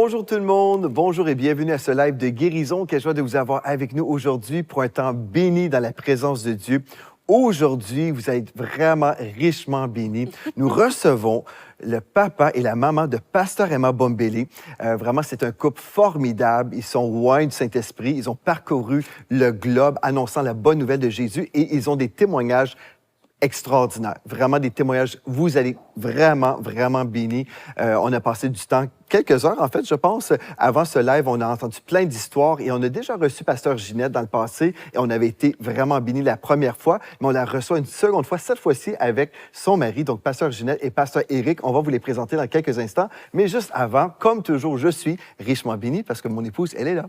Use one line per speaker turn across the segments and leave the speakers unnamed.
Bonjour tout le monde, bonjour et bienvenue à ce live de guérison. Quelle joie de vous avoir avec nous aujourd'hui pour un temps béni dans la présence de Dieu. Aujourd'hui, vous allez être vraiment richement bénis. Nous recevons le papa et la maman de Pasteur Emma Bombelé. Vraiment, c'est un couple formidable. Ils sont loin du Saint-Esprit. Ils ont parcouru le globe annonçant la bonne nouvelle de Jésus et ils ont des témoignages extraordinaire. Vraiment des témoignages. Vous allez vraiment bénis. On a passé du temps, quelques heures en fait, je pense. Avant ce live, on a entendu plein d'histoires et on a déjà reçu Pasteur Ginette dans le passé et on avait été vraiment bénis la première fois, mais on la reçoit une seconde fois, cette fois-ci avec son mari, donc Pasteur Ginette et Pasteur Éric. On va vous les présenter dans quelques instants. Mais juste avant, comme toujours, je suis richement béni parce que mon épouse, elle est là.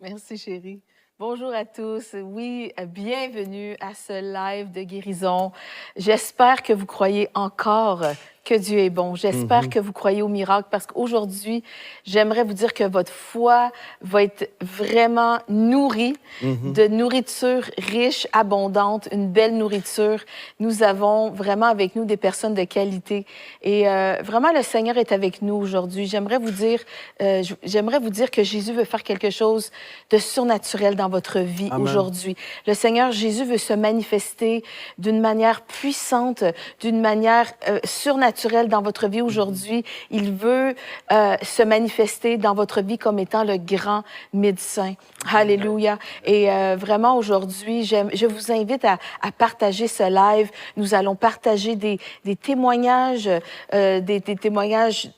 Merci, chérie. Bonjour à tous. Oui, bienvenue à ce live de guérison. J'espère que vous croyez encore que Dieu est bon. J'espère que vous croyez au miracle parce qu'aujourd'hui, j'aimerais vous dire que votre foi va être vraiment nourrie de nourriture riche, abondante, une belle nourriture. Nous avons vraiment avec nous des personnes de qualité et vraiment le Seigneur est avec nous aujourd'hui. J'aimerais vous dire que Jésus veut faire quelque chose de surnaturel dans votre vie aujourd'hui. Le Seigneur Jésus veut se manifester d'une manière puissante, d'une manière surnaturelle dans votre vie aujourd'hui. Il veut se manifester dans votre vie comme étant le grand médecin. Alléluia. Et vraiment aujourd'hui, je vous invite à partager ce live. Nous allons partager des témoignages, des témoignages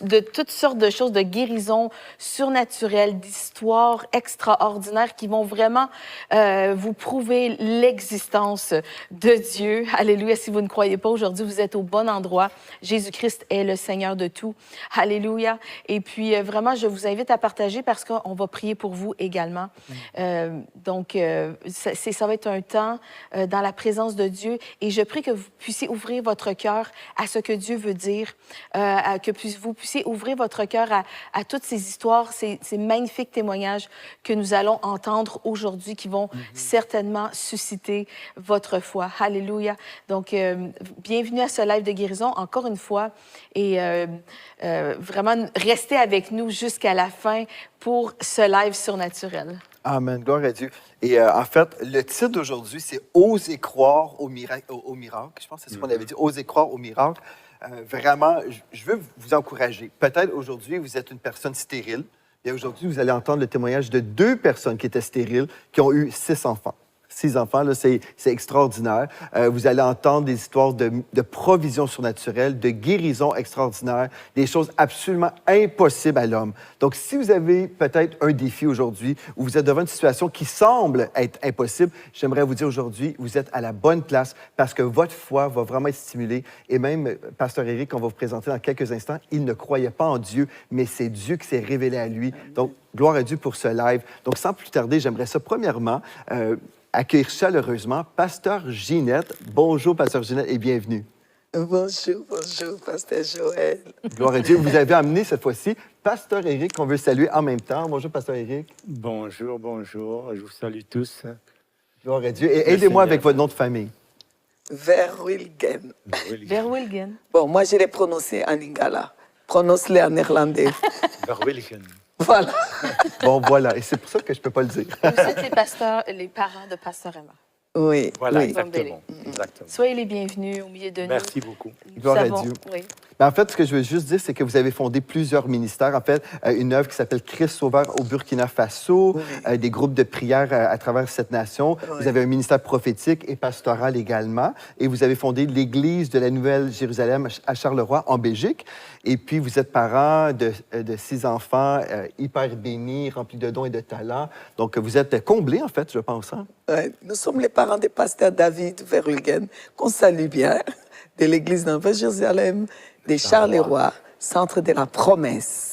de toutes sortes de choses, de guérison surnaturelle, d'histoires extraordinaires qui vont vraiment vous prouver l'existence de Dieu. Alléluia. Si vous ne croyez pas aujourd'hui, vous êtes au bon endroit. Jésus-Christ est le Seigneur de tout. Alléluia. Et puis, vraiment, je vous invite à partager parce qu'on va prier pour vous également. Donc, ça va être un temps dans la présence de Dieu. Et je prie que vous puissiez ouvrir votre cœur à ce que Dieu veut dire, que vous puissiez ouvrir votre cœur à toutes ces histoires, ces magnifiques témoignages que nous allons entendre aujourd'hui qui vont certainement susciter votre foi. Alléluia. Donc, bienvenue à ce live de guérison, encore une fois. Et vraiment, restez avec nous jusqu'à la fin pour ce live surnaturel.
Amen. Gloire à Dieu. Et en fait, le titre d'aujourd'hui, c'est « Osez croire au miracle ». Je pense que c'est ce qu'on avait dit, « Osez croire au miracle ». Vraiment, je veux vous encourager. Peut-être aujourd'hui, vous êtes une personne stérile. Et aujourd'hui, vous allez entendre le témoignage de 2 personnes qui étaient stériles, qui ont eu 6 enfants. 6 enfants, là, c'est extraordinaire. Vous allez entendre des histoires de provision surnaturelle, de guérison extraordinaire, des choses absolument impossibles à l'homme. Donc, si vous avez peut-être un défi aujourd'hui ou vous êtes devant une situation qui semble être impossible, j'aimerais vous dire aujourd'hui, vous êtes à la bonne place parce que votre foi va vraiment être stimulée. Et même, Pasteur Éric, qu'on va vous présenter dans quelques instants, il ne croyait pas en Dieu, mais c'est Dieu qui s'est révélé à lui. Donc, gloire à Dieu pour ce live. Donc, sans plus tarder, j'aimerais ça, premièrement, accueillir chaleureusement Pasteur Ginette. Bonjour, Pasteur Ginette, et bienvenue.
Bonjour, Pasteur Joël.
Gloire à Dieu. Vous avez amené cette fois-ci Pasteur Éric, qu'on veut saluer en même temps. Bonjour, Pasteur Éric.
Bonjour. Je vous salue tous.
Gloire à Dieu. Et aidez-moi avec votre nom de famille.
Verwilgen.
Verwilgen.
Bon, moi, je l'ai prononcé en lingala. Prononce-le en néerlandais.
Verwilgen.
Voilà.
Bon, voilà. Et c'est pour ça que je ne peux pas le dire.
Vous êtes les parents de Pasteur Emma.
Oui.
Voilà,
oui.
exactement.
Soyez les bienvenus au milieu de nous.
Merci beaucoup.
Gloire à Dieu.
Oui.
Ben, en fait, ce que je veux juste dire, c'est que vous avez fondé plusieurs ministères. En fait, une œuvre qui s'appelle Christ Sauveur au Burkina Faso, des groupes de prière à travers cette nation.
Oui.
Vous avez un ministère prophétique et pastoral également. Et vous avez fondé l'Église de la Nouvelle-Jérusalem à Charleroi, en Belgique. Et puis, vous êtes parents de 6 enfants hyper bénis, remplis de dons et de talents. Donc, vous êtes comblés, en fait, je pense. Hein?
Ouais. Nous sommes les parents du pasteur David Verwilgen, qu'on salue bien, de l'Église de Nouvelle-Jérusalem, de Charleroi, centre de la promesse.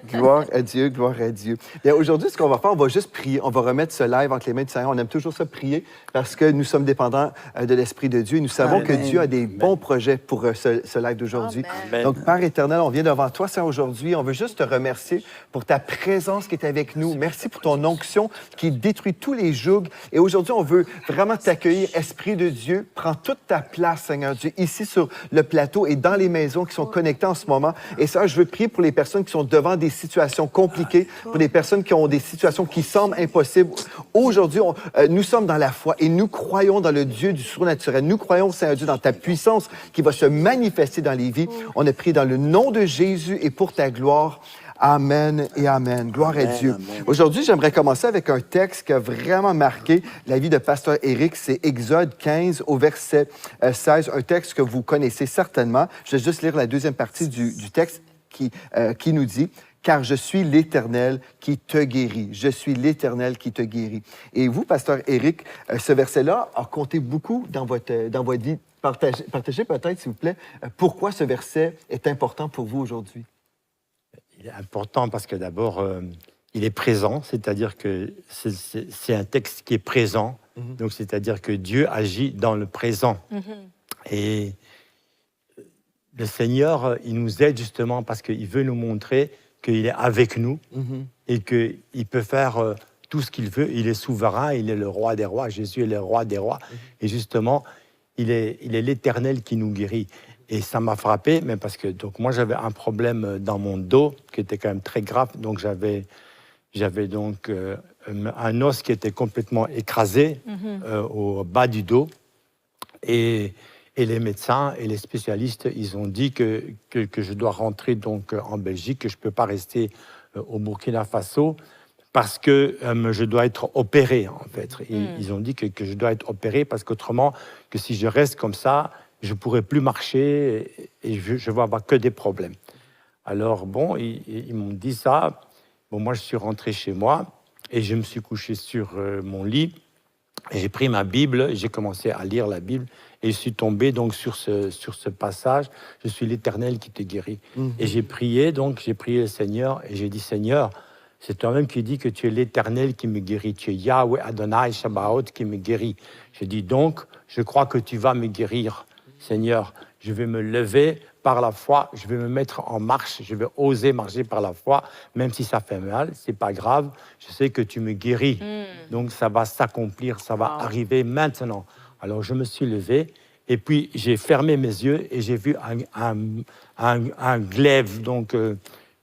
Gloire à Dieu, gloire à Dieu. Bien, aujourd'hui, ce qu'on va faire, on va juste prier. On va remettre ce live entre les mains du Seigneur. On aime toujours ça, prier, parce que nous sommes dépendants de l'Esprit de Dieu. Et nous savons que Dieu a des bons projets pour ce live d'aujourd'hui. Donc, Père éternel, on vient devant toi, Seigneur, aujourd'hui. On veut juste te remercier pour ta présence qui est avec nous. Merci pour ton onction qui détruit tous les jougs. Et aujourd'hui, on veut vraiment t'accueillir, Esprit de Dieu. Prends toute ta place, Seigneur Dieu, ici sur le plateau et dans les maisons qui sont connectées en ce moment. croix. Et ça, je veux prier pour les personnes qui sont devant des situations compliquées, pour les personnes qui ont des situations qui semblent impossibles. Aujourd'hui, nous sommes dans la foi et nous croyons dans le Dieu du surnaturel. Nous croyons, Saint-Dieu, dans ta puissance qui va se manifester dans les vies. On a prié dans le nom de Jésus et pour ta gloire. Amen et amen. Gloire à Dieu. Aujourd'hui, j'aimerais commencer avec un texte qui a vraiment marqué la vie de Pasteur Éric. C'est Exode 15 au verset 16, un texte que vous connaissez certainement. Je vais juste lire la deuxième partie du texte qui nous dit « Car je suis l'Éternel qui te guérit. Je suis l'Éternel qui te guérit. » Et vous, Pasteur Éric, ce verset-là a compté beaucoup dans votre vie. Partagez peut-être, s'il vous plaît, pourquoi ce verset est important pour vous aujourd'hui.
Il est important parce que d'abord, il est présent, c'est-à-dire que c'est un texte qui est présent. Donc, c'est-à-dire que Dieu agit dans le présent. Et le Seigneur, il nous aide justement parce qu'il veut nous montrer qu'il est avec nous et qu'il peut faire tout ce qu'il veut. Il est souverain, il est le roi des rois. Jésus est le roi des rois. Et justement, il est l'Éternel qui nous guérit. Et ça m'a frappé, mais parce que donc moi j'avais un problème dans mon dos qui était quand même très grave. Donc j'avais donc un os qui était complètement écrasé au bas du dos. Et les médecins et les spécialistes, ils ont dit que je dois rentrer donc en Belgique, que je peux pas rester au Burkina Faso parce que je dois être opéré en fait. Et ils ont dit que je dois être opéré parce qu'autrement, que si je reste comme ça, je ne pourrai plus marcher et je vais avoir que des problèmes. Alors, bon, ils m'ont dit ça. Bon, moi, je suis rentré chez moi et je me suis couché sur mon lit. J'ai pris ma Bible et j'ai commencé à lire la Bible. Et je suis tombé donc sur ce passage. Je suis l'Éternel qui te guérit. Et j'ai prié le Seigneur et j'ai dit, Seigneur, c'est toi-même qui dis que tu es l'Éternel qui me guérit. Tu es Yahweh Adonai Shabbaoth qui me guérit. J'ai dit, donc, je crois que tu vas me guérir. Seigneur, je vais me lever par la foi, je vais me mettre en marche, je vais oser marcher par la foi, même si ça fait mal, c'est pas grave, je sais que tu me guéris. Donc ça va s'accomplir, ça va arriver maintenant. Alors je me suis levé et puis j'ai fermé mes yeux et j'ai vu un glaive, donc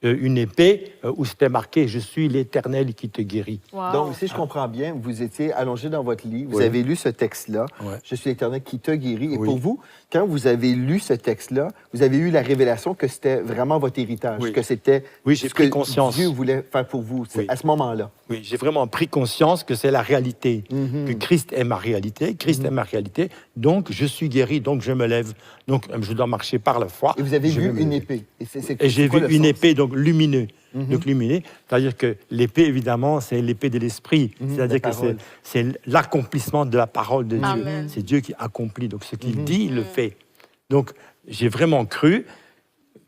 une épée où c'était marqué « Je suis l'Éternel qui te guérit ».
Donc, si je comprends bien, vous étiez allongé dans votre lit, vous avez lu ce texte-là, « Je suis l'Éternel qui te guérit ». Et pour vous, quand vous avez lu ce texte-là, vous avez eu la révélation que c'était vraiment votre héritage, que c'était
j'ai
ce
pris
que
conscience.
Dieu voulait faire pour vous à ce moment-là.
Oui, j'ai vraiment pris conscience que c'est la réalité, que Christ est ma réalité, Christ est ma réalité, donc je suis guéri, donc je me lève, donc je dois marcher par la foi.
Et vous avez vu une épée.
Et j'ai vu une épée, donc lumineux. Donc lumineux, c'est-à-dire que l'épée, évidemment, c'est l'épée de l'esprit, c'est-à-dire que c'est l'accomplissement de la parole de Dieu. C'est Dieu qui accomplit, donc ce qu'il dit, il le fait. Donc j'ai vraiment cru,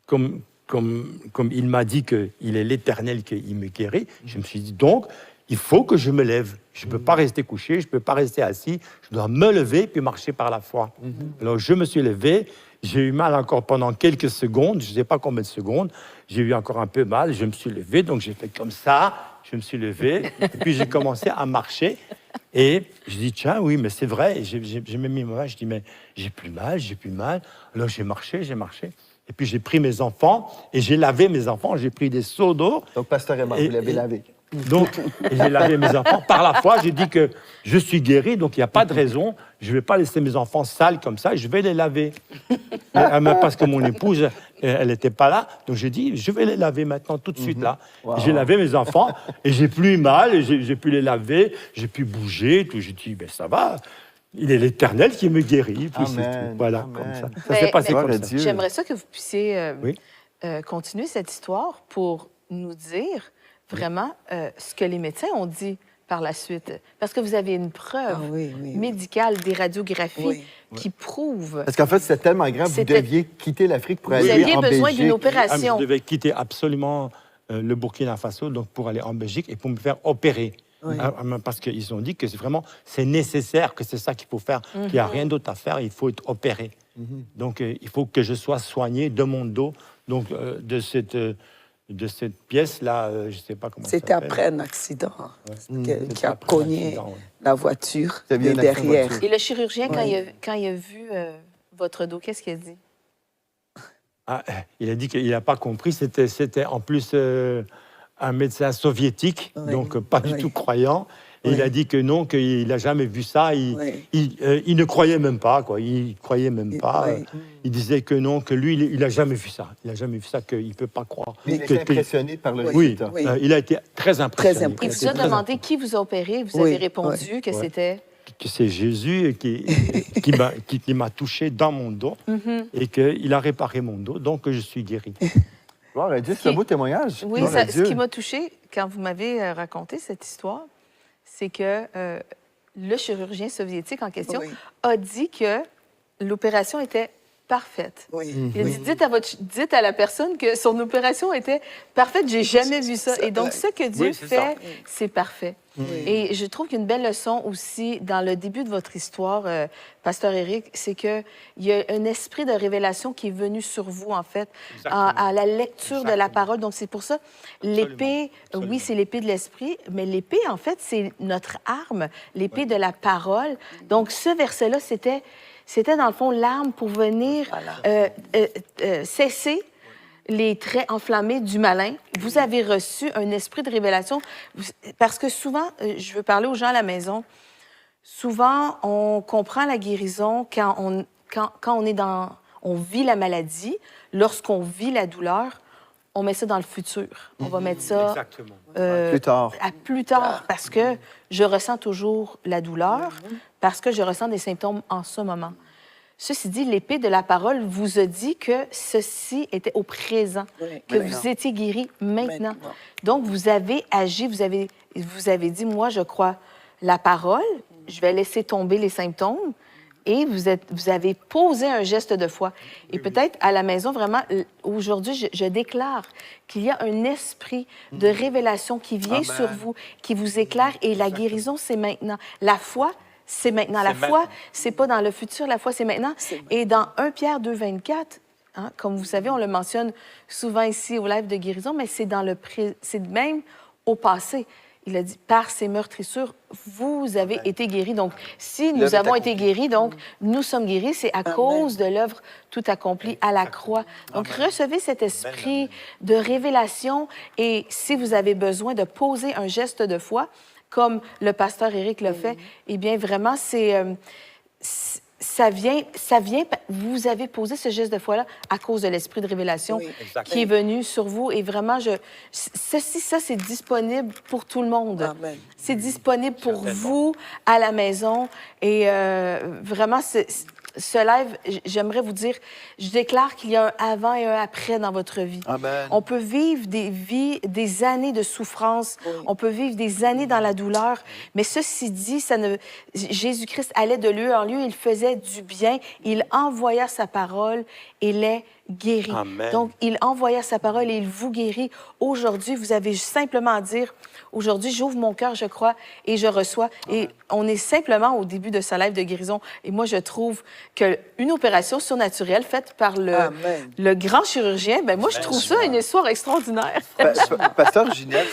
comme il m'a dit qu'il est l'Éternel qui me guérit, je me suis dit, donc, il faut que je me lève. Je ne peux pas rester couché, je ne peux pas rester assis, je dois me lever puis marcher par la foi. Alors, je me suis levé, j'ai eu mal encore pendant quelques secondes, je ne sais pas combien de secondes, j'ai eu encore un peu mal, je me suis levé, donc j'ai fait comme ça, je me suis levé, et puis j'ai commencé à marcher. Et je dis, tiens, oui, mais c'est vrai. J'ai même mis ma main, je dis, mais j'ai plus mal. Alors j'ai marché. Et puis j'ai pris mes enfants et j'ai lavé mes enfants. J'ai pris des seaux d'eau.
Donc, Pasteur Emma, vous l'avez lavé.
Donc, j'ai lavé mes enfants. Par la foi, j'ai dit que je suis guéri, donc il n'y a pas de raison. Je ne vais pas laisser mes enfants sales comme ça, je vais les laver. Parce que mon épouse, elle n'était pas là. Donc j'ai dit, je vais les laver maintenant, tout de suite là. J'ai lavé mes enfants et j'ai plus mal, et j'ai pu les laver, j'ai pu bouger. Tout. J'ai dit, ben ça va. Il est l'Éternel qui me guérit. Puis c'est tout. Voilà, comme ça. Ça s'est passé comme ça.
J'aimerais ça que vous puissiez continuer cette histoire pour nous dire vraiment ce que les médecins ont dit par la suite. Parce que vous avez une preuve médicale, des radiographies qui prouvent...
Parce qu'en fait, c'était tellement grave, vous deviez quitter l'Afrique pour aller en Belgique.
Vous aviez besoin d'une opération.
Je devais quitter absolument le Burkina Faso donc pour aller en Belgique et pour me faire opérer. Parce qu'ils ont dit que c'est nécessaire, que c'est ça qu'il faut faire, qu'il n'y a rien d'autre à faire, il faut être opéré. Donc, il faut que je sois soigné de mon dos, donc de cette pièce-là, je ne sais pas comment ça s'appelle.
C'était après un accident qui a cogné la voiture de derrière.
Et le chirurgien, quand il a vu votre dos, qu'est-ce qu'il a dit?
il a dit qu'il n'a pas compris. C'était en plus un médecin soviétique, donc pas du tout croyant. Et il a dit que non, qu'il n'a jamais vu ça. Il ne croyait même pas, quoi. Il croyait même pas. Il disait que non, que lui, il n'a jamais vu ça. Il n'a jamais vu ça, qu'il ne peut pas croire.
Il était impressionné par le résultat.
Oui, il a été très impressionné.
Il vous a demandé qui vous a opéré. Vous avez répondu que c'était...
Que c'est Jésus qui m'a touché dans mon dos et qu'il a réparé mon dos, donc je suis guéri.
Gloire à Dieu, c'est un beau témoignage.
Oui, ce qui m'a touché quand vous m'avez raconté cette histoire, c'est que le chirurgien soviétique en question a dit que l'opération était parfaite. Il a dit, dites à la personne que son opération était parfaite. J'ai jamais vu ça. Et donc, ce que Dieu fait, c'est parfait. Et je trouve qu'une belle leçon aussi dans le début de votre histoire, Pasteur Éric, c'est qu'il y a un esprit de révélation qui est venu sur vous, en fait, à la lecture de la parole. Donc, c'est pour ça, l'épée, oui, c'est l'épée de l'esprit, mais l'épée, en fait, c'est notre arme, l'épée de la parole. Donc, ce verset-là, c'était dans le fond l'arme pour venir cesser les traits enflammés du malin. Vous avez reçu un esprit de révélation parce que souvent, je veux parler aux gens à la maison, souvent on comprend la guérison quand on vit la maladie, lorsqu'on vit la douleur, on met ça dans le futur. On va mettre ça
plus tard.
Plus tard, parce que je ressens toujours la douleur, parce que je ressens des symptômes en ce moment. Ceci dit, l'épée de la parole vous a dit que ceci était au présent, que vous étiez guéri maintenant. Donc, vous avez agi, vous avez dit, moi, je crois la parole, je vais laisser tomber les symptômes, et vous avez posé un geste de foi. Et peut-être à la maison, vraiment, aujourd'hui, je déclare qu'il y a un esprit de révélation qui vient sur vous, qui vous éclaire, et la guérison, c'est maintenant. La foi, c'est maintenant. La foi, c'est pas dans le futur, la foi, c'est maintenant. Et dans 1 Pierre 2, 24, comme vous savez, on le mentionne souvent ici au live de guérison, mais c'est c'est même au passé. Il a dit, par ses meurtrissures, vous avez été guéris. Donc, si nous avons été guéris, donc nous sommes guéris, c'est à cause de l'œuvre tout accomplie à la croix. Donc, recevez cet esprit de révélation et si vous avez besoin de poser un geste de foi, comme le pasteur Éric le fait, eh bien, vraiment, ça vient, vous avez posé ce geste de foi-là à cause de l'esprit de révélation qui est venu sur vous. Et vraiment, ça, c'est disponible pour tout le monde. C'est disponible pour vous à la maison. Et vraiment, ce live, j'aimerais vous dire, je déclare qu'il y a un avant et un après dans votre vie.
Amen.
On peut vivre des années de souffrance, on peut vivre des années dans la douleur, mais ceci dit, Jésus-Christ allait de lieu en lieu, il faisait du bien, il envoya sa parole et les guérit.
Amen.
Donc, il envoya sa parole et il vous guérit. Aujourd'hui, vous avez simplement à dire, aujourd'hui, j'ouvre mon cœur, je crois, et je reçois. Et on est simplement au début de ce live de guérison. Et moi, je trouve qu'une opération surnaturelle faite par le grand chirurgien, ben moi, je trouve ça une histoire extraordinaire.
Pasteur Ginette,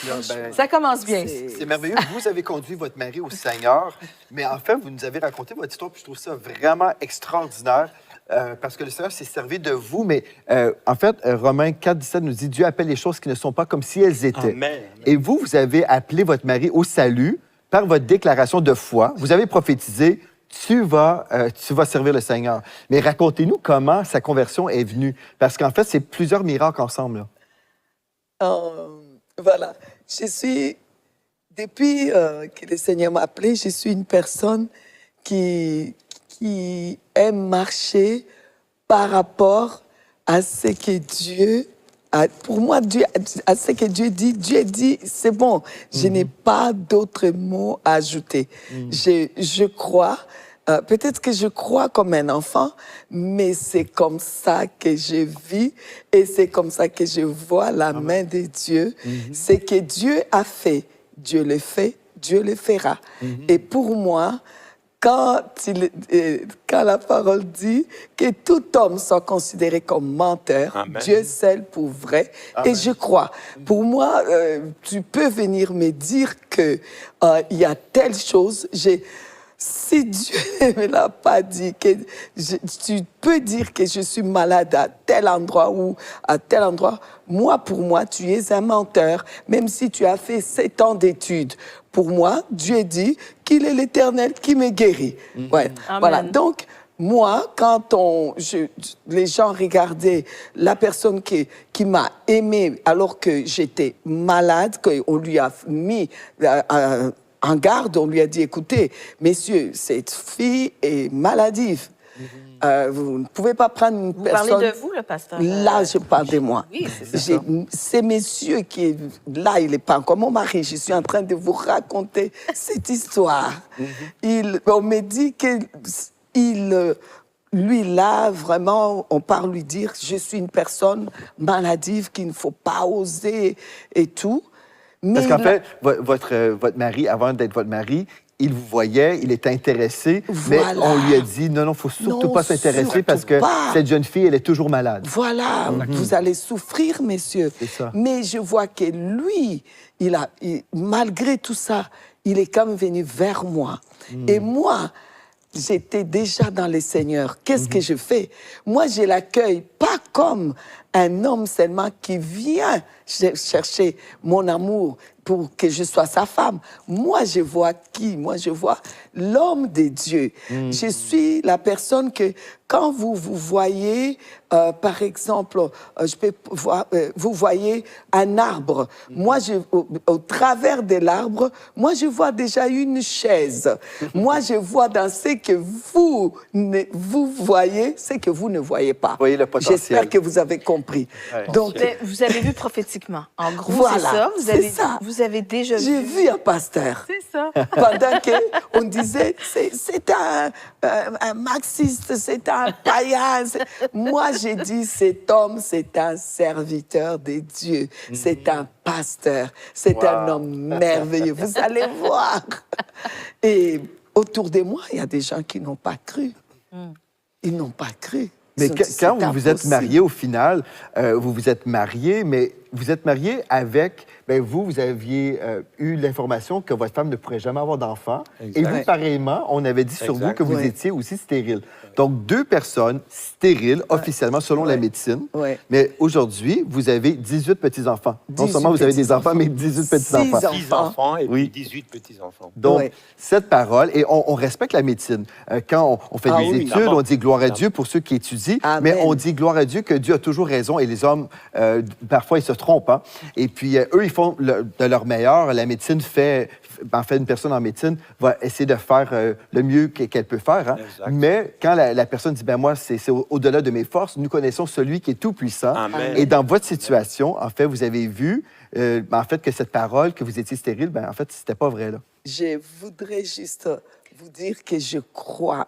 ça commence bien.
C'est merveilleux. Vous avez conduit votre mari au Seigneur, mais en fait, vous nous avez raconté votre histoire, puis je trouve ça vraiment extraordinaire. Parce que le Seigneur s'est servi de vous, mais en fait, Romains 4, 17 nous dit « Dieu appelle les choses qui ne sont pas comme si elles étaient. »
Amen.
Et vous avez appelé votre mari au salut par votre déclaration de foi. Vous avez prophétisé « Tu vas servir le Seigneur. » Mais racontez-nous comment sa conversion est venue. Parce qu'en fait, c'est plusieurs miracles ensemble.
Voilà. Depuis que le Seigneur m'a appelé, je suis une personne qui aime marcher par rapport à ce que Dieu a. Pour moi, à ce que Dieu dit, c'est bon. Je n'ai pas d'autres mots à ajouter. Je crois, peut-être que je crois comme un enfant, mais c'est comme ça que je vis et c'est comme ça que je vois la main de Dieu. Ce que Dieu a fait, Dieu le fait, Dieu le fera. Et pour moi, quand la parole dit que tout homme soit considéré comme menteur,
Amen.
Dieu seul pour vrai. Amen. Et je crois. Pour moi, tu peux venir me dire qu'il y a telle chose. Si Dieu ne me l'a pas dit, tu peux dire que je suis malade à tel endroit ou à tel endroit, moi, pour moi, tu es un menteur, même si tu as fait 7 ans d'études. Pour moi, Dieu dit qu'il est l'Éternel qui me guérit. Ouais. Voilà. Donc, moi, quand les gens regardaient la personne qui m'a aimée alors que j'étais malade, qu'on lui a mis en garde, on lui a dit, écoutez, messieurs, cette fille est maladive. Vous ne pouvez pas prendre une personne...
Vous parlez de vous, le pasteur?
Là, je parle de moi.
Oui, c'est ça.
C'est monsieur qui est... Là, il n'est pas encore mon mari. Je suis en train de vous raconter cette histoire. On me dit que... lui, là, vraiment, on part lui dire « Je suis une personne maladive qu'il ne faut pas oser et tout. »
Parce qu'en fait, votre mari, avant d'être votre mari, il vous voyait, il était intéressé, mais on lui a dit « Non, il ne faut surtout pas s'intéresser parce que cette jeune fille, elle est toujours malade. »
Voilà, vous allez souffrir, messieurs.
C'est ça.
Mais je vois que lui, malgré tout ça, il est quand même venu vers moi. Et moi... J'étais déjà dans les Seigneurs. Qu'est-ce que je fais? Moi, je l'accueille pas comme un homme seulement qui vient chercher mon amour pour que je sois sa femme. Moi, je vois qui? Moi, je vois l'homme de Dieu. Je suis la personne que, quand vous voyez, par exemple, je peux voir, vous voyez un arbre. Moi, au travers de l'arbre, moi, je vois déjà une chaise. Moi, je vois dans ce que vous voyez, ce que vous ne voyez pas.
Vous voyez le potentiel.
J'espère que vous avez compris.
Ouais.
Donc,
Vous avez vu prophétiquement. En gros,
voilà,
c'est ça. Vous avez déjà vu.
J'ai vu un pasteur.
C'est ça.
Pendant qu'on disait, c'est un marxiste, c'est un païen. Moi, j'ai dit, cet homme, c'est un serviteur de Dieu. C'est un pasteur. C'est un homme merveilleux. Vous allez voir. Et autour de moi, il y a des gens qui n'ont pas cru. Ils n'ont pas cru.
Mais quand vous vous êtes mariés, au final, vous vous êtes mariés, mais vous êtes mariés avec... Bien, vous aviez eu l'information que votre femme ne pourrait jamais avoir d'enfant. Et vous, pareillement, on avait dit sur vous que vous étiez aussi stérile. Donc, 2 personnes stériles, officiellement, selon la médecine. Mais aujourd'hui, vous avez 18 petits-enfants. Non seulement vous avez des enfants, mais 18 petits-enfants.
6 enfants et puis 18 petits-enfants.
Donc, cette parole, et on respecte la médecine. Quand on fait des études, on dit gloire à Dieu pour ceux qui étudient, mais on dit gloire à Dieu que Dieu a toujours raison et les hommes, parfois, ils se trompent. Hein? Et puis, eux, ils font de leur meilleur. La médecine en fait, une personne en médecine va essayer de faire le mieux qu'elle peut faire. Hein? Mais quand la personne dit, ben moi, c'est au-delà de mes forces, nous connaissons celui qui est tout-puissant. Et dans votre situation, en fait, vous avez vu, en fait, que cette parole, que vous étiez stérile, ben en fait, c'était pas vrai, là.
Je voudrais juste vous dire que je crois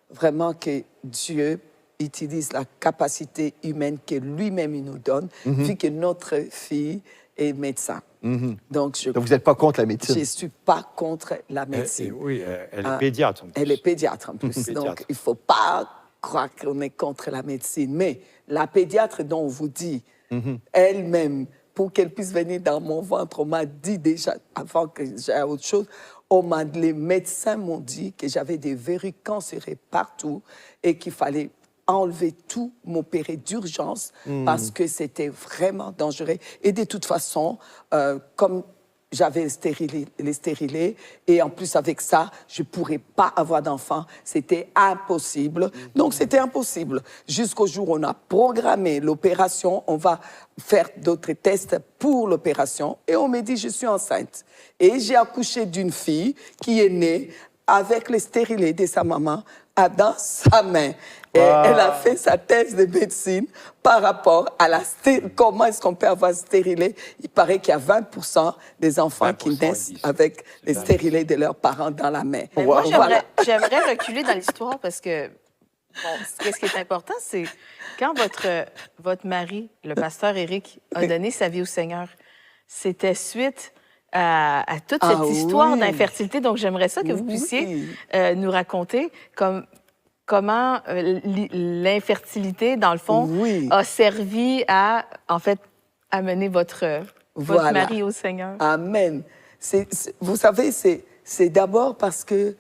vraiment que Dieu utilise la capacité humaine que lui-même il nous donne, vu que notre fille est médecin. Donc,
vous n'êtes pas contre la médecine?
Je ne suis pas contre la médecine.
Oui, elle est pédiatre en plus.
Elle est pédiatre en plus. Donc, il ne faut pas croire qu'on est contre la médecine. Mais la pédiatre dont on vous dit, elle-même, pour qu'elle puisse venir dans mon ventre, on m'a dit déjà, avant que j'aie autre chose, les médecins m'ont dit que j'avais des verrues cancéreuses partout et qu'il fallait enlever tout, m'opérer d'urgence parce que c'était vraiment dangereux. Et de toute façon, comme j'avais les stérilés et en plus avec ça, je ne pourrais pas avoir d'enfant. C'était impossible. Donc, c'était impossible. Jusqu'au jour où on a programmé l'opération, on va faire d'autres tests pour l'opération et on me dit je suis enceinte. Et j'ai accouché d'une fille qui est née avec les stérilés de sa maman dans sa main. Et elle a fait sa thèse de médecine par rapport à comment est-ce qu'on peut avoir stérilé. Il paraît qu'il y a 20% des enfants qui naissent avec les stérilés de leurs parents dans la main.
Moi, j'aimerais reculer dans l'histoire parce que, ce qui est important, c'est quand votre mari, le pasteur Éric, a donné sa vie au Seigneur, c'était suite à toute cette histoire d'infertilité. Donc, j'aimerais ça que vous puissiez nous raconter comment l'infertilité, dans le fond, a servi à, en fait, amener votre mari au Seigneur.
Amen. Vous savez, c'est d'abord parce que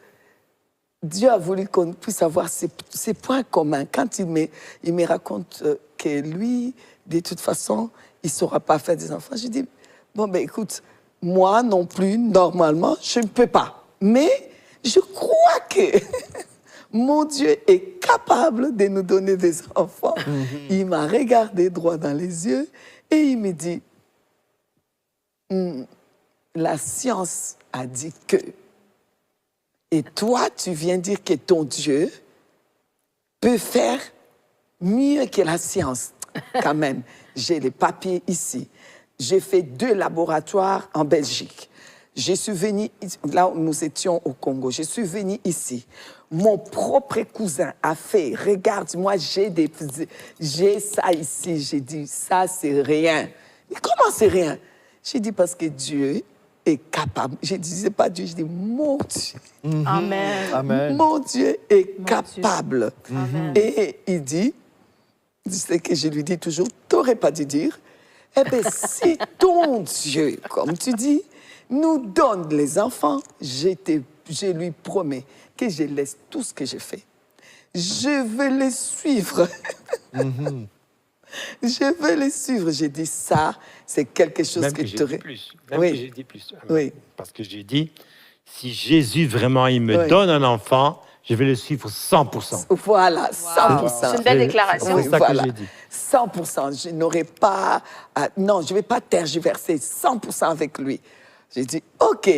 Dieu a voulu qu'on puisse avoir ces points communs. Quand il me raconte que lui, de toute façon, il ne saura pas faire des enfants, je dis, bon, ben écoute, moi non plus, normalement, je ne peux pas. Mais je crois que mon Dieu est capable de nous donner des enfants. Il m'a regardé droit dans les yeux et il me dit, la science a dit que. Et toi, tu viens dire que ton Dieu peut faire mieux que la science. Quand même, j'ai les papiers ici. J'ai fait 2 laboratoires en Belgique. Je suis venue, là où nous étions au Congo, je suis venue ici. Mon propre cousin a fait, regarde, moi j'ai ça ici. J'ai dit, ça c'est rien. Mais comment c'est rien? J'ai dit, parce que Dieu est capable. Je ne disais pas Dieu, je dis mon Dieu.
Amen.
Amen.
Mon Dieu est
Mon
capable.
Amen.
Et il dit, c'est ce que je lui dis toujours, tu n'aurais pas dû dire, eh bien, si ton Dieu, comme tu dis, nous donne les enfants, je lui promets que je laisse tout ce que j'ai fait. Je vais les suivre. Je vais les suivre. J'ai dit ça, c'est quelque chose
Même
que
que
tu
j'ai
aurais...
dit plus. Même
Oui.
que j'ai dit plus.
Oui.
Parce que j'ai dit, si Jésus vraiment il me
Oui.
donne un enfant, je vais le suivre 100%.
Voilà, 100%.
C'est une belle déclaration.
C'est ça
Voilà.
que j'ai dit.
100%. Je n'aurais pas... non, je ne vais pas tergiverser 100% avec lui. J'ai dit, OK.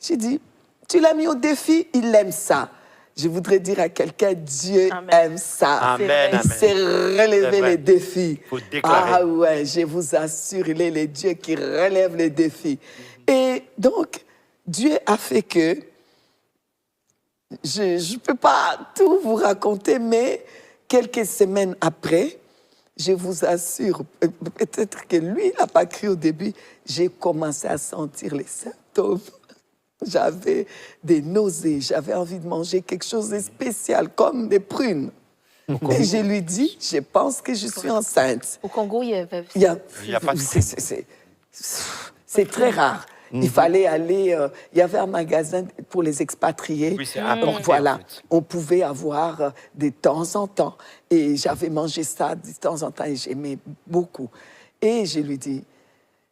J'ai dit, tu l'as mis au défi, il aime ça. Je voudrais dire à quelqu'un, Dieu
Amen.
aime ça.
Amen,
Il
amen.
sait relever
C'est vrai.
les défis.
Faut déclarer.
Ah ouais, je vous assure, il est le Dieu qui relève les défis. Et donc, Dieu a fait que, je ne peux pas tout vous raconter, mais quelques semaines après, je vous assure, peut-être que lui, il n'a pas cru au début, j'ai commencé à sentir les symptômes. J'avais des nausées, j'avais envie de manger quelque chose de spécial, comme des prunes. Et je lui dis, je pense que je suis enceinte.
Au Congo, il y avait...
Il y a
pas de
c'est très rare. Il fallait aller... il y avait un magasin pour les expatriés.
Oui, c'est apporté,
Donc voilà,
en fait.
on pouvait avoir de temps en temps. Et j'avais mangé ça de temps en temps et j'aimais beaucoup. Et je lui dis,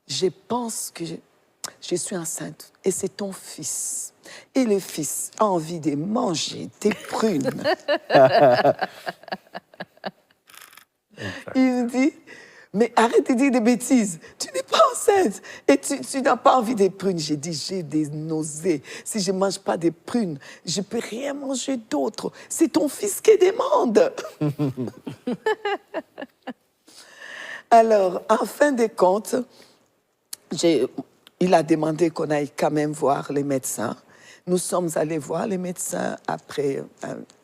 je pense que je suis enceinte et c'est ton fils. Et le fils a envie de manger tes prunes. Il me dit, mais arrête de dire des bêtises. Tu n'es pas enceinte et tu n'as pas envie des prunes. J'ai dit, j'ai des nausées. Si je ne mange pas des prunes, je ne peux rien manger d'autre. C'est ton fils qui demande. Alors, en fin de compte, il a demandé qu'on aille quand même voir les médecins. Nous sommes allés voir les médecins après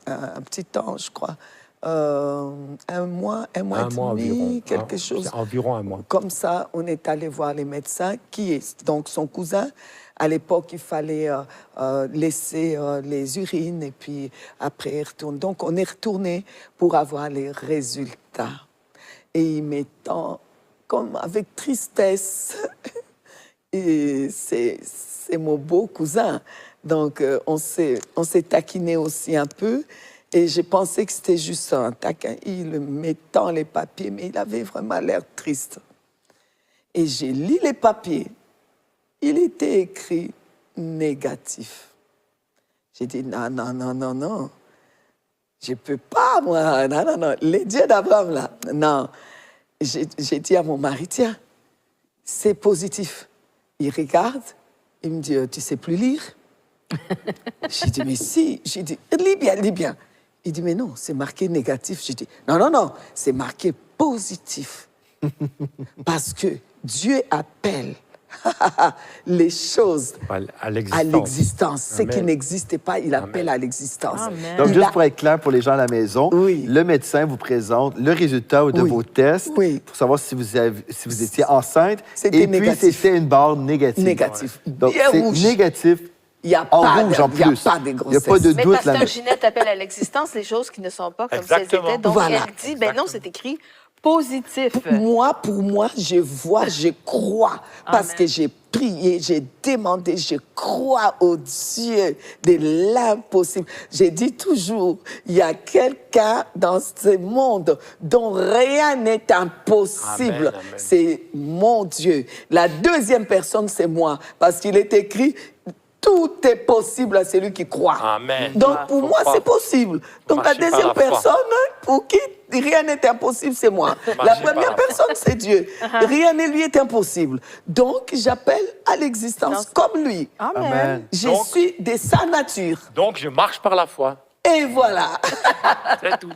un petit temps, je crois. Un mois et demi,
environ.
quelque chose.
Environ un mois.
Comme ça, on est allé voir les médecins, qui est donc son cousin. À l'époque, il fallait laisser les urines et puis après retourner. Donc, on est retourné pour avoir les résultats. Et il m'étend comme avec tristesse. Et c'est mon beau cousin. Donc, on s'est taquiné aussi un peu. Et j'ai pensé que c'était juste un taquin. Il mettant les papiers, mais il avait vraiment l'air triste. Et j'ai lu les papiers. Il était écrit négatif. J'ai dit, non, non, non, non, non. Je ne peux pas, moi. Non, non, non. Les dieux d'Abraham, là. Non. J'ai dit à mon mari, tiens, c'est positif. Il regarde, il me dit, tu ne sais plus lire? J'ai dit, mais si. J'ai dit, lis bien, lis bien. Il dit, mais non, c'est marqué négatif. J'ai dit, non, non, non, c'est marqué positif. Parce que Dieu appelle les choses
À
l'existence. Ce
Amen.
qui n'existait pas, il appelle à l'existence.
Amen.
Donc,
Il
juste
a-
pour être clair pour les gens à la maison,
Oui.
le médecin vous présente le résultat de
Oui.
vos tests
Oui.
pour savoir si vous étiez enceinte.
C'était
et puis,
négatif.
c'était une barre négative.
Négatif.
Donc,
Bien
c'est
rouge.
négatif
Il n'y a
en
pas
rouge en
il y a
plus.
pas de
Il n'y a
grossesse.
pas de
Mais
doute
pasteur
là.
Ginette appelle à l'existence les choses qui ne sont pas comme si elles
Exactement.
étaient. Donc,
Voilà.
elle dit, ben non, c'est écrit positif.
Pour moi, je vois, je crois, parce
Amen.
que j'ai prié, j'ai demandé, je crois au Dieu de l'impossible. J'ai dit toujours, il y a quelqu'un dans ce monde dont rien n'est impossible.
Amen, amen.
C'est mon Dieu. La deuxième personne, c'est moi, parce qu'il est écrit, tout est possible à celui qui croit.
Amen.
Donc, pour
Faut
moi,
croire.
c'est possible. Donc, la
Marcher par
deuxième
la foi.
personne, pour qui rien n'est impossible, c'est moi. La
Marcher par
première
la foi.
personne, c'est Dieu. Rien ne lui est impossible. Donc, j'appelle à l'existence comme lui.
Amen.
Amen.
Je
Donc-
suis de sa nature.
Donc, je marche par la foi.
Et voilà.
C'est tout.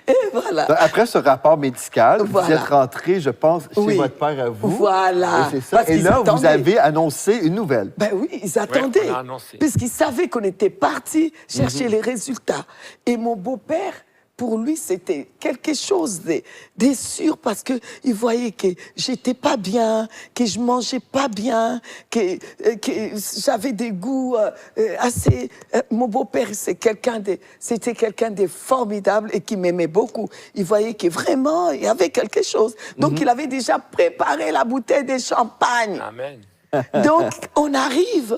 Et voilà.
Donc, après ce rapport médical, vous
Voilà.
êtes rentré, je pense, chez
Oui.
votre père à vous.
Voilà.
Et c'est ça.
Parce
Et
qu'ils
là, vous
attendaient.
avez annoncé une nouvelle.
Ben oui, ils attendaient.
on a annoncé.
Puisqu'ils savaient qu'on était partis chercher les résultats. Et mon beau-père, pour lui, c'était quelque chose de sûr parce qu'il voyait que j'étais pas bien, que je mangeais pas bien, que j'avais des goûts assez... mon beau-père, c'était quelqu'un de formidable et qui m'aimait beaucoup. Il voyait que vraiment, il y avait quelque chose. Donc, il avait déjà préparé la bouteille de champagne.
Amen.
Donc, on arrive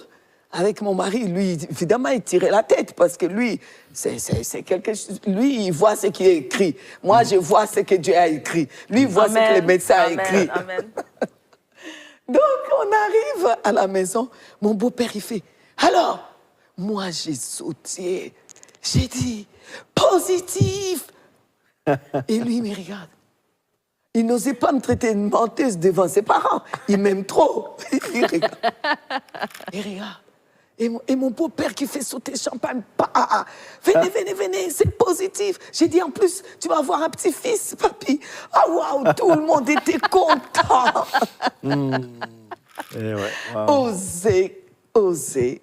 avec mon mari. Lui, évidemment, il tirait la tête parce que lui, c'est quelque chose. Lui, il voit ce qui est écrit. Moi, je vois ce que Dieu a écrit. Lui, il voit ce que les médecins ont écrit.
Amen.
Donc, on arrive à la maison. Mon beau-père, il fait, alors, moi, j'ai sauté. J'ai dit, positif. Et lui, il me regarde. Il n'osait pas me traiter de menteuse devant ses parents. Il m'aime trop. Il regarde. Il regarde. Et mon beau-père qui fait sauter le champagne. Bah, venez, c'est positif. J'ai dit, en plus, tu vas avoir un petit-fils, papy. Ah, waouh, tout le monde était content.
Et ouais.
Oser.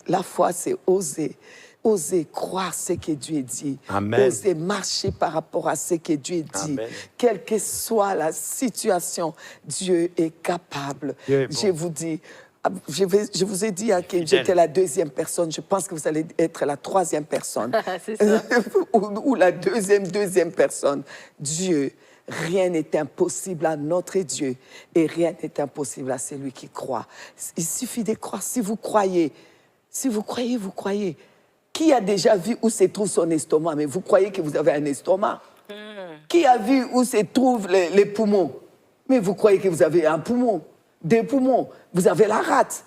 La foi, c'est oser. Oser croire ce que Dieu dit.
Amen.
Oser marcher par rapport à ce que Dieu dit.
Amen.
Quelle que soit la situation, Dieu est capable.
Dieu est bon.
Je vous dis, je vous ai dit hein, que
Fidèle.
j'étais la deuxième personne. Je pense que vous allez être la troisième personne.
C'est ça.
ou la deuxième personne. Dieu, rien n'est impossible à notre Dieu et rien n'est impossible à celui qui croit. Il suffit de croire. Si vous croyez, vous croyez. Qui a déjà vu où se trouve son estomac? Mais vous croyez que vous avez un estomac? Qui a vu où se trouvent les poumons? Mais vous croyez que vous avez un poumon, des poumons. Vous avez la rate.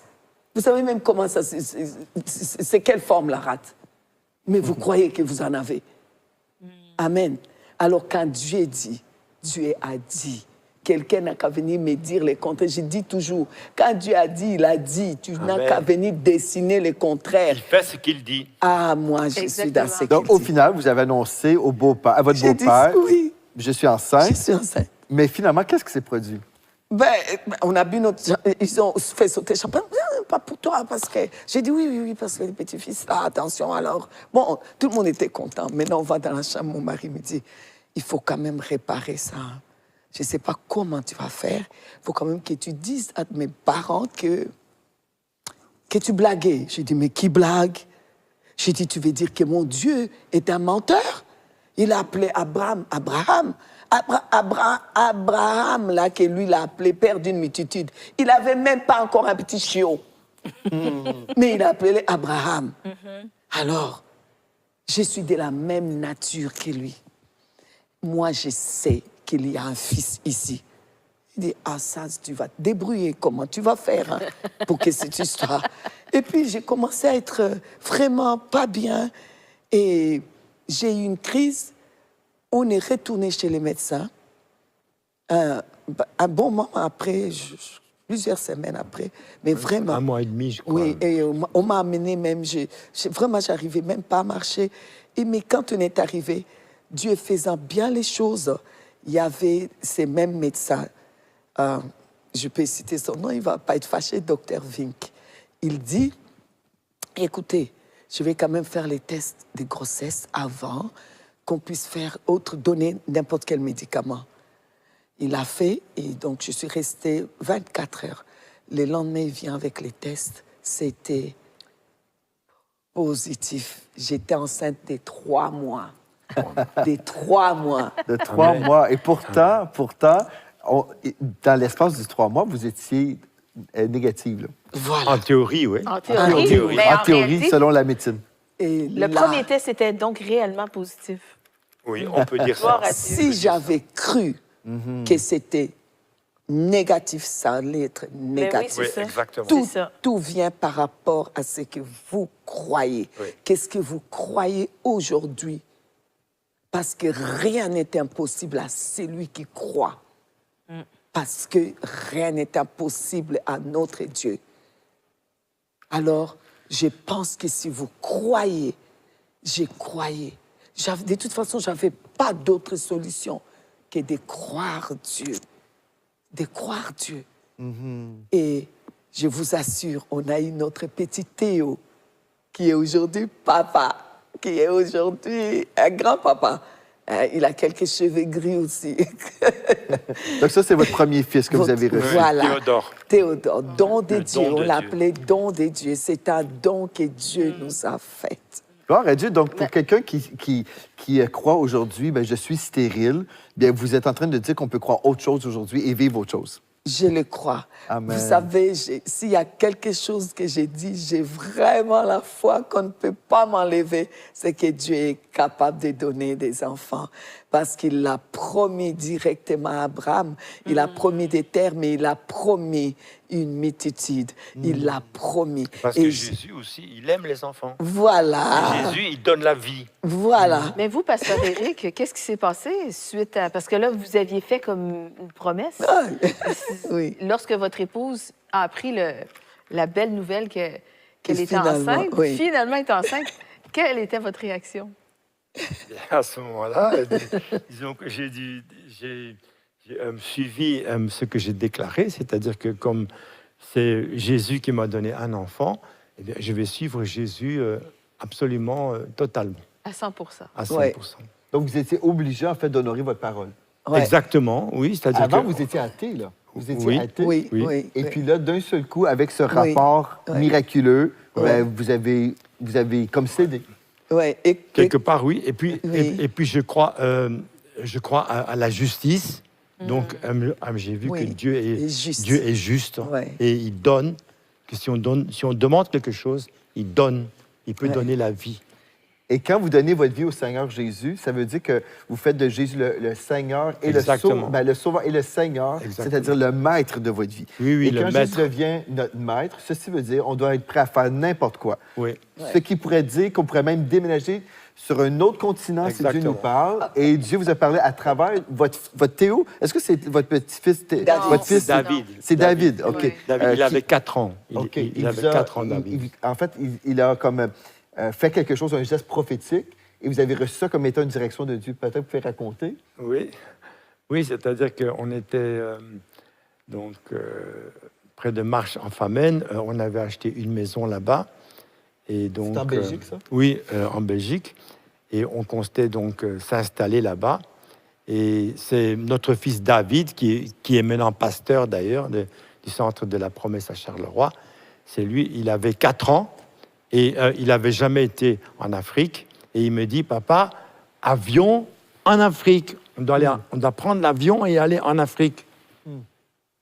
Vous savez même comment ça... C'est quelle forme la rate? Mais vous croyez que vous en avez. Amen. Alors quand Dieu dit, Dieu a dit. Quelqu'un n'a qu'à venir me dire les contraires. Je dis toujours, quand Dieu a dit, il a dit. Tu n'as
Amen.
qu'à venir dessiner les contraires.
Il fait ce qu'il dit.
Ah, moi, je suis dans ce qu'il
Donc, au
dit.
final, vous avez annoncé au beau-père, à votre
J'ai dit,
beau-père,
oui,
je suis enceinte.
je suis enceinte.
Mais finalement, qu'est-ce qui s'est produit?
Ben, on a bu notre... Ils ont fait sauter le champagne. Pas pour toi, parce que... J'ai dit oui, parce que les petits-fils, là, attention, alors... Bon, tout le monde était content. Maintenant, on va dans la chambre, mon mari me dit, il faut quand même réparer ça. Je ne sais pas comment tu vas faire. Il faut quand même que tu dises à mes parents que tu blaguais. J'ai dit, mais qui blague? J'ai dit, tu veux dire que mon Dieu est un menteur? Il a appelé Abraham, là, que lui l'a appelé père d'une multitude. Il n'avait même pas encore un petit chiot. Mais il a appelé Abraham. Alors, je suis de la même nature que lui. Moi, je sais qu'il y a un fils ici. Il dit, ah ça, tu vas te débrouiller, comment tu vas faire hein, pour que cette histoire... Et puis, j'ai commencé à être vraiment pas bien. Et j'ai eu une crise. On est retourné chez les médecins. Un bon moment après, plusieurs semaines après, mais vraiment...
1 mois et demi, je crois.
Oui, et on m'a amené même, vraiment, j'arrivais même pas à marcher. Mais quand on est arrivé, Dieu faisant bien les choses, il y avait ces mêmes médecins. Je peux citer son nom, il ne va pas être fâché, Dr Vink. Il dit, écoutez, je vais quand même faire les tests de grossesse avant qu'on puisse donner n'importe quel médicament. Il a fait, et donc je suis restée 24 heures. Le lendemain, il vient avec les tests. C'était positif. J'étais enceinte de 3 mois. Des 3 mois.
De 3
Amen.
mois. Et pourtant, dans l'espace de 3 mois, vous étiez négative. Là.
Voilà.
En théorie, oui.
En théorie,
théorie.
mais
En théorie,
réalité,
selon la médecine.
Et
le
là,
premier test était donc réellement positif.
Oui, on peut dire ça.
Gloire à Dieu.
si j'avais cru que c'était négatif, ça allait être
Mais oui,
négatif.
c'est
Oui,
ça.
exactement.
Tout,
C'est ça.
tout vient par rapport à ce que vous croyez.
Oui.
Qu'est-ce que vous croyez aujourd'hui? Parce que rien n'est impossible à celui qui croit. Parce que rien n'est impossible à notre Dieu. Alors, je pense que si vous croyez, j'ai croyé. De toute façon, je n'avais pas d'autre solution que de croire Dieu. De croire Dieu. Et je vous assure, on a eu notre petit Théo, qui est aujourd'hui papa, qui est aujourd'hui un grand-papa. Il a quelques cheveux gris aussi.
Donc ça, c'est votre premier fils que vous avez reçu.
Voilà.
Théodore.
Théodore, don de
Le
Dieu.
don de
On
Dieu.
l'appelait don de Dieu. C'est un don que Dieu nous a fait.
Gloire à Dieu. Donc, pour quelqu'un qui croit aujourd'hui, ben, je suis stérile, bien, vous êtes en train de dire qu'on peut croire autre chose aujourd'hui et vivre autre chose.
Je le crois.
Amen.
Vous savez, s'il y a quelque chose que j'ai dit, j'ai vraiment la foi qu'on ne peut pas m'enlever, c'est que Dieu est capable de donner des enfants. Parce qu'il l'a promis directement à Abraham. Il a promis des terres, mais il a promis une multitude. Il l'a promis.
Parce que Jésus aussi, il aime les enfants.
Voilà.
Jésus, il donne la vie.
Voilà.
Mais vous, Pasteur Éric, qu'est-ce qui s'est passé suite à... Parce que là, vous aviez fait comme une promesse.
Oui.
Lorsque votre épouse a appris la belle nouvelle qu'elle était
finalement,
enceinte,
oui.
finalement elle est enceinte, quelle était votre réaction?
À ce moment-là, disons que j'ai suivi ce que j'ai déclaré, c'est-à-dire que comme c'est Jésus qui m'a donné un enfant, eh bien, je vais suivre Jésus absolument, totalement,
À 100
à 100%.
Ouais.
Donc, vous étiez obligé, en fait, d'honorer votre parole.
Ouais.
Exactement, oui, c'est-à-dire
Avant,
que...
vous étiez athée, là. Vous étiez
Oui.
athée.
Oui,
Oui.
oui.
Et
oui.
puis là, d'un seul coup, avec ce rapport
Oui.
miraculeux,
Oui.
ben, vous avez comme cédé.
Ouais. Et
Quelque part, oui. Et puis,
Oui.
et puis je crois à la justice. Donc, j'ai vu
Oui.
que Dieu
Et juste.
Dieu est juste.
Ouais.
Et il donne. Que si on demande quelque chose, il donne. Il peut
Ouais.
donner la vie.
Et quand vous donnez votre vie au Seigneur Jésus, ça veut dire que vous faites de Jésus le Seigneur et
Exactement.
le Sauveur et le Seigneur,
Exactement.
c'est-à-dire le maître de votre vie.
Oui, oui,
et
le
quand
maître.
Jésus devient notre maître, ceci veut dire qu'on doit être prêt à faire n'importe quoi.
Oui.
Ce qui pourrait dire qu'on pourrait même déménager sur un autre continent si Dieu
Exactement.
nous parle. Et Dieu vous a parlé à travers votre Théo. Est-ce que c'est votre petit-fils?
David.
Votre fils,
C'est David.
C'est David, OK.
Oui.
David, il
qui-
avait 4 ans.
OK.
Il avait
vous a-
4 ans, David.
En fait, il a comme fait quelque chose, un geste prophétique, et vous avez reçu ça comme étant une direction de Dieu. Peut-être que vous pouvez raconter.
Oui, oui, c'est-à-dire qu'on était près de Marche en Famenne. On avait acheté une maison là-bas. Et donc,
C'est en Belgique, ça?
Oui, en Belgique. Et on comptait donc s'installer là-bas. Et c'est notre fils David, qui est maintenant pasteur d'ailleurs du centre de la promesse à Charleroi. C'est lui, il avait 4 ans et il n'avait jamais été en Afrique. Et il me dit, papa, avion en Afrique. On doit prendre l'avion et aller en Afrique.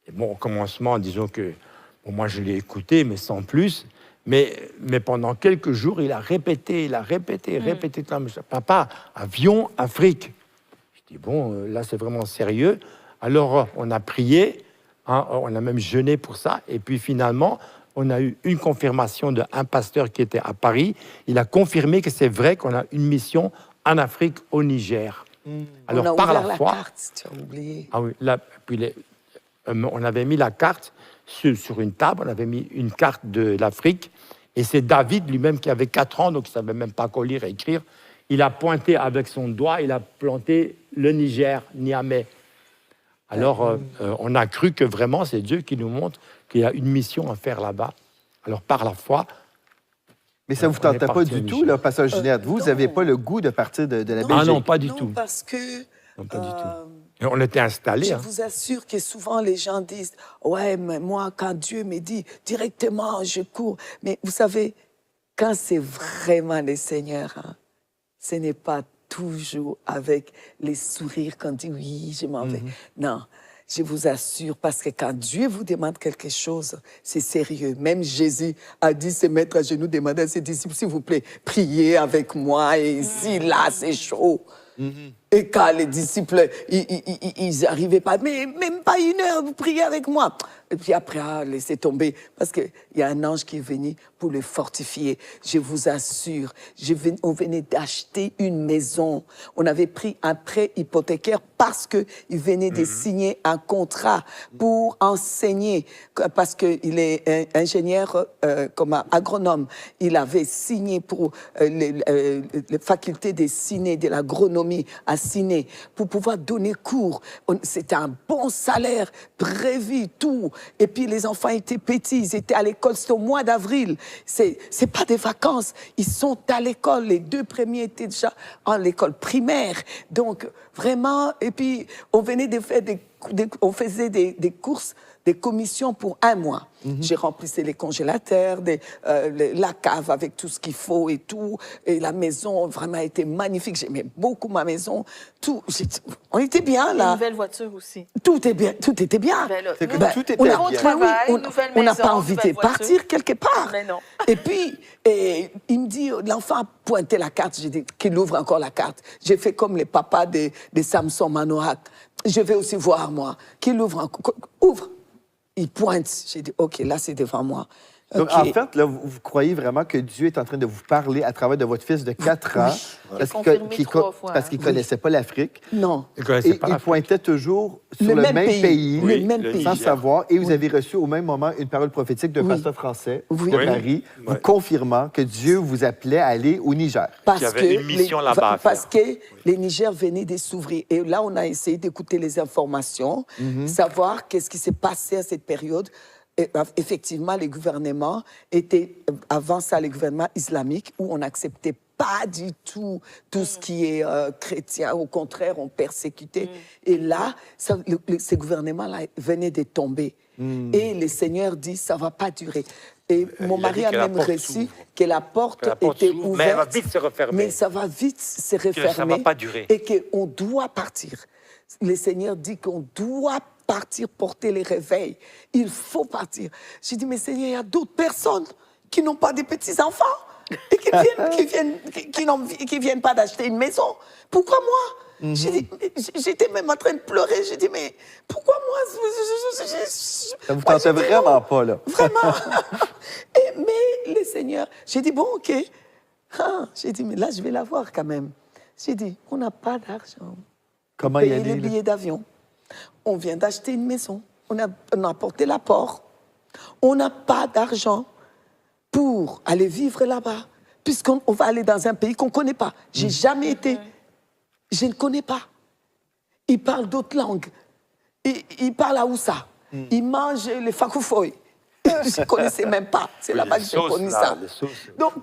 Et bon, au commencement, disons que moi, je l'ai écouté, mais sans plus. Mais pendant quelques jours, il a répété. Papa, avion, Afrique. Je dis, bon, là, c'est vraiment sérieux. Alors, on a prié, hein, on a même jeûné pour ça. Et puis, finalement, on a eu une confirmation d'un pasteur qui était à Paris. Il a confirmé que c'est vrai qu'on a une mission en Afrique, au Niger. Alors,
on a
par
ouvert
la foi...
carte, tu as oublié.
Ah oui, là, puis on avait mis la carte sur une table, on avait mis une carte de l'Afrique, et c'est David lui-même qui avait 4 ans, donc il ne savait même pas quoi lire et écrire. Il a pointé avec son doigt, il a planté le Niger, Niamey. Alors, on a cru que vraiment, c'est Dieu qui nous montre qu'il y a une mission à faire là-bas. Alors, par la foi...
Mais ça ne vous
On est
tentait pas
parti
du
au
tout,
Niger.
là, Pasteur Ginette? Vous
non.
n'avez pas le goût de partir de la
Non.
Belgique?
Ah non, pas du
Non,
tout.
parce que
Non, pas du tout. Et on était installés.
je
hein.
vous assure que souvent les gens disent « Ouais, mais moi, quand Dieu me dit directement, je cours. » Mais vous savez, quand c'est vraiment le Seigneur, hein, ce n'est pas toujours avec les sourires qu'on dit « Oui, je m'en vais. Non, Je vous assure, parce que quand Dieu vous demande quelque chose, c'est sérieux. Même Jésus a dit se mettre à genoux, demander à ses disciples, s'il vous plaît, priez avec moi. Et ici, là, c'est chaud. Et quand les disciples, ils n'arrivaient pas, mais même pas 1 heure, vous priez avec moi. Et puis après, laissez tomber, parce qu'il y a un ange qui est venu pour le fortifier. Je vous assure, on venait d'acheter une maison. On avait pris un prêt hypothécaire parce qu'il venait de signer un contrat pour enseigner, parce qu'il est ingénieur comme agronome. Il avait signé pour les facultés de ciné, de l'agronomie à Ciné, pour pouvoir donner cours. C'était un bon salaire prévu, tout. Et puis les enfants étaient petits, ils étaient à l'école, c'était au mois d'avril. C'est pas des vacances, ils sont à l'école. Les 2 premiers étaient déjà à l'école primaire. Donc vraiment, et puis on venait de faire on faisait des courses, des commissions pour 1 mois. J'ai remplissé les congélateurs, la cave avec tout ce qu'il faut et tout. Et la maison vraiment était magnifique. J'aimais beaucoup ma maison. Tout, on était bien là.
Une nouvelle voiture aussi.
Tout était bien. Tout était bien.
C'est que tout était
on
bien.
on n'a pas envie de partir quelque part.
Mais non.
Et puis, il me dit, l'enfant a pointé la carte. J'ai dit qu'il ouvre encore la carte. J'ai fait comme les papas de Samson Manoach. Je vais aussi voir, moi. Qu'il ouvre encore. Ouvre. Il pointe. J'ai dit, OK, là, c'est devant moi.
Donc,
OK.
en fait, là, vous croyez vraiment que Dieu est en train de vous parler à travers de votre fils de 4 ans,
confirmé 3 fois,
parce qu'il ne connaissait pas l'Afrique.
Non.
Il connaissait
Et
pas
il
l'Afrique.
pointait toujours sur
Le
le
même
même pays,
pays. Le même pays.
sans savoir. Et vous avez reçu au même moment une parole prophétique d'un
Oui.
pasteur français
Oui.
de
Oui.
Paris, vous
Oui.
confirmant que Dieu vous appelait à aller au Niger.
Parce
qu'il y avait une mission là-bas à
Parce
faire.
que les Niger venaient de s'ouvrir. Et là, on a essayé d'écouter les informations, savoir qu'est-ce qui s'est passé à cette période. Et, effectivement, les gouvernements étaient, avant ça, les gouvernements islamiques, où on n'acceptait pas du tout ce qui est chrétien. Au contraire, on persécutait. Et là, ces gouvernements-là venaient de tomber. Et le Seigneur dit, ça ne va pas durer. Et mon
il a
mari
dit
a
que la
même
porte
reçu
s'ouvre.
que la porte
Que la porte
était
s'ouvre,
ouverte.
mais elle va vite se refermer.
Mais ça va vite se refermer.
ça va pas durer.
Et qu'on doit partir. Le Seigneur dit qu'on doit partir porter les réveils. Il faut partir. J'ai dit, mais Seigneur, il y a d'autres personnes qui n'ont pas de petits-enfants et qui viennent pas d'acheter une maison. Pourquoi moi? J'étais même en train de pleurer. J'ai dit, mais pourquoi moi?
Ça vous tentait vraiment pas, là.
Vraiment. Mais le Seigneur, j'ai dit, bon, OK. J'ai dit, mais là, je vais l'avoir quand même. J'ai dit, on n'a pas d'argent.
Comment y
Payer
aller?
les
là?
billets d'avion. On vient d'acheter une maison. On a porté l'apport. On n'a pas d'argent pour aller vivre là-bas, puisqu'on va aller dans un pays qu'on ne connaît pas. J'ai jamais été. Je ne connais pas. Ils parlent d'autres langues. Ils parlent à Oussa. Ils mangent les fakoufoy. Je ne connaissais même pas. C'est là-bas que j'ai connu ça. Donc,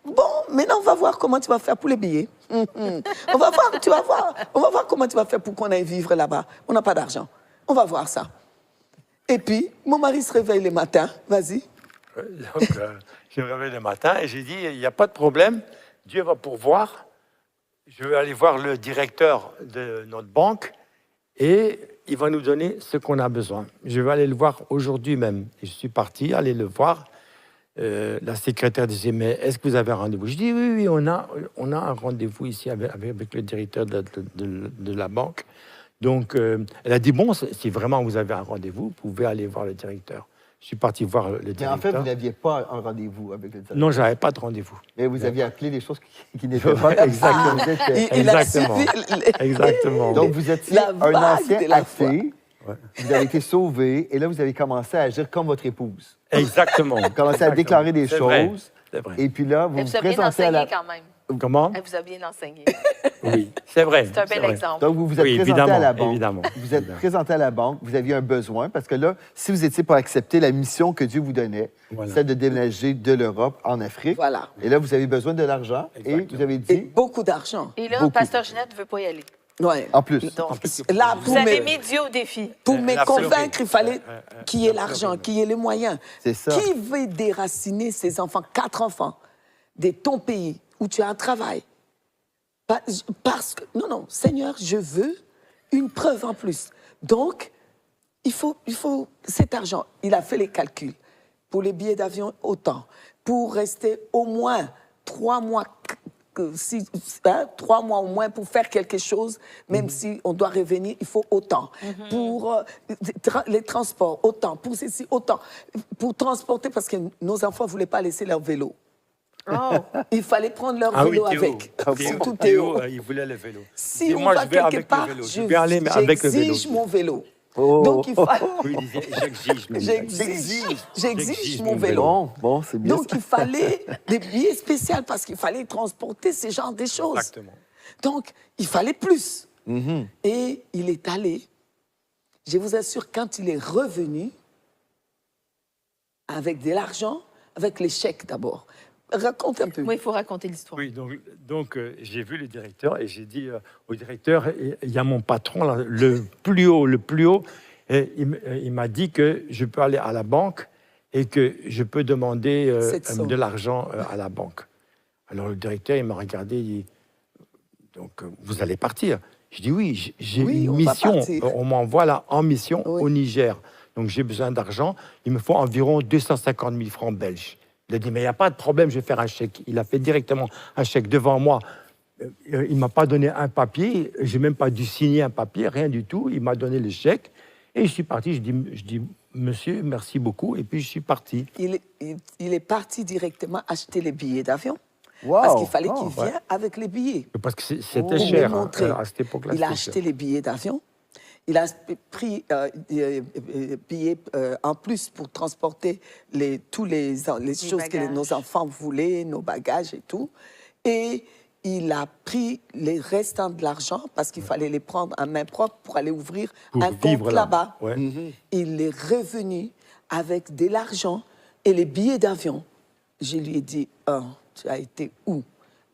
bon, maintenant, on va voir comment tu vas faire pour les billets. On va voir, tu vas voir. On va voir comment tu vas faire pour qu'on aille vivre là-bas. On n'a pas d'argent. On va voir ça. Et puis, mon mari se réveille le matin. Vas-y.
Donc, je me réveille le matin et j'ai dit, il n'y a pas de problème, Dieu va pourvoir. Je vais aller voir le directeur de notre banque et il va nous donner ce qu'on a besoin. Je vais aller le voir aujourd'hui même. Et je suis parti aller le voir. La secrétaire disait, mais est-ce que vous avez un rendez-vous? Je dis, oui, on a un rendez-vous ici avec le directeur de la banque. Donc, elle a dit, bon, si vraiment vous avez un rendez-vous, vous pouvez aller voir le directeur. Je suis parti voir le directeur.
Mais en fait, vous n'aviez pas un rendez-vous avec le directeur.
Non, je n'avais pas de rendez-vous.
Mais vous aviez appelé des choses qui n'étaient pas comme ça.
Exactement.
Vous êtes,
Il a
Exactement.
suivi
Exactement.
donc, vous étiez
La
un
vague
ancien
de la foi.
athée. Vous avez été sauvé et là, vous avez commencé à agir comme votre épouse.
Exactement.
Vous commencez à déclarer des
C'est vrai.
choses.
C'est vrai.
Et puis là, vous
Elle
vous
vous a bien
présentez à
enseigné
la...
quand même.
Comment?
Elle vous a bien enseigné.
Oui, c'est vrai.
C'est un bel
vrai.
exemple.
Donc, vous vous êtes
Oui,
présenté à la
évidemment,
banque.
évidemment.
Vous êtes présenté à la banque, vous aviez un besoin, parce que là, si vous étiez pour accepter la mission que Dieu vous donnait,
Voilà.
celle de déménager de l'Europe en Afrique,
Voilà.
et là, vous avez besoin de l'argent, et
Exactement.
vous avez
Et
dit,
beaucoup d'argent.
Et là,
Beaucoup.
Pasteur Ginette ne veut pas y aller.
Ouais.
en plus.
Donc,
Là,
vous avez mis Dieu au défi.
pour me
la
convaincre,
fleurie.
il fallait qu'il y ait
la
l'argent,
fleurie.
qu'il y ait les moyens.
C'est ça.
Qui veut déraciner ses enfants, 4 enfants, de ton pays où tu as un travail? Parce que, non, Seigneur, je veux une preuve en plus. Donc, il faut cet argent. Il a fait les calculs. Pour les billets d'avion, autant. Pour rester au moins 3 mois, 3 mois au moins pour faire quelque chose, même si on doit revenir, il faut autant. Pour les transports, autant. Pour ceci, autant. Pour transporter, parce que nos enfants ne voulaient pas laisser leur vélo.
Oh.
Il fallait prendre leur
Ah oui,
vélo
Théo.
avec.
Théo,
Théo.
il voulait le vélo.
Si
Et
on
moi,
va
je vais
quelque
avec
part,
le vélo. Je vais aller mais avec le vélo.
j'exige mon vélo.
Oh.
Donc, il faut...
Oui, il disait, j'exige. même.
J'exige mon vélo.
Bon, c'est bien.
Donc, il fallait des billets spéciaux parce qu'il fallait transporter ce genre de choses.
Exactement.
Donc, il fallait plus. Et il est allé. Je vous assure, quand il est revenu, avec de l'argent, avec les chèques d'abord. Raconte un peu.
Oui, il faut raconter l'histoire.
Oui, donc j'ai vu le directeur et j'ai dit au directeur, il y a mon patron, là, le plus haut, et il m'a dit que je peux aller à la banque et que je peux demander de l'argent à la banque. Alors le directeur, il m'a regardé, il dit, donc vous allez partir. Je dis oui, j'ai une mission, on m'envoie là en mission au Niger. Donc j'ai besoin d'argent, il me faut environ 250 000 francs belges. Il a dit, mais il n'y a pas de problème, je vais faire un chèque. Il a fait directement un chèque devant moi. Il ne m'a pas donné un papier, je n'ai même pas dû signer un papier, rien du tout. Il m'a donné le chèque et je suis parti. Je dis monsieur, merci beaucoup. Et puis je suis parti.
Il est parti directement acheter les billets d'avion.
Wow.
Parce qu'il fallait qu'il vienne avec les billets.
Parce que c'était cher à cette époque-là.
Il a acheté les billets d'avion. Il a pris des billets en plus pour transporter toutes les choses que nos enfants voulaient, nos bagages et tout. Et il a pris les restants de l'argent parce qu'il fallait les prendre en main propre pour aller ouvrir un compte là-bas.
Ouais.
Il est revenu avec de l'argent et les billets d'avion. Je lui ai dit, tu as été où?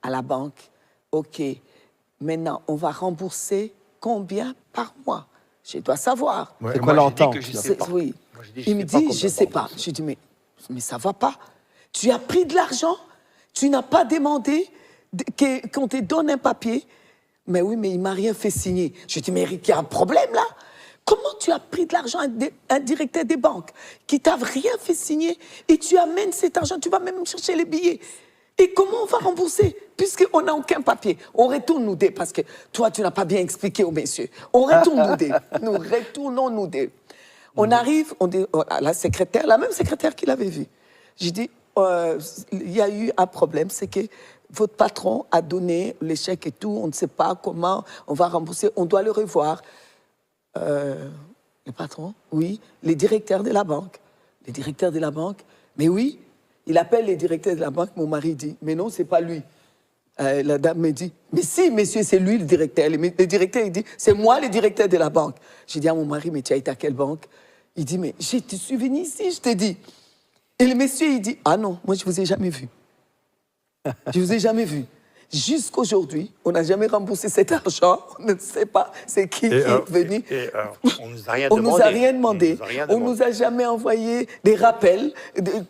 À la banque. OK. Maintenant, on va rembourser combien par mois? Je dois savoir.
Ouais,
c'est quoi l'entente?
Oui. Il me dit, je ne sais pas. Je dis, mais ça ne va pas. Tu as pris de l'argent, tu n'as pas demandé qu'on te donne un papier. Mais oui, mais il ne m'a rien fait signer. Je dis, mais Eric, il y a un problème là. Comment tu as pris de l'argent à un directeur des banques qui ne t'a rien fait signer et tu amènes cet argent, tu vas même chercher les billets. Et comment on va rembourser? Puisqu'on n'a aucun papier. On retourne nous deux, parce que toi, tu n'as pas bien expliqué aux messieurs. On retourne nous deux. Nous retournons nous deux. On arrive, on dit, la secrétaire, la même secrétaire qu'il avait vue. J'ai dit, il y a eu un problème, c'est que votre patron a donné les chèques et tout, on ne sait pas comment on va rembourser, on doit le revoir. Le patron? Oui. Les directeurs de la banque. Les directeurs de la banque? Mais oui. Il appelle les directeurs de la banque, mon mari dit, mais non, c'est pas lui. La dame me dit, mais si, monsieur, c'est lui le directeur. Le directeur, il dit, c'est moi le directeur de la banque. J'ai dit à mon mari, mais tu as été à quelle banque? Il dit, mais je te suis venu ici, je t'ai dit. Et le monsieur, il dit, ah non, moi, je vous ai jamais vu. Je vous ai jamais vu. Jusqu'aujourd'hui, on n'a jamais remboursé cet argent. On ne sait pas c'est qui est venu.
On nous a rien
on
demandé.
nous a rien demandé. On nous a jamais envoyé des rappels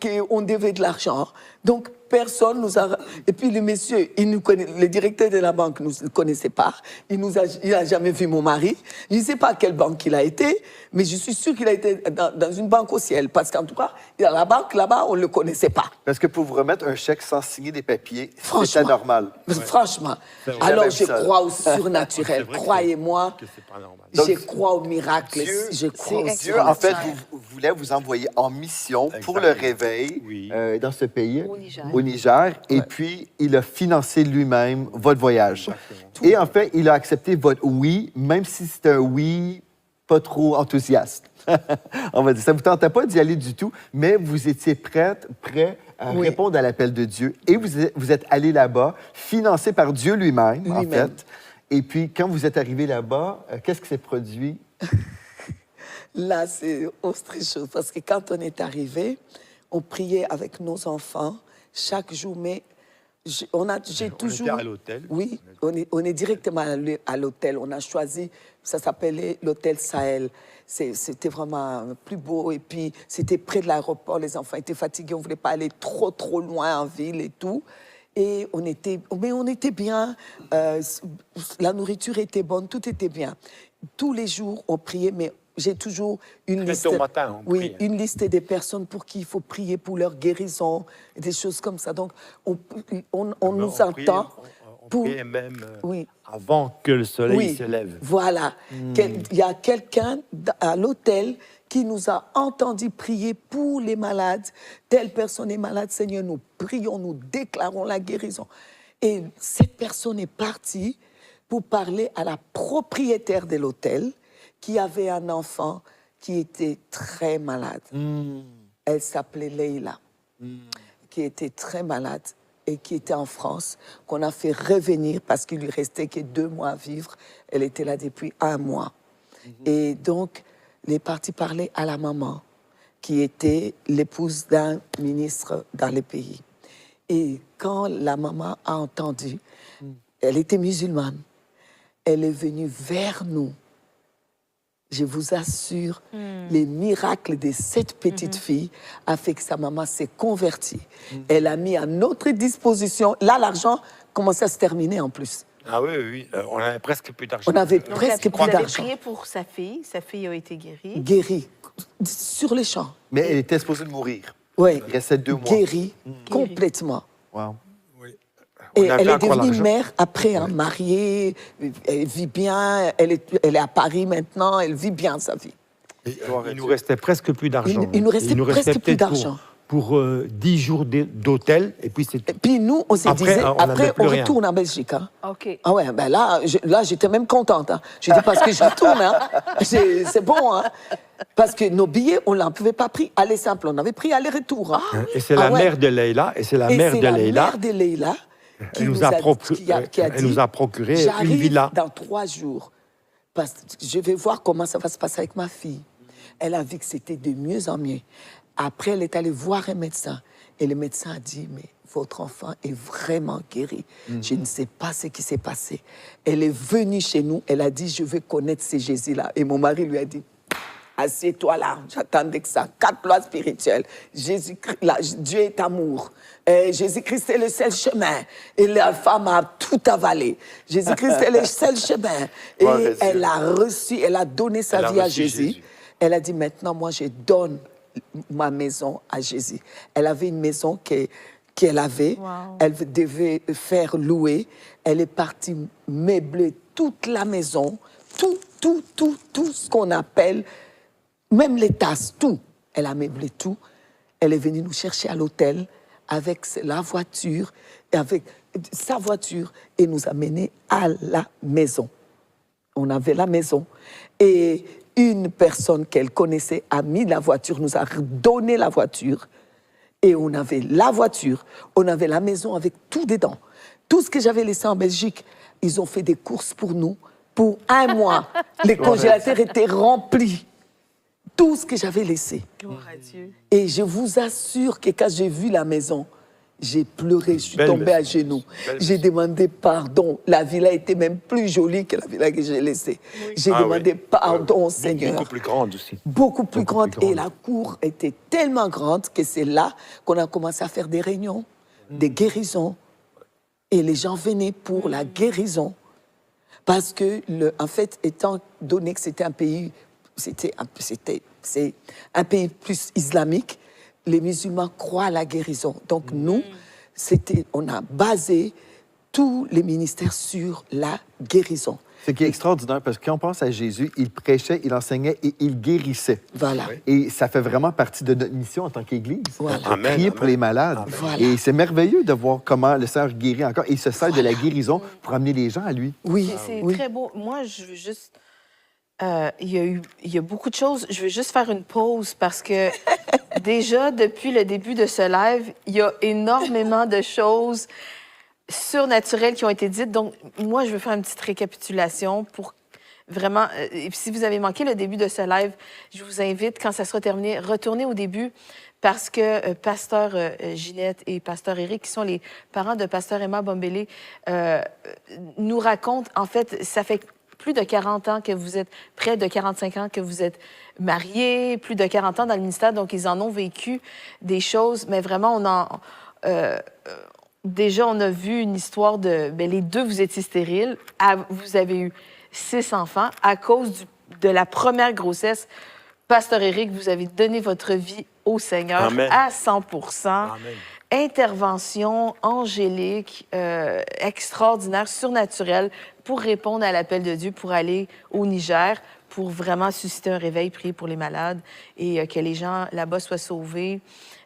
qu'on devait de l'argent. Donc, personne nous a... Et puis, le monsieur, le directeur de la banque ne nous connaissait pas. Il n'a jamais vu mon mari. Je ne sais pas à quelle banque il a été, mais je suis sûre qu'il a été dans une banque au ciel. Parce qu'en tout cas, dans la banque, là-bas, on ne le connaissait pas.
Parce que pour vous remettre un chèque sans signer des papiers, c'est anormal.
Franchement. Alors, je crois au surnaturel. Croyez-moi. Je crois au miracle.
Dieu, en fait, voulait vous envoyer en mission pour le réveil dans ce pays, au Niger. Et puis, il a financé lui-même votre voyage. Et en fait, il a accepté votre oui, même si c'était un oui pas trop enthousiaste. On va dire, ça ne vous tentait pas d'y aller du tout, mais vous étiez prêt à répondre à l'appel de Dieu. Et vous êtes allé là-bas, financé par Dieu lui-même, en fait. Et puis, quand vous êtes arrivé là-bas, qu'est-ce qui s'est produit?
Là, c'est autre chose. Parce que quand on est arrivé, on priait avec nos enfants chaque jour. Mais j'ai toujours...
était à l'hôtel.
Oui, on est directement à l'hôtel. On a choisi, ça s'appelait l'hôtel Sahel. C'était vraiment plus beau. Et puis, c'était près de l'aéroport. Les enfants étaient fatigués. On ne voulait pas aller trop loin en ville et tout. Et on était bien, la nourriture était bonne, tout était bien. tous les jours, on priait, mais j'ai toujours une
Très
liste.
tôt matin, on
Oui,
prie.
une liste des personnes pour qui il faut prier pour leur guérison, et des choses comme ça. Donc, on nous
priait-
entend.
on
pour-
priait même
Oui.
avant que le soleil
Oui,
se lève.
voilà. Il y a quelqu'un à l'hôtel qui nous a entendu prier pour les malades. Telle personne est malade, Seigneur, nous prions, nous déclarons la guérison. Et cette personne est partie pour parler à la propriétaire de l'hôtel qui avait un enfant qui était très malade. Elle s'appelait Leïla, qui était très malade et qui était en France, qu'on a fait revenir parce qu'il lui restait que 2 mois à vivre. Elle était là depuis 1 mois. Et donc, elle est partie parler à la maman, qui était l'épouse d'un ministre dans le pays. Et quand la maman a entendu, elle était musulmane, elle est venue vers nous. Je vous assure, les miracles de cette petite fille a fait que sa maman s'est convertie. Elle a mis à notre disposition. Là, l'argent commençait à se terminer en plus.
Ah oui, oui, on avait presque plus d'argent.
On avait
Donc,
presque
vous
plus
avez
d'argent.
prié pour sa fille. Sa fille a été guérie.
Guérie, sur les champs.
Mais elle était supposée de mourir.
Oui,
Il restait 2 mois.
guérie complètement.
Wow.
Et
On avait
elle est
encore
devenue
l'argent.
mère après, hein, mariée, elle vit bien, elle est à Paris maintenant, elle vit bien sa vie.
Il nous restait presque plus d'argent.
Il nous restait presque plus
peut-être
d'argent.
Pour 10 jours d'hôtel, et puis c'est
Et puis nous, on s'est
Après,
dit,
on n'avait
après
plus
on
rien.
retourne en Belgique. Hein.
OK.
Ah ouais, ben là, j'étais même contente. Hein. J'ai dit, parce que je retourne, hein. C'est bon. Hein. Parce que nos billets, on n'en pouvait pas pris aller simple, on avait pris aller-retour. Hein.
Et c'est
Ah
la
ouais.
mère de Leïla, et c'est la
Et
mère
c'est
de
la
Leïla.
mère de Leïla qui
Elle nous a
dit,
nous a procuré une
j'arrive
villa.
dans 3 jours, parce que je vais voir comment ça va se passer avec ma fille. Elle a vu que c'était de mieux en mieux. Après, elle est allée voir un médecin. Et le médecin a dit, mais votre enfant est vraiment guéri. Je ne sais pas ce qui s'est passé. Elle est venue chez nous. Elle a dit, je veux connaître ce Jésus-là. Et mon mari lui a dit, assieds-toi là, j'attendais que ça. 4 lois spirituelles. Jésus-Christ, là, Dieu est amour. Jésus-Christ est le seul chemin. Et la femme a tout avalé. Jésus-Christ est le seul chemin. Et
Gloire à Dieu.
elle a reçu, elle a donné sa
Elle a
vie à
reçu
Jésus.
Jésus.
Elle a dit, maintenant, moi, je donne ma maison à Jésus. Elle avait une maison qu'elle avait.
Wow.
Elle devait faire louer. Elle est partie meubler toute la maison. Tout ce qu'on appelle, même les tasses, tout. Elle a meublé tout. Elle est venue nous chercher à l'hôtel avec la voiture, avec sa voiture, et nous a menés à la maison. On avait la maison. Et une personne qu'elle connaissait a mis la voiture, nous a donné la voiture. Et on avait la voiture, on avait la maison avec tout dedans. Tout ce que j'avais laissé en Belgique, ils ont fait des courses pour nous. Pour 1 mois, les congélateurs étaient remplis. Tout ce que j'avais laissé.
Gloire à Dieu.
Et je vous assure que quand j'ai vu la maison, j'ai pleuré, je suis
Belle
tombée à
maison.
genoux.
Belle
J'ai demandé pardon. La villa était même plus jolie que la villa que j'ai laissée. J'ai
Ah
demandé
oui.
pardon au Seigneur.
Beaucoup plus grande aussi.
Beaucoup plus
Beaucoup
grande.
plus grande.
Et la cour était tellement grande que c'est là qu'on a commencé à faire des réunions, des guérisons. Et les gens venaient pour la guérison. Parce que, en fait, étant donné que c'était un pays, c'est un pays plus islamique, les musulmans croient à la guérison. Donc nous, on a basé tous les ministères sur la guérison.
Ce qui est extraordinaire, parce que quand on pense à Jésus, il prêchait, il enseignait et il guérissait.
Voilà.
Et ça fait vraiment partie de notre mission en tant qu'Église.
Voilà.
De
Amen,
prier pour
amen.
les malades.
Amen.
Voilà.
Et c'est merveilleux de voir comment le Seigneur guérit encore. Et il se sert de la guérison pour amener les gens à lui.
Oui,
C'est
oui.
très beau. Moi, je veux juste... il y a beaucoup de choses. Je veux juste faire une pause parce que déjà, depuis le début de ce live, il y a énormément de choses surnaturelles qui ont été dites. Donc, moi, je veux faire une petite récapitulation pour vraiment... et puis si vous avez manqué le début de ce live, je vous invite, quand ça sera terminé, retournez au début parce que Pasteur Ginette et Pasteur Éric, qui sont les parents de Pasteur Emma Bombélé, nous racontent, en fait, ça fait plus de 40 ans que vous êtes, près de 45 ans que vous êtes mariés, plus de 40 ans dans le ministère, donc ils en ont vécu des choses, mais vraiment, déjà, on a vu une histoire de... Bien, les deux, vous étiez stériles, vous avez eu 6 enfants à cause de la première grossesse. Pasteur Éric, vous avez donné votre vie au Seigneur
Amen.
à 100%.
Amen.
Intervention angélique, extraordinaire, surnaturelle pour répondre à l'appel de Dieu, pour aller au Niger, pour vraiment susciter un réveil, prier pour les malades et que les gens là-bas soient sauvés.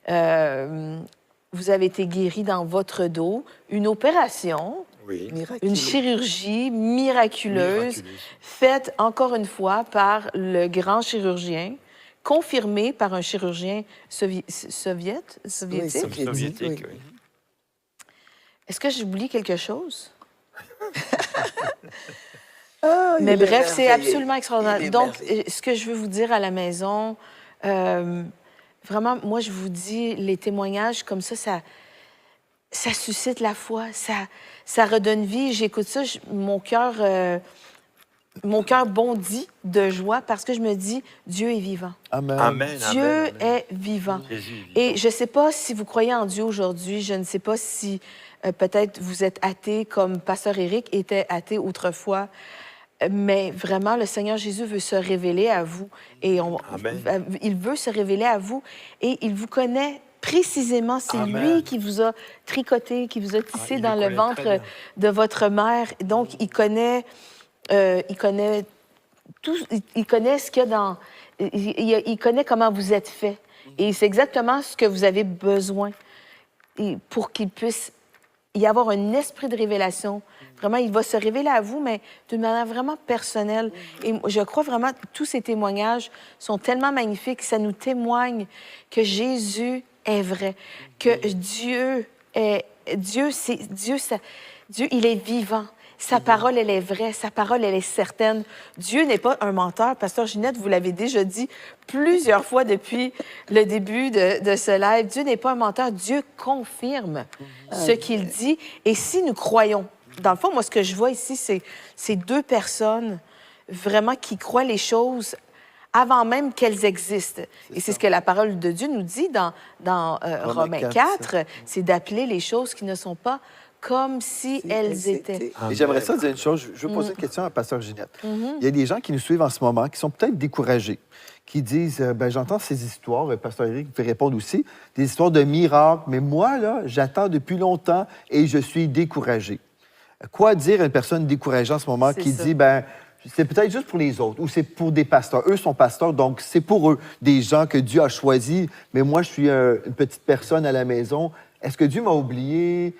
Vous avez été guéri dans votre dos, une opération,
Oui.
une chirurgie miraculeuse,
Miraculeuse.
faite encore une fois par le grand chirurgien, confirmée par un chirurgien soviétique.
Oui,
Soviétique,
oui.
oui.
Est-ce que j'oublie quelque chose?
Ah,
Mais
il est
bref, c'est
merveilleux.
absolument extraordinaire.
Il est
Donc,
merveilleux.
ce que je veux vous dire à la maison, vraiment, moi, je vous dis, les témoignages comme ça suscite la foi, ça redonne vie. J'écoute ça, mon cœur bondit de joie parce que je me dis, Dieu est vivant.
Amen.
Amen.
Dieu
amen, amen.
est vivant.
Jésus est vivant.
Et je ne sais pas si vous croyez en Dieu aujourd'hui, je ne sais pas si peut-être vous êtes athée comme Pasteur Éric était athée autrefois, mais vraiment, le Seigneur Jésus veut se révéler à vous. Et
Amen.
il veut se révéler à vous et il vous connaît précisément. C'est
Amen.
lui qui vous a tricoté, qui vous a tissé
il
dans
le
le
connaît
ventre
très bien.
de votre mère. Donc, il connaît tout, il connaît ce qu'il y a dans... Il connaît comment vous êtes fait. Et c'est exactement ce que vous avez besoin pour qu'il puisse y avoir un esprit de révélation. Vraiment, il va se révéler à vous, mais d'une manière vraiment personnelle. Et je crois vraiment que tous ces témoignages sont tellement magnifiques, ça nous témoigne que Jésus est vrai, que Dieu, il est vivant. Sa parole, elle est vraie. Sa parole, elle est certaine. Dieu n'est pas un menteur. Pasteur Ginette, vous l'avez déjà dit plusieurs fois depuis le début de ce live. Dieu n'est pas un menteur. Dieu confirme ce qu'il dit. Et si nous croyons, dans le fond, moi, ce que je vois ici, c'est 2 personnes vraiment qui croient les choses avant même qu'elles existent. Et c'est ce que la parole de Dieu nous dit dans Romains 4, c'est d'appeler les choses qui ne sont pas comme si elles étaient.
Et j'aimerais ça dire une chose. Je veux poser une question à Pasteur Ginette. Il y a des gens qui nous suivent en ce moment qui sont peut-être découragés, qui disent ben, j'entends ces histoires, Pasteur Éric peut répondre aussi, des histoires de miracles, mais moi, là, j'attends depuis longtemps et je suis découragé. Quoi dire à une personne découragée en ce moment qui dit ben c'est peut-être juste pour les autres ou c'est pour des pasteurs. Eux sont pasteurs, donc c'est pour eux, des gens que Dieu a choisis, mais moi, je suis une petite personne à la maison. Est-ce que Dieu m'a oublié?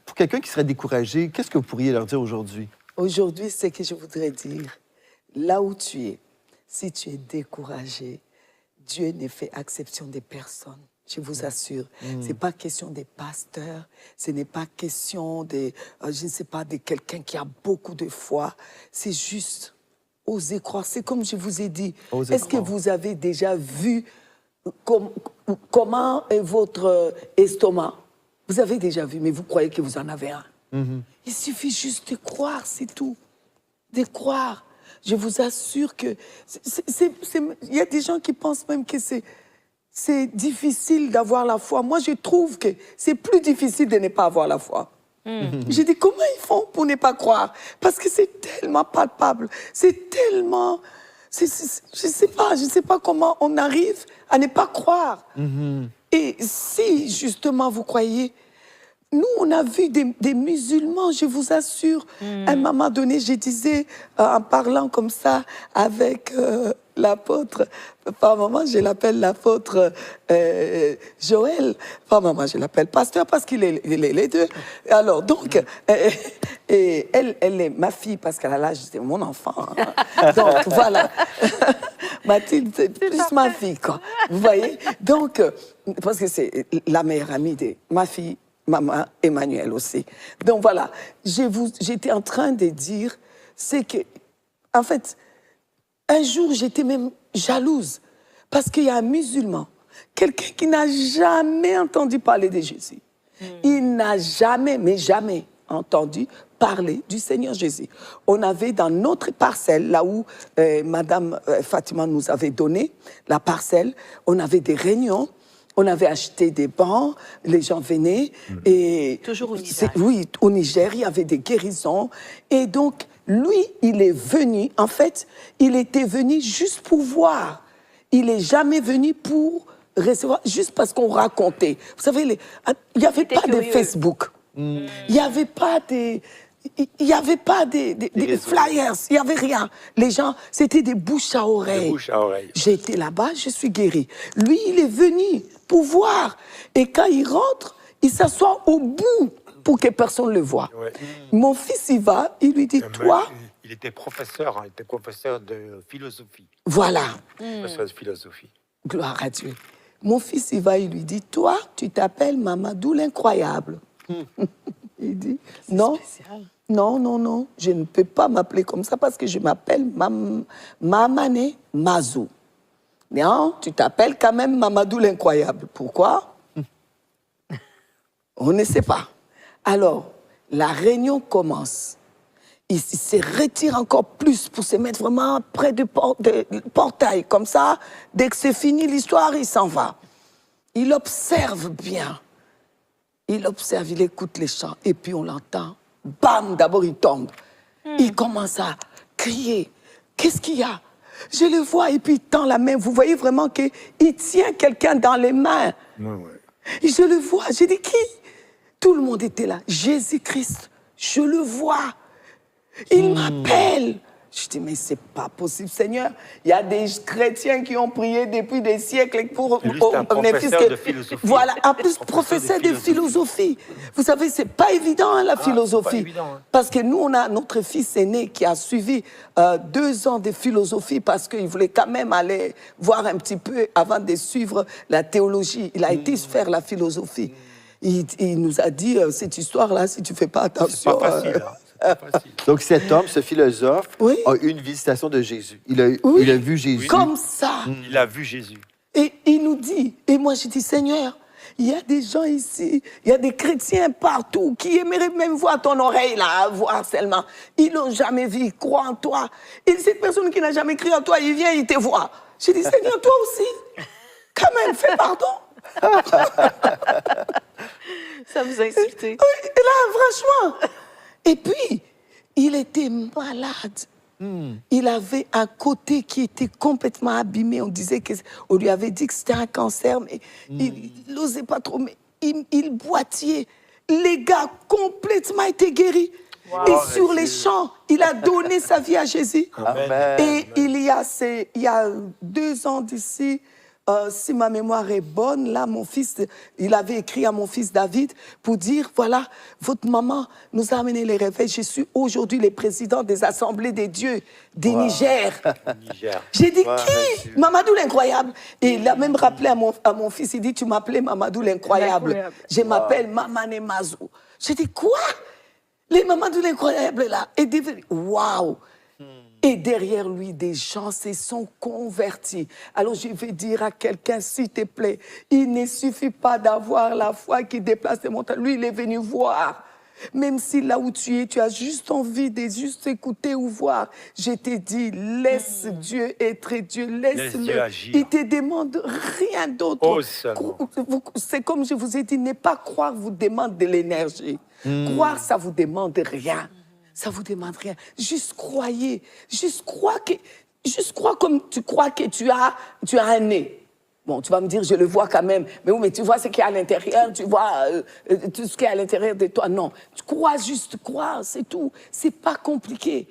Pour quelqu'un qui serait découragé, qu'est-ce que vous pourriez leur dire aujourd'hui?
Aujourd'hui, c'est que je voudrais dire, là où tu es, si tu es découragé, Dieu ne fait exception des personnes. Je vous assure, ce n'est pas question des pasteurs, ce n'est pas question de, je ne sais pas, de quelqu'un qui a beaucoup de foi. C'est juste, osez croire. C'est comme je vous ai dit. Est-ce que vous avez déjà vu comment est votre estomac? Vous avez déjà vu, mais vous croyez que vous en avez un. Il suffit juste de croire, c'est tout. De croire. Je vous assure que... Il y a des gens qui pensent même que c'est difficile d'avoir la foi. Moi, je trouve que c'est plus difficile de ne pas avoir la foi. J'ai dit, comment ils font pour ne pas croire? Parce que c'est tellement palpable. C'est tellement... je ne sais pas comment on arrive à ne pas croire. Et si, justement, vous croyez... Nous, on a vu des musulmans, je vous assure. À un moment donné, je disais, en parlant comme ça avec l'apôtre, par moment, je l'appelle l'apôtre Joël, par moment, je l'appelle pasteur parce qu'il est les deux. Alors, donc, et elle est ma fille parce qu'elle a l'âge de mon enfant. Hein. Donc, voilà. Mathilde, c'est plus ma fille, quoi. Vous voyez? Donc, parce que c'est la meilleure amie de ma fille, maman Emmanuel aussi. Donc voilà, j'étais en train de dire, c'est que, en fait, un jour, j'étais même jalouse parce qu'il y a un musulman, quelqu'un qui n'a jamais entendu parler de Jésus. Il n'a jamais, mais jamais entendu parler du Seigneur Jésus. On avait dans notre parcelle, là où Madame Fatima nous avait donné la parcelle, on avait des réunions. On avait acheté des bancs, les gens venaient. Et
toujours au Niger.
Oui, au Niger, il y avait des guérisons. Et donc, Lui, il est venu, en fait, il était venu juste pour voir. Il n'est jamais venu pour recevoir, juste parce qu'on racontait. Vous savez, il n'y avait pas de Facebook. Il n'y avait pas des... Il n'y avait pas des flyers, il n'y avait rien. Les gens, c'était des bouches à oreille.
Des bouches à oreille.
J'ai été là-bas, je suis guéri. Lui, il est venu pour voir. Et quand il rentre, il s'assoit au bout pour que personne ne le voie.
Ouais.
Mon fils, il va, il lui dit, toi,
Il était professeur, de philosophie.
voilà,
Professeur de philosophie.
gloire à Dieu. Mon fils, il va, il lui dit, toi, tu t'appelles Mamadou l'incroyable. Il dit, non,
Spécial.
non, je ne peux pas m'appeler comme ça parce que je m'appelle Mamane Mazou. Non, tu t'appelles quand même Mamadou l'incroyable. Pourquoi? On ne sait pas. Alors, la réunion commence. Il se retire encore plus pour se mettre vraiment près du portail. Comme ça, dès que c'est fini l'histoire, il s'en va. Il observe bien. Il observe, il écoute les chants. Et puis on l'entend. Bam, d'abord il tombe. Il commence à crier. Qu'est-ce qu'il y a? Je le vois et puis il tend la main. Vous voyez vraiment qu'il tient quelqu'un dans les mains.
Ouais.
Et je le vois. J'ai dit qui? Tout le monde était là. Jésus-Christ, je le vois. Il m'appelle. Je dis, mais c'est pas possible, Seigneur. Il y a des chrétiens qui ont prié depuis des siècles pour...
Et lui, c'est un professeur de philosophie.
Voilà, en plus, professeur de philosophie. Vous savez, c'est pas évident, hein, la philosophie.
c'est pas évident, hein.
Parce que nous, on a notre fils aîné qui a suivi 2 ans de philosophie parce qu'il voulait quand même aller voir un petit peu avant de suivre la théologie. Il a été faire la philosophie. Il nous a dit, cette histoire-là, si tu fais pas
C'est
attention...
pas facile, hein. C'est pas facile.
Donc, cet homme, ce philosophe,
Oui.
a eu une visitation de Jésus. Il a vu Jésus.
Comme ça.
Il a vu Jésus.
Et il nous dit, et moi je dis, Seigneur, il y a des gens ici, il y a des chrétiens partout qui aimeraient même voir ton oreille là, voir seulement. Ils l'ont jamais vu, ils croient en toi. Et cette personne qui n'a jamais cru en toi, il vient, il te voit. Je dis, Seigneur, toi aussi, quand même, fais pardon.
Ça vous a insulté.
Oui, et là, franchement. Et puis, il était malade. Il avait un côté qui était complètement abîmé. On disait qu'on lui avait dit que c'était un cancer, mais il n'osait pas trop. Mais il boitillait. Les gars complètement étaient guéris. Et sur les champs, il a donné sa vie à Jésus.
Amen.
Et il y a 2 ans d'ici, si ma mémoire est bonne, là, mon fils, il avait écrit à mon fils David pour dire, voilà, votre maman nous a amené les réveils. Je suis aujourd'hui le président des assemblées des dieux du Niger.
Niger.
J'ai dit,
Wow,
qui?
Dieu.
Mamadou l'incroyable. Et il a même rappelé à mon fils, il dit, tu m'appelais Mamadou l'incroyable.
L'incroyable.
Je m'appelle Mamane Mazou. J'ai dit, quoi? Les Mamadou l'incroyable là. Et devenu, waouh! Et derrière lui, des gens se sont convertis. Alors je vais dire à quelqu'un, s'il te plaît, il ne suffit pas d'avoir la foi qui déplace les montagnes. Lui, il est venu voir. Même si là où tu es, tu as juste envie de juste écouter ou voir. Je t'ai dit, laisse Dieu être Dieu,
Laisse Dieu
laisse-le.
agir.
Il te demande rien d'autre.
Ose seulement.
C'est comme je vous ai dit, ne pas croire vous demande de l'énergie. Croire, ça vous demande rien. Ça vous demande rien. Juste croyez. Juste crois comme tu crois que tu as un nez. Bon, tu vas me dire, je le vois quand même. Mais oui, mais tu vois ce qu'il y a à l'intérieur, tu vois tout ce qu'il y a à l'intérieur de toi. Non, tu crois, juste crois, c'est tout. C'est pas compliqué.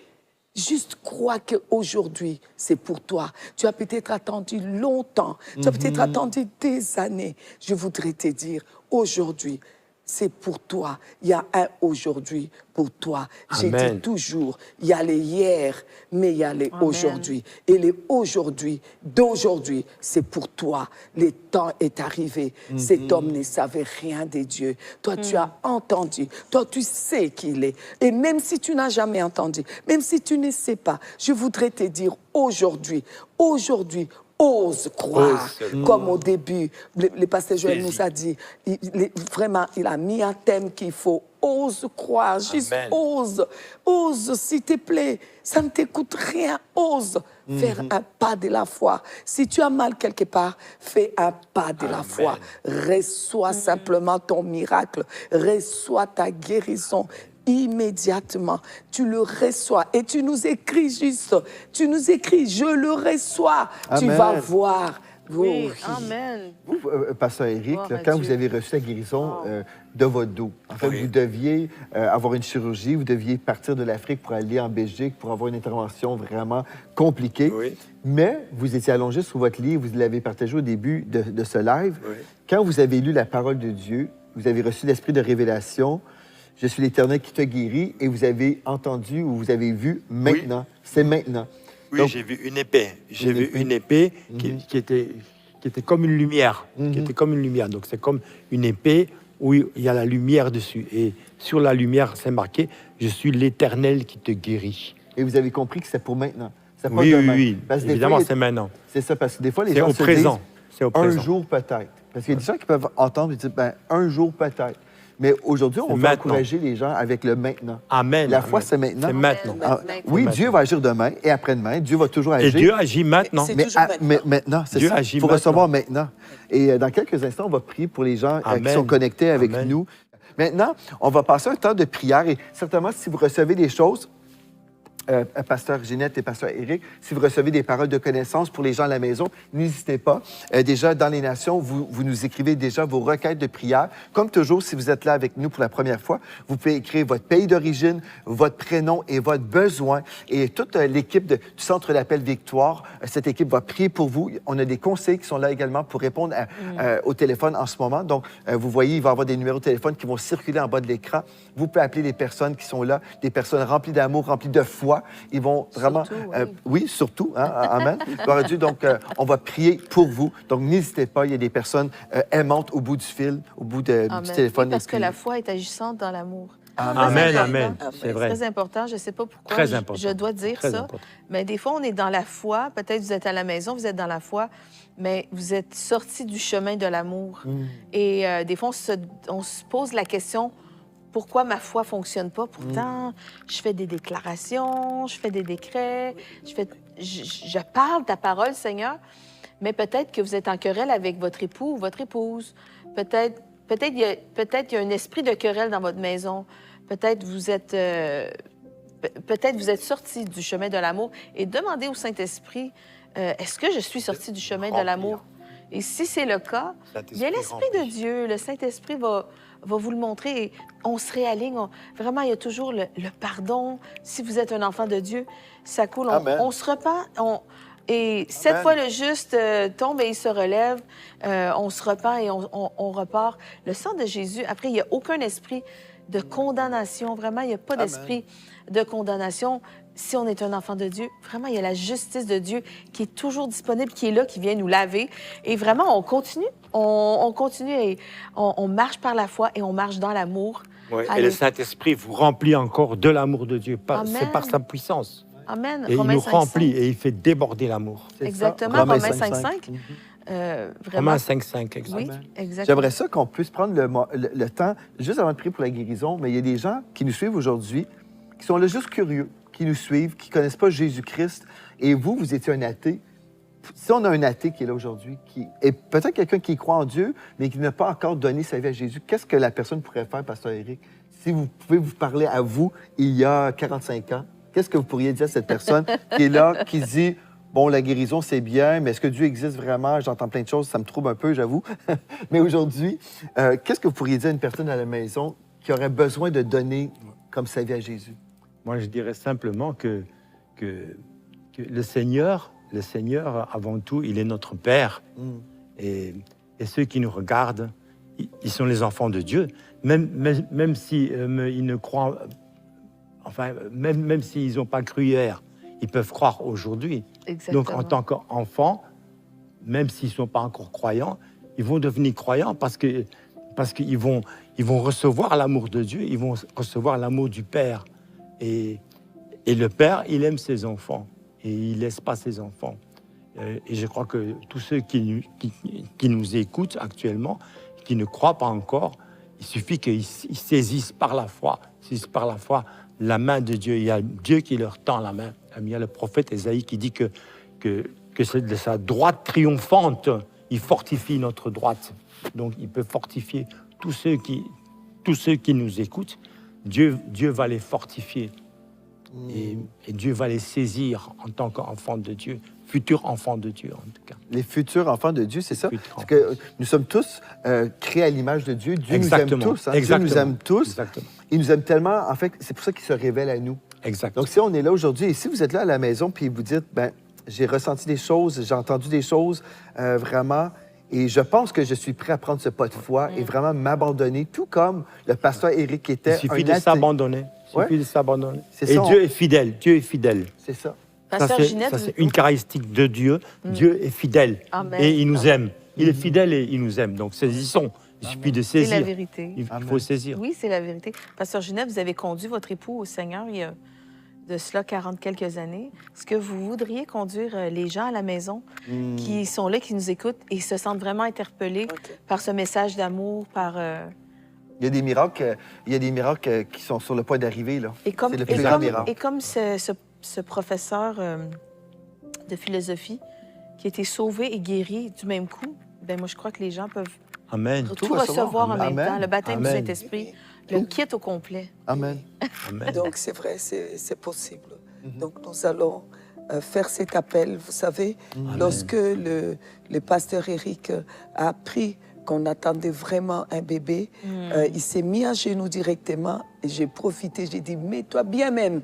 Juste crois qu'aujourd'hui, c'est pour toi. Tu as peut-être attendu longtemps. Tu as peut-être attendu des années. Je voudrais te dire, aujourd'hui, c'est pour toi. Il y a un aujourd'hui pour toi. J'ai
Amen.
dit toujours, il y a les hier, mais il y a les aujourd'hui. Et les aujourd'hui, d'aujourd'hui, c'est pour toi. Le temps est arrivé. Cet homme ne savait rien de Dieu. Toi, tu as entendu. Toi, tu sais qui il est. Et même si tu n'as jamais entendu, même si tu ne sais pas, je voudrais te dire aujourd'hui, ose croire.
Ose.
Comme au début, le pasteur Joël
Saisis.
nous a dit, vraiment, il a mis un thème qu'il faut. Ose croire, juste
Amen.
ose, s'il te plaît. Ça ne t'écoute rien, ose faire un pas de la foi. Si tu as mal quelque part, fais un pas de la
Amen.
foi. Reçois simplement ton miracle, reçois ta guérison immédiatement. Tu le reçois. Et tu nous écris juste. Tu nous écris, je le reçois. Tu
Amen.
vas voir.
Oui,
Oh,
amen.
Vous, Pasteur Éric,
Gloire
là,
à
quand
Dieu.
vous avez reçu la guérison
Wow.
de votre dos, en fait,
Oui.
vous deviez avoir une chirurgie, vous deviez partir de l'Afrique pour aller en Belgique pour avoir une intervention vraiment compliquée.
Oui.
Mais vous étiez allongé sur votre lit, vous l'avez partagé au début de ce live.
Oui.
Quand vous avez lu la parole de Dieu, vous avez reçu l'esprit de révélation. Je suis l'Éternel qui te guérit, et vous avez entendu ou vous avez vu maintenant. C'est maintenant.
Oui,
Donc,
j'ai vu une épée. J'ai
Une
vu
épée.
une épée
Mhm.
qui était comme une lumière.
Mhm.
Qui était comme une lumière. Donc, c'est comme une épée où il y a la lumière dessus. Et sur la lumière, c'est marqué « Je suis l'Éternel qui te guérit
et vous avez compris que c'est pour maintenant. ». C'est ». pas
Oui, oui,
demain.
oui.
Parce que des
Évidemment,
fois,
c'est maintenant.
c'est ça, parce que des fois, les
C'est
gens
au
se
présent.
disent
C'est au
un
présent.
jour peut-être. Parce qu'il y a des gens qui peuvent entendre et dire, ben, un jour peut-être. Mais aujourd'hui, on
C'est
va
maintenant.
encourager les gens avec le maintenant.
Amen.
La foi,
Amen.
c'est maintenant.
C'est maintenant.
Amen.
Ah,
Maintenant.
oui,
Maintenant.
Dieu va agir demain et après-demain. Dieu va toujours
Et
agir.
Dieu agit maintenant.
C'est
mais,
toujours maintenant.
mais maintenant, c'est
Dieu
ça.
agit
Il faut
maintenant.
recevoir maintenant. Et dans quelques instants, on va prier pour les gens qui
Amen.
sont connectés avec
Amen.
nous. Maintenant, on va passer un temps de prière et certainement, si vous recevez des choses, Pasteur Ginette et Pasteur Éric, si vous recevez des paroles de connaissance pour les gens à la maison, n'hésitez pas. Déjà, dans les nations, vous nous écrivez déjà vos requêtes de prière. Comme toujours, si vous êtes là avec nous pour la première fois, vous pouvez écrire votre pays d'origine, votre prénom et votre besoin. Et toute l'équipe du Centre d'Appel Victoire, cette équipe va prier pour vous. On a des conseils qui sont là également pour répondre au téléphone en ce moment. Donc, vous voyez, il va y avoir des numéros de téléphone qui vont circuler en bas de l'écran. Vous pouvez appeler les personnes qui sont là, des personnes remplies d'amour, remplies de foi. Ils vont vraiment...
Surtout,
oui, surtout. Hein, amen. Gloire à Dieu. Donc, on va prier pour vous. Donc, n'hésitez pas. Il y a des personnes aimantes au bout du fil, au bout du
Amen.
téléphone.
Oui, parce
Et
que
puis-
la foi est agissante dans l'amour.
Amen,
Très
amen.
important.
C'est vrai.
Très important. Je ne sais pas pourquoi
Très important.
je dois dire
Très
ça,
important.
mais des fois, on est dans la foi. Peut-être vous êtes à la maison, vous êtes dans la foi, mais vous êtes sorti du chemin de l'amour. Et des fois, on se pose la question, pourquoi ma foi ne fonctionne pas? Pourtant, je fais des déclarations, je fais des décrets, je parle ta parole, Seigneur, mais peut-être que vous êtes en querelle avec votre époux ou votre épouse. Peut-être il y a un esprit de querelle dans votre maison. Peut-être vous êtes sorti du chemin de l'amour et demandez au Saint-Esprit, est-ce que je suis sorti du chemin de
Remplir.
l'amour? Et si c'est le cas, bien l'Esprit de Dieu, le Saint-Esprit va vous le montrer et on se réaligne. Vraiment, il y a toujours le pardon. Si vous êtes un enfant de Dieu, ça coule.
Amen.
On se repent. Et cette
Amen.
fois, le juste tombe et il se relève. On se repent et on repart. Le sang de Jésus, après, il n'y a aucun esprit de condamnation. Vraiment, il n'y a pas
Amen.
d'esprit de condamnation. Si on est un enfant de Dieu, vraiment, il y a la justice de Dieu qui est toujours disponible, qui est là, qui vient nous laver. Et vraiment, on continue. On continue et on marche par la foi et on marche dans l'amour.
Ouais, et
Allez.
le Saint-Esprit vous remplit encore de l'amour de Dieu.
Amen.
C'est par sa puissance.
Amen.
Et il
Romains
nous
5:5.
remplit et il fait déborder l'amour.
C'est ça.
Exactement, Romains 5:5. Vraiment.
Romains 5:5, exact.
Oui,
Amen.
exactement.
J'aimerais ça qu'on puisse prendre le temps, juste avant de prier pour la guérison, mais il y a des gens qui nous suivent aujourd'hui, qui sont là juste curieux, qui nous suivent, qui ne connaissent pas Jésus-Christ. Et vous étiez un athée. Si on a un athée qui est là aujourd'hui, et peut-être quelqu'un qui croit en Dieu, mais qui n'a pas encore donné sa vie à Jésus, qu'est-ce que la personne pourrait faire, Pasteur Éric? Si vous pouvez vous parler à vous, il y a 45 ans, qu'est-ce que vous pourriez dire à cette personne qui est là, qui dit... Bon, la guérison, c'est bien, mais est-ce que Dieu existe vraiment? J'entends plein de choses, ça me trouble un peu, j'avoue. Mais aujourd'hui, qu'est-ce que vous pourriez dire à une personne à la maison qui aurait besoin de donner comme sa vie à Jésus?
Moi, je dirais simplement que le Seigneur, avant tout, il est notre Père. Et ceux qui nous regardent, ils sont les enfants de Dieu. Même si ils ne croient... Enfin, même s'ils n'ont pas cru hier, ils peuvent croire aujourd'hui.
Exactement.
Donc, en tant qu'enfants, même s'ils ne sont pas encore croyants, ils vont devenir croyants parce qu'ils vont recevoir l'amour de Dieu, ils vont recevoir l'amour du Père. Et le Père, il aime ses enfants et il ne laisse pas ses enfants. Et je crois que tous ceux qui nous écoutent actuellement, qui ne croient pas encore, il suffit qu'ils saisissent par la foi, la main de Dieu. Il y a Dieu qui leur tend la main. Il y a le prophète Ésaïe qui dit que c'est de sa droite triomphante, il fortifie notre droite. Donc, il peut fortifier tous ceux qui nous écoutent. Dieu va les fortifier. Et Dieu va les saisir en tant qu'enfants de Dieu, futurs enfants de Dieu en tout cas.
Les futurs enfants de Dieu, c'est ça?
Futurs
Parce que nous sommes tous créés à l'image de Dieu. Dieu nous aime tous. Hein? Dieu nous aime tous.
Exactement.
Il nous aime tellement, en fait, c'est pour ça qu'il se révèle à nous.
Exactement.
Donc, si on est là aujourd'hui, et si vous êtes là à la maison, puis vous dites, ben, j'ai ressenti des choses, j'ai entendu des choses, vraiment, et je pense que je suis prêt à prendre ce pas de foi et vraiment m'abandonner, tout comme le pasteur Éric était.
Il suffit de s'abandonner.
Ouais.
Il suffit de s'abandonner.
C'est
Et
ça,
Dieu est fidèle. Dieu est fidèle.
C'est ça.
Pasteur Ginette,
C'est une caractéristique de Dieu. Dieu est fidèle.
Amen.
Et il nous aime. Il est fidèle et il nous aime. Donc saisissons. Il suffit de
c'est
saisir.
la vérité.
Il faut saisir.
Oui, c'est la vérité. Pasteur Ginette, vous avez conduit votre époux au Seigneur il y a de cela 40 quelques années. Est-ce que vous voudriez conduire les gens à la maison qui sont là, qui nous écoutent et se sentent vraiment interpellés par ce message d'amour, par...
Il y a des miracles qui sont sur le point d'arriver, là.
Et comme,
c'est le plus grand miracle.
et comme ce professeur de philosophie qui a été sauvé et guéri du même coup, ben moi, je crois que les gens peuvent
Amen.
tout recevoir en même
Amen.
temps. Le baptême du
Amen.
Saint-Esprit, le kit au complet.
Amen.
Amen.
Donc, c'est vrai, c'est possible. Donc, nous allons faire cet appel. Vous savez, lorsque le pasteur Éric a appris qu'on attendait vraiment un bébé, il s'est mis à genoux directement et j'ai profité, j'ai dit, mets-toi bien même.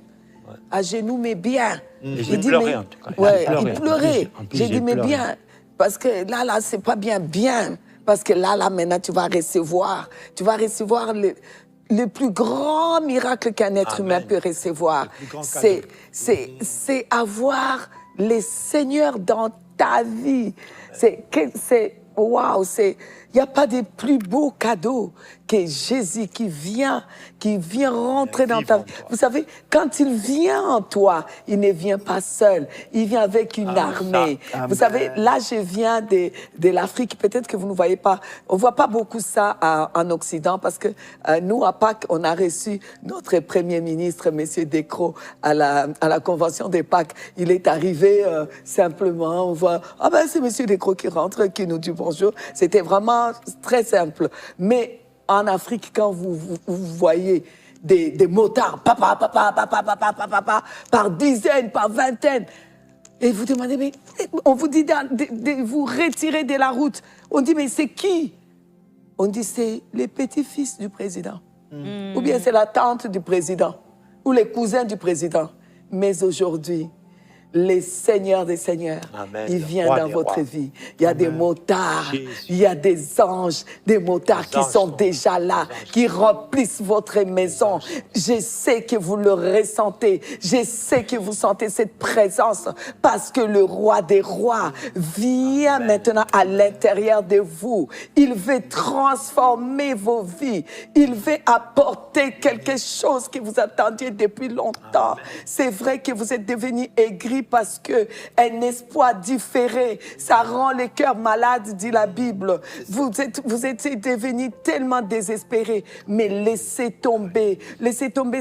À genoux, mais bien.
Et j'ai pleuré, en tout cas.
Ouais,
J'ai
il pleurait.
En plus,
J'ai dit, mais
pleuré.
bien. Parce que là, c'est pas bien, bien. Parce que là, maintenant, tu vas recevoir le plus grand miracle qu'un être humain peut recevoir. C'est avoir les seigneurs dans ta vie. Waouh, il n'y a pas de plus beau cadeau que Jésus qui vient rentrer dans ta vie. Vous savez, quand il vient en toi, il ne vient pas seul, il vient avec une armée. Vous savez, là, je viens de l'Afrique, peut-être que vous ne voyez pas, on ne voit pas beaucoup ça en Occident, parce que nous, à Pâques, on a reçu notre Premier ministre, M. Decroix, à la convention des Pâques. Il est arrivé simplement, on voit, ah ben c'est M. Decroix qui rentre, qui nous dit bonjour. C'était vraiment très simple. Mais en Afrique, quand vous voyez des motards, par dizaines, par vingtaines, et vous demandez, mais on vous dit de vous retirer de la route. On dit, mais c'est qui? On dit, c'est les petits-fils du président. Ou bien c'est la tante du président, ou les cousins du président. Mais aujourd'hui, les seigneurs des seigneurs,
Amen.
il vient dans votre vie. Il y a des motards, il y a des anges, des motards qui sont déjà là, qui remplissent votre maison. Je sais que vous le ressentez, je sais que vous sentez cette présence, parce que le roi des rois vient maintenant à l'intérieur de vous. Il veut transformer vos vies. Il veut apporter quelque chose que vous attendiez depuis longtemps. C'est vrai que vous êtes devenus aigris parce que un espoir différé, ça rend le cœur malade, dit la Bible. Vous êtes devenus tellement désespérés, mais laissez tomber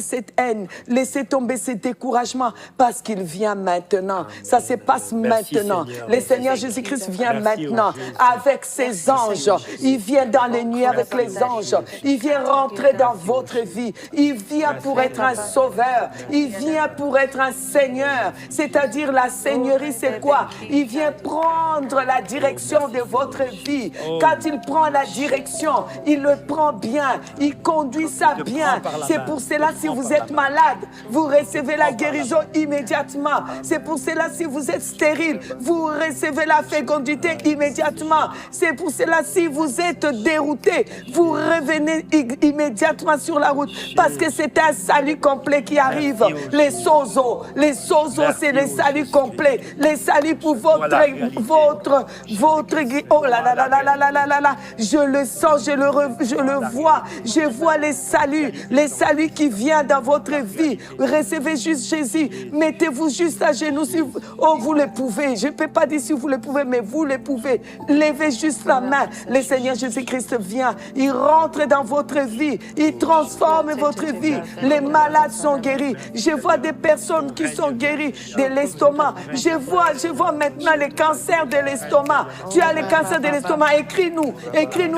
cette haine, laissez tomber ce découragement, parce qu'il vient maintenant. Ça se passe maintenant.
Seigneur.
Le Seigneur Jésus-Christ vient
Merci,
maintenant
Jésus.
avec ses anges. Il vient dans les nuits avec les anges. Il vient rentrer dans votre vie. Il vient pour être un sauveur. Il vient pour être un Seigneur. C'est-à-dire la Seigneurie, c'est quoi? Il vient prendre la direction de votre vie. Quand il prend la direction, il le prend bien. Il conduit ça bien. C'est pour cela, si vous êtes malade, vous recevez la guérison immédiatement. C'est pour cela, si vous êtes stérile, vous recevez la fécondité immédiatement. C'est pour cela, si vous êtes dérouté, vous revenez immédiatement sur la route, parce que c'est un salut complet qui arrive. Les sozo, c'est le salut complet. Les saluts pour votre oh là là là là là là là là là. Je le sens, je le vois. Je vois les saluts qui viennent dans votre vie. Recevez juste Jésus. Mettez-vous juste à genoux si vous le pouvez. Je ne peux pas dire si vous le pouvez, mais vous le pouvez. Levez juste la main. Le Seigneur Jésus-Christ vient. Il rentre dans votre vie. Il transforme votre vie. Les malades sont guéris. Je vois des personnes qui sont guéries de l'estomac. Je vois maintenant les cancers de l'estomac. Tu as les cancers de l'estomac. Écris-nous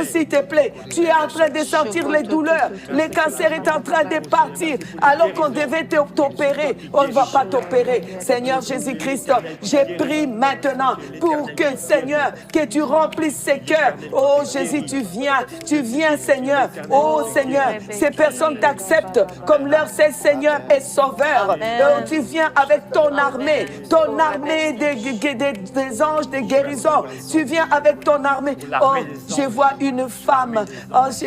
s'il te plaît. Tu es en train de sentir les douleurs. Le cancer est en train de partir. Alors qu'on devait t'opérer, on ne va pas t'opérer. Seigneur Jésus-Christ, j'ai prie maintenant pour que, Seigneur, que tu remplisses ces cœurs. Oh Jésus, tu viens, Seigneur. Oh Seigneur, ces personnes t'acceptent comme leur seul Seigneur et Sauveur. Oh, tu viens avec ton armée des anges de guérison. Tu viens avec ton armée. Oh, je vois une femme. Oh, tu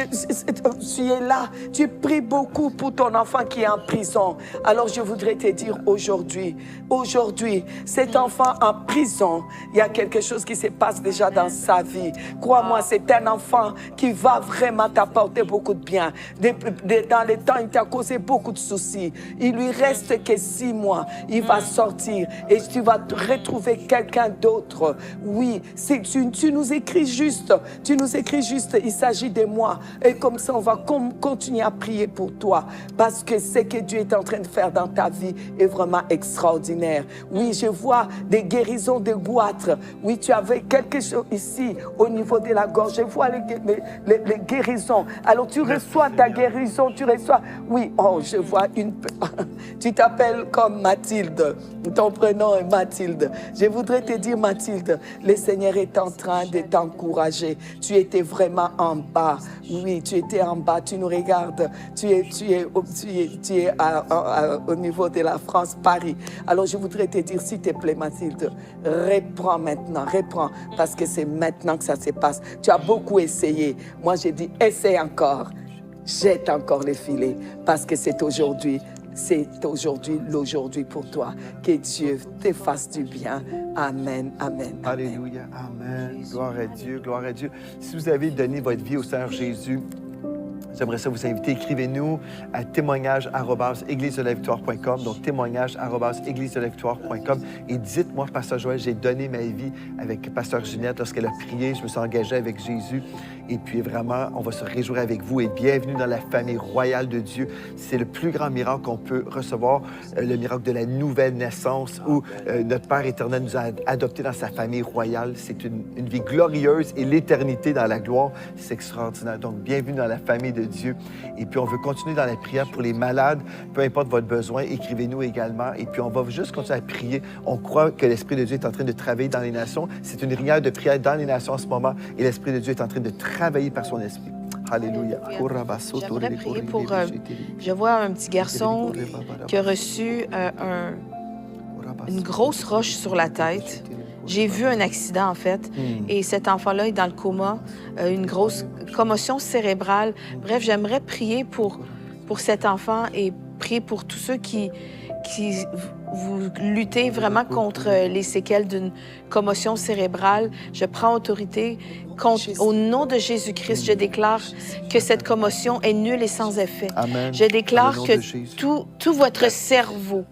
es là. Tu pries beaucoup pour ton enfant qui est en prison. Alors je voudrais te dire aujourd'hui, cet enfant en prison, il y a quelque chose qui se passe déjà dans sa vie. Crois-moi, c'est un enfant qui va vraiment t'apporter beaucoup de bien. Dans les temps, il t'a causé beaucoup de soucis. Il lui reste que 6 mois. Il va sortir et tu vas retrouver quelqu'un d'autre. Oui, tu nous écris juste. Il s'agit de moi. Et comme ça, on va continuer à prier pour toi. Parce que ce que Dieu est en train de faire dans ta vie est vraiment extraordinaire. Oui, je vois des guérisons de goitres. Oui, tu avais quelque chose ici au niveau de la gorge. Je vois les guérisons. Alors tu reçois ta guérison, Oui, oh, je vois tu t'appelles comme Mathilde. Ton prénom est Mathilde. Je voudrais te dire, Mathilde, le Seigneur est en train de t'encourager. Tu étais vraiment en bas. Oui, tu étais en bas. Tu nous regardes. Tu es au niveau de la France, Paris. Alors je voudrais te dire, s'il te plaît, Mathilde, reprends maintenant, parce que c'est maintenant que ça se passe. Tu as beaucoup essayé. Moi, j'ai dit, essaie encore. Jette encore les filets, parce que c'est aujourd'hui l'aujourd'hui pour toi. Que Dieu te fasse du bien. Amen, amen.
Alléluia, amen. Gloire à Dieu, gloire à Dieu. Si vous avez donné votre vie au Seigneur Jésus, j'aimerais ça vous inviter. Écrivez-nous à témoignage@églisedelavictoire.com. Donc, témoignage@églisedelavictoire.com. Et dites-moi, Pasteur Joël, j'ai donné ma vie avec Pasteur Ginette lorsqu'elle a prié. Je me suis engagé avec Jésus. Et puis, vraiment, on va se réjouir avec vous. Et bienvenue dans la famille royale de Dieu. C'est le plus grand miracle qu'on peut recevoir, le miracle de la nouvelle naissance où notre Père éternel nous a adoptés dans sa famille royale. C'est une vie glorieuse et l'éternité dans la gloire, c'est extraordinaire. Donc, bienvenue dans la famille de Dieu. Et puis, on veut continuer dans la prière pour les malades. Peu importe votre besoin, écrivez-nous également. Et puis, on va juste continuer à prier. On croit que l'Esprit de Dieu est en train de travailler dans les nations. C'est une rivière de prière dans les nations en ce moment. Et l'Esprit de Dieu est en train de travailler par son Esprit. Alléluia.
J'aimerais prier pour... je vois un petit garçon qui a reçu une grosse roche sur la tête. J'ai vu un accident, en fait, et cet enfant-là est dans le coma, une grosse commotion cérébrale. Bref, j'aimerais prier pour cet enfant et prier pour tous ceux qui vous luttez vraiment contre les séquelles d'une commotion cérébrale. Je prends autorité au nom de Jésus-Christ. Je déclare que cette commotion est nulle et sans effet.
Amen.
Je déclare que tout votre cerveau,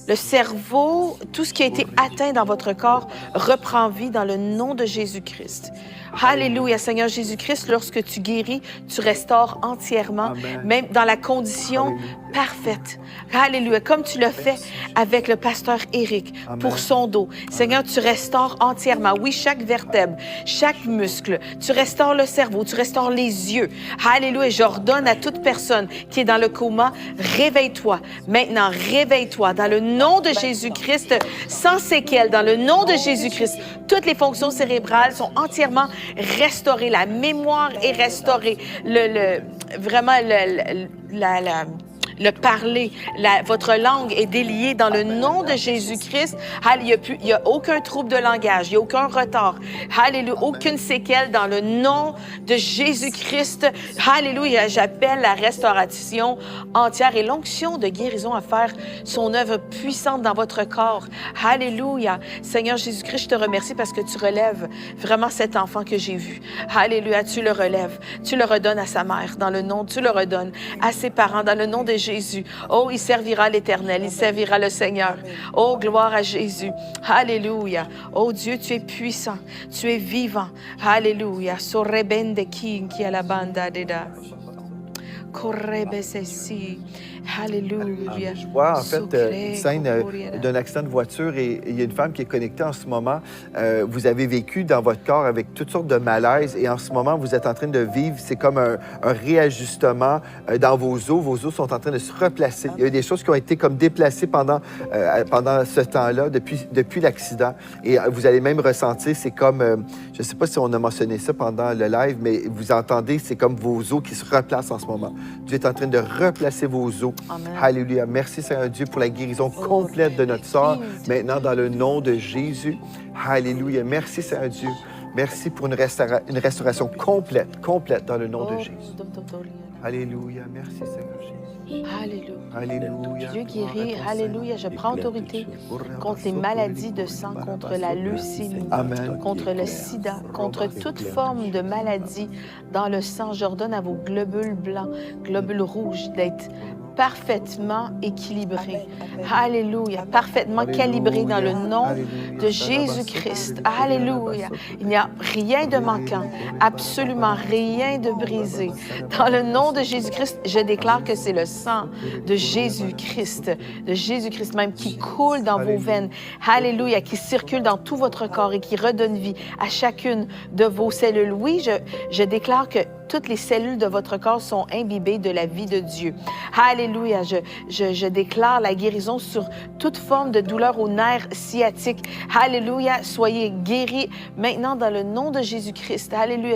le cerveau, tout ce qui a été atteint dans votre corps reprend vie dans le nom de Jésus-Christ. Alléluia, Seigneur Jésus-Christ, lorsque tu guéris, tu restaures entièrement,
Amen.
même dans la condition parfaite. Alléluia, comme tu l'as fait avec le pasteur Éric pour son dos. Seigneur, tu restaures entièrement. Oui, chaque vertèbre, chaque muscle. Tu restaures le cerveau, tu restaures les yeux. Alléluia, j'ordonne à toute personne qui est dans le coma, réveille-toi. Maintenant, réveille-toi dans le nom de Jésus-Christ, sans séquelles, dans le nom de Jésus-Christ. Toutes les fonctions cérébrales sont entièrement restaurées. La mémoire est restaurée. Le parler, votre langue est déliée dans le nom de Jésus-Christ. Il n'y a aucun trouble de langage, il n'y a aucun retard. Alléluia, aucune séquelle dans le nom de Jésus-Christ. Alléluia, j'appelle la restauration entière et l'onction de guérison à faire son œuvre puissante dans votre corps. Alléluia. Seigneur Jésus-Christ, je te remercie parce que tu relèves vraiment cet enfant que j'ai vu. Alléluia, tu le relèves. Tu le redonnes à sa mère dans le nom, tu le redonnes à ses parents dans le nom de Jésus. Oh, il servira l'Éternel, il servira le Seigneur. Oh, gloire à Jésus. Alléluia. Oh Dieu, tu es puissant, tu es vivant. Alléluia. Sorrebende king qui a la banda de da. Alléluia.
Je vois en fait une scène d'un accident de voiture et il y a une femme qui est connectée en ce moment. Vous avez vécu dans votre corps avec toutes sortes de malaises et en ce moment, vous êtes en train de vivre, c'est comme un réajustement dans vos os. Vos os sont en train de se replacer. Il y a eu des choses qui ont été comme déplacées pendant ce temps-là, depuis l'accident. Et vous allez même ressentir, c'est comme, je ne sais pas si on a mentionné ça pendant le live, mais vous entendez, c'est comme vos os qui se replacent en ce moment. Dieu est en train de replacer vos os.
Amen.
Alléluia. Merci, Seigneur Dieu, pour la guérison complète de notre sœur. Maintenant, dans le nom de Jésus. Alléluia. Merci, Seigneur Dieu. Merci pour une restauration complète dans le nom de Jésus. Alléluia. Merci, Seigneur Jésus.
Alléluia.
Alléluia.
Dieu guérit. Alléluia. Je prends autorité contre les maladies de sang, contre la leucémie,
Amen.
contre le sida, contre toute forme de maladie dans le sang. J'ordonne à vos globules blancs, globules rouges d'être parfaitement équilibrés. Alléluia. Parfaitement calibrés dans le nom de Jésus-Christ. Alléluia. Il n'y a rien de manquant, absolument rien de brisé. Dans le nom de Jésus-Christ, je déclare que c'est le sang de Jésus-Christ même qui coule dans vos veines. Alléluia, qui circule dans tout votre corps et qui redonne vie à chacune de vos cellules. Oui, je déclare que toutes les cellules de votre corps sont imbibées de la vie de Dieu. Alléluia. Je déclare la guérison sur toute forme de douleur aux nerfs sciatiques. Alléluia. Soyez guéris maintenant dans le nom de Jésus-Christ. Alléluia.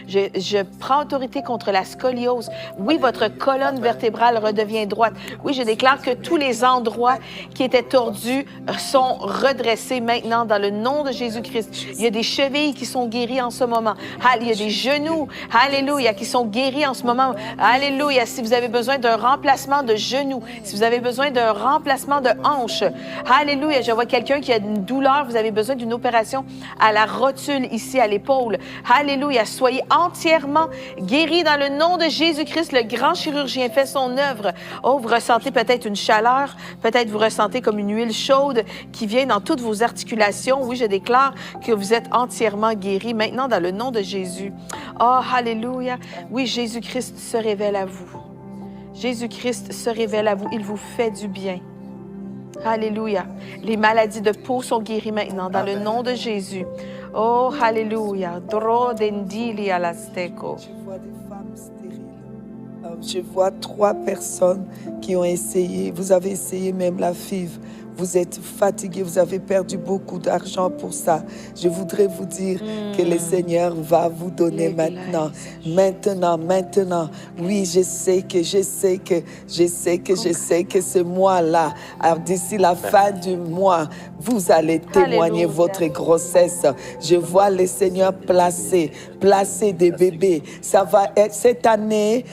Je prends autorité contre la scoliose. Oui, votre colonne vertébrale redevient droite. Oui, je déclare que tous les endroits qui étaient tordus sont redressés maintenant dans le nom de Jésus-Christ. Il y a des chevilles qui sont guéries en ce moment. Il y a des genoux. Alléluia. Qui sont guéris en ce moment. Alléluia. Si vous avez besoin d'un remplacement de genoux, si vous avez besoin d'un remplacement de hanche, alléluia. Je vois quelqu'un qui a une douleur, vous avez besoin d'une opération à la rotule ici, à l'épaule. Alléluia. Soyez entièrement guéris dans le nom de Jésus-Christ. Le grand chirurgien fait son œuvre. Oh, vous ressentez peut-être une chaleur, peut-être vous ressentez comme une huile chaude qui vient dans toutes vos articulations. Oui, je déclare que vous êtes entièrement guéris maintenant dans le nom de Jésus. Oh, alléluia. Oui, Jésus-Christ se révèle à vous. Jésus-Christ se révèle à vous. Il vous fait du bien. Alléluia. Les maladies de peau sont guéries maintenant dans le nom de Jésus. Oh, alléluia. Drodendili alasteco.
Je vois des femmes stériles. Je vois 3 personnes qui ont essayé. Vous avez essayé même la FIV. Vous êtes fatigué, vous avez perdu beaucoup d'argent pour ça. Je voudrais vous dire que le Seigneur va vous donner maintenant. Oui, je sais que ce mois-là, d'ici la fin du mois, vous allez témoigner votre grossesse. Je vois le Seigneur placer des bébés. Ça va être cette année,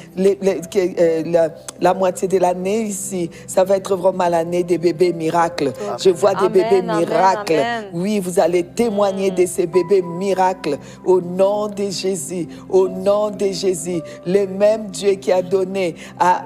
la moitié de l'année ici, ça va être vraiment l'année des bébés miracles. Je vois des bébés miracles.
Amen.
Oui, vous allez témoigner de ces bébés miracles au nom de Jésus. Au nom de Jésus. Le même Dieu qui a donné à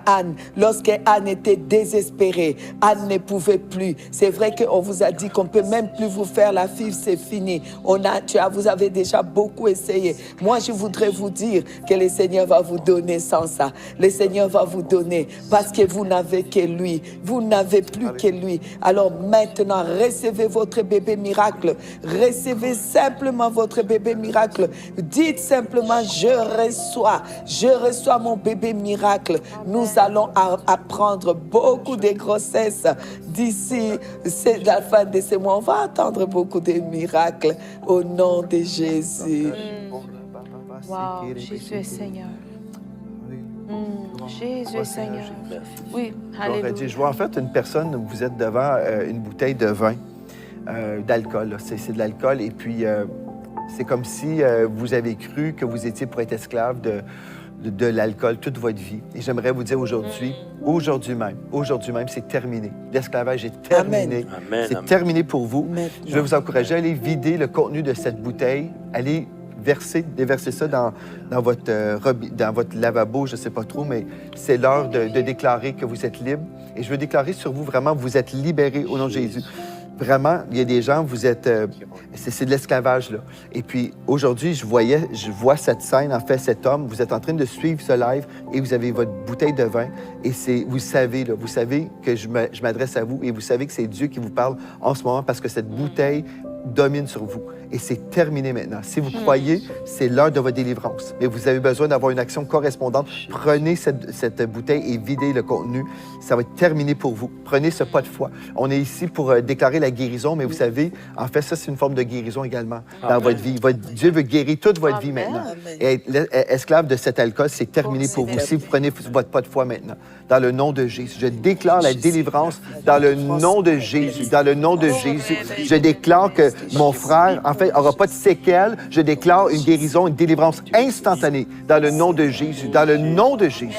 Anne. Lorsque Anne était désespérée, Anne ne pouvait plus. C'est vrai qu'on vous a dit qu'on ne peut même plus vous faire la FIV, c'est fini. Vous avez déjà beaucoup essayé. Moi, je voudrais vous dire que le Seigneur va vous donner sans ça. Le Seigneur va vous donner parce que vous n'avez que lui. Vous n'avez plus que lui. Alors maintenant, recevez votre bébé miracle. Recevez simplement votre bébé miracle. Dites simplement, je reçois mon bébé miracle. Nous allons apprendre beaucoup de grossesses d'ici la fin de ce mois. On va attendre beaucoup de miracles au nom de Jésus.
Wow, Jésus est Seigneur. Jésus est Seigneur. Oui, alléluia.
Je vois en fait une personne, vous êtes devant une bouteille de vin, d'alcool. C'est de l'alcool et puis c'est comme si vous avez cru que vous étiez pour être esclave de l'alcool toute votre vie. Et j'aimerais vous dire aujourd'hui même, c'est terminé. L'esclavage est terminé.
Amen.
C'est terminé pour vous.
Maintenant.
Je vais vous encourager à aller vider le contenu de cette bouteille, allez déverser ça dans votre lavabo, je ne sais pas trop, mais c'est l'heure de déclarer que vous êtes libre. Et je veux déclarer sur vous, vraiment, vous êtes libérés au nom de Jésus. vraiment, il y a des gens, vous êtes... c'est de l'esclavage, là. Et puis, aujourd'hui, je vois cette scène, en fait, cet homme, vous êtes en train de suivre ce live et vous avez votre bouteille de vin et vous savez que je m'adresse à vous et vous savez que c'est Dieu qui vous parle en ce moment parce que cette bouteille domine sur vous. Et c'est terminé maintenant. Si vous croyez, c'est l'heure de votre délivrance. Mais vous avez besoin d'avoir une action correspondante. Prenez cette bouteille et videz le contenu. Ça va être terminé pour vous. Prenez ce pas de foi. On est ici pour déclarer la guérison, mais vous savez, en fait, ça, c'est une forme de guérison également dans votre vie. Dieu veut guérir toute votre vie maintenant. Et être esclave de cet alcool, c'est terminé pour vous. Si vous prenez votre pas de foi maintenant, dans le nom de Jésus, je déclare la délivrance dans le nom de Jésus. Dans le nom de Jésus, je déclare que mon frère, en fait, n'aura pas de séquelles. Je déclare une guérison, une délivrance instantanée dans le nom de Jésus. Dans le nom de Jésus.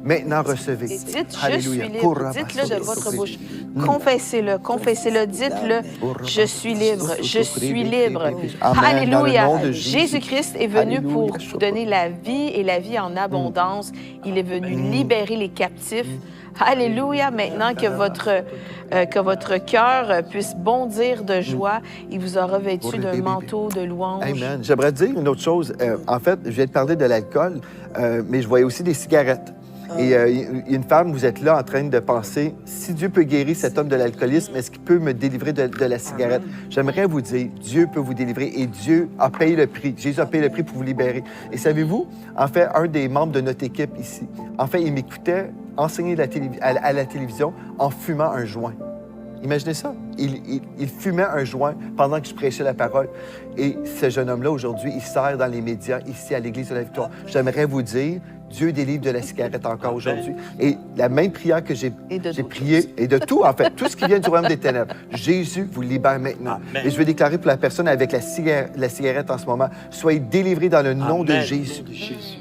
Maintenant, recevez.
Et dites,
Alléluia.
je suis libre. Dites-le de votre bouche. Confessez-le, confessez-le. Dites-le, je suis libre, je suis libre.
Amen. Dans le
Alléluia.
nom de Jésus.
Jésus-Christ est venu
Alléluia.
pour vous donner la vie et la vie en abondance. Il est venu libérer les captifs. Alléluia. Maintenant que votre cœur puisse bondir de joie, il vous a revêtu d'un manteau de louange.
Amen. J'aimerais dire une autre chose. En fait, je viens de parler de l'alcool, mais je voyais aussi des cigarettes. Et une femme, vous êtes là en train de penser, si Dieu peut guérir cet homme de l'alcoolisme, est-ce qu'il peut me délivrer de la cigarette? J'aimerais vous dire, Dieu peut vous délivrer et Dieu a payé le prix. Jésus a payé le prix pour vous libérer. Et savez-vous, en fait, un des membres de notre équipe ici, en fait, il m'écoutait enseigner à la télévision en fumant un joint. Imaginez ça. Il fumait un joint pendant que je prêchais la parole. Et ce jeune homme-là, aujourd'hui, il sert dans les médias ici à l'Église de la Victoire. J'aimerais vous dire, Dieu délivre de la cigarette encore aujourd'hui. Et la même prière que j'ai priée, et de tout, en fait, tout ce qui vient du royaume des ténèbres, Jésus vous libère maintenant. Amen. Et je veux déclarer pour la personne avec la cigarette en ce moment, soyez délivrés dans le nom de Jésus.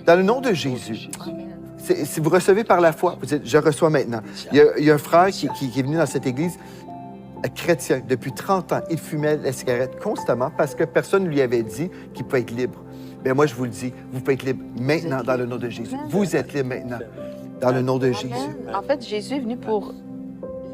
Dans le nom de Jésus. Si vous recevez par la foi, vous dites, je reçois maintenant. Il y a un frère qui est venu dans cette église, chrétien, depuis 30 ans. Il fumait la cigarette constamment parce que personne ne lui avait dit qu'il pouvait être libre. Bien, moi, je vous le dis, vous pouvez être libre maintenant dans le nom de Jésus. Vous êtes libre maintenant dans le nom de Jésus.
En fait, Jésus est venu pour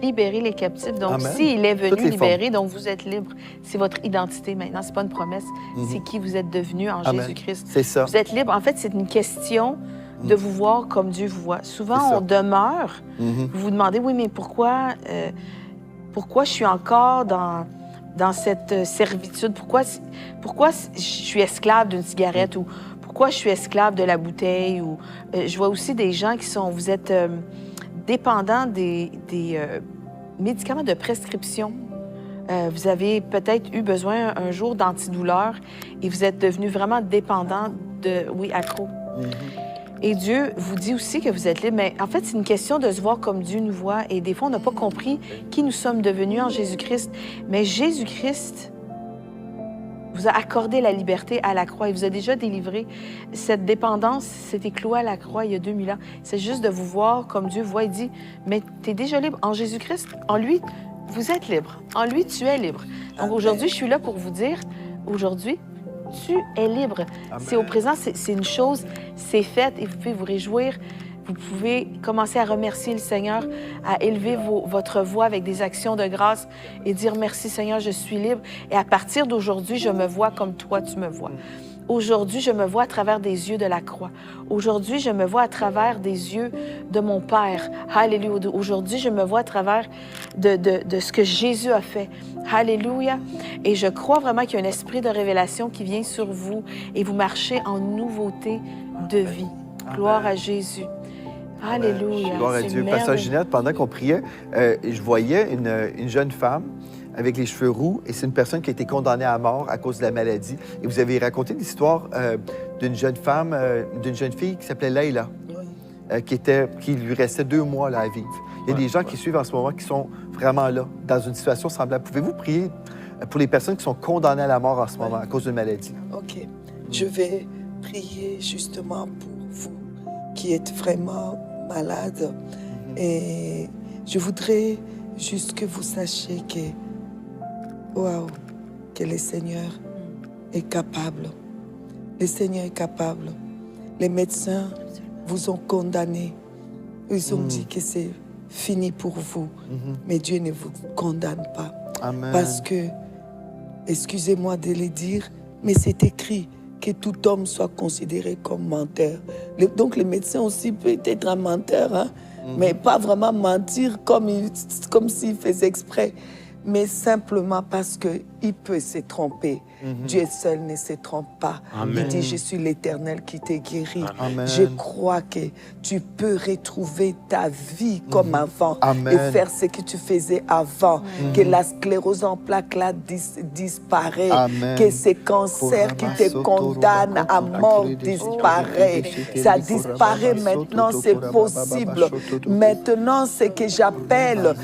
libérer les captifs. Donc, s'il est venu libérer, donc vous êtes libre. C'est votre identité maintenant. C'est pas une promesse. C'est qui vous êtes devenu en Jésus-Christ.
C'est ça.
Vous êtes libre. En fait, c'est une question de vous voir comme Dieu vous voit. Souvent, on demeure. Vous vous demandez, oui, mais pourquoi je suis encore dans cette servitude? Pourquoi je suis esclave d'une cigarette ou pourquoi je suis esclave de la bouteille? Ou, je vois aussi des gens vous êtes dépendants des médicaments de prescription. Vous avez peut-être eu besoin un jour d'antidouleur et vous êtes devenu vraiment dépendant accro. Et Dieu vous dit aussi que vous êtes libre. Mais en fait, c'est une question de se voir comme Dieu nous voit. Et des fois, on n'a pas compris qui nous sommes devenus en Jésus-Christ. Mais Jésus-Christ vous a accordé la liberté à la croix. Il vous a déjà délivré. Cette dépendance s'est éclouée à la croix il y a 2000 ans. C'est juste de vous voir comme Dieu voit. Il dit, mais tu es déjà libre. En Jésus-Christ, en lui, vous êtes libre. En lui, tu es libre. Donc aujourd'hui, je suis là pour vous dire, aujourd'hui, tu es libre. C'est au présent, c'est une chose, c'est fait et vous pouvez vous réjouir. Vous pouvez commencer à remercier le Seigneur, à élever votre voix avec des actions de grâce et dire merci Seigneur, je suis libre. Et à partir d'aujourd'hui, je me vois comme toi, tu me vois. Aujourd'hui, je me vois à travers des yeux de la croix. Aujourd'hui, je me vois à travers des yeux de mon Père. Alléluia. Aujourd'hui, je me vois à travers de ce que Jésus a fait. Alléluia. Et je crois vraiment qu'il y a un esprit de révélation qui vient sur vous et vous marchez en nouveauté de vie. Gloire à Jésus. Alléluia.
Gloire à Dieu. Pasteur Ginette, pendant qu'on priait, je voyais une jeune femme avec les cheveux roux, et c'est une personne qui a été condamnée à mort à cause de la maladie. Et vous avez raconté l'histoire d'une jeune femme, d'une jeune fille qui s'appelait Leïla, qui lui restait 2 mois là, à vivre. Il y a des gens qui suivent en ce moment qui sont vraiment là, dans une situation semblable. Pouvez-vous prier pour les personnes qui sont condamnées à la mort en ce moment à cause d'une maladie?
OK. Je vais prier justement pour vous qui êtes vraiment malade. Et je voudrais juste que vous sachiez que le Seigneur est capable. Le Seigneur est capable. Les médecins vous ont condamné. Ils ont dit que c'est fini pour vous. Mais Dieu ne vous condamne pas.
Amen.
Parce que, excusez-moi de le dire, mais c'est écrit que tout homme soit considéré comme menteur. Donc, le médecin aussi peut être un menteur, hein? Mais pas vraiment mentir comme s'il faisait exprès, mais simplement parce qu'il peut se tromper. Dieu seul ne se trompe pas.
Amen.
Il dit, je suis l'Éternel qui t'ai guéri.
Amen.
Je crois que tu peux retrouver ta vie comme avant
Amen.
et faire ce que tu faisais avant. Que la sclérose en plaques là disparaît.
Amen.
Que ces cancers qui te condamnent à mort disparaît. Ça disparaît maintenant, c'est possible. Maintenant, c'est que j'appelle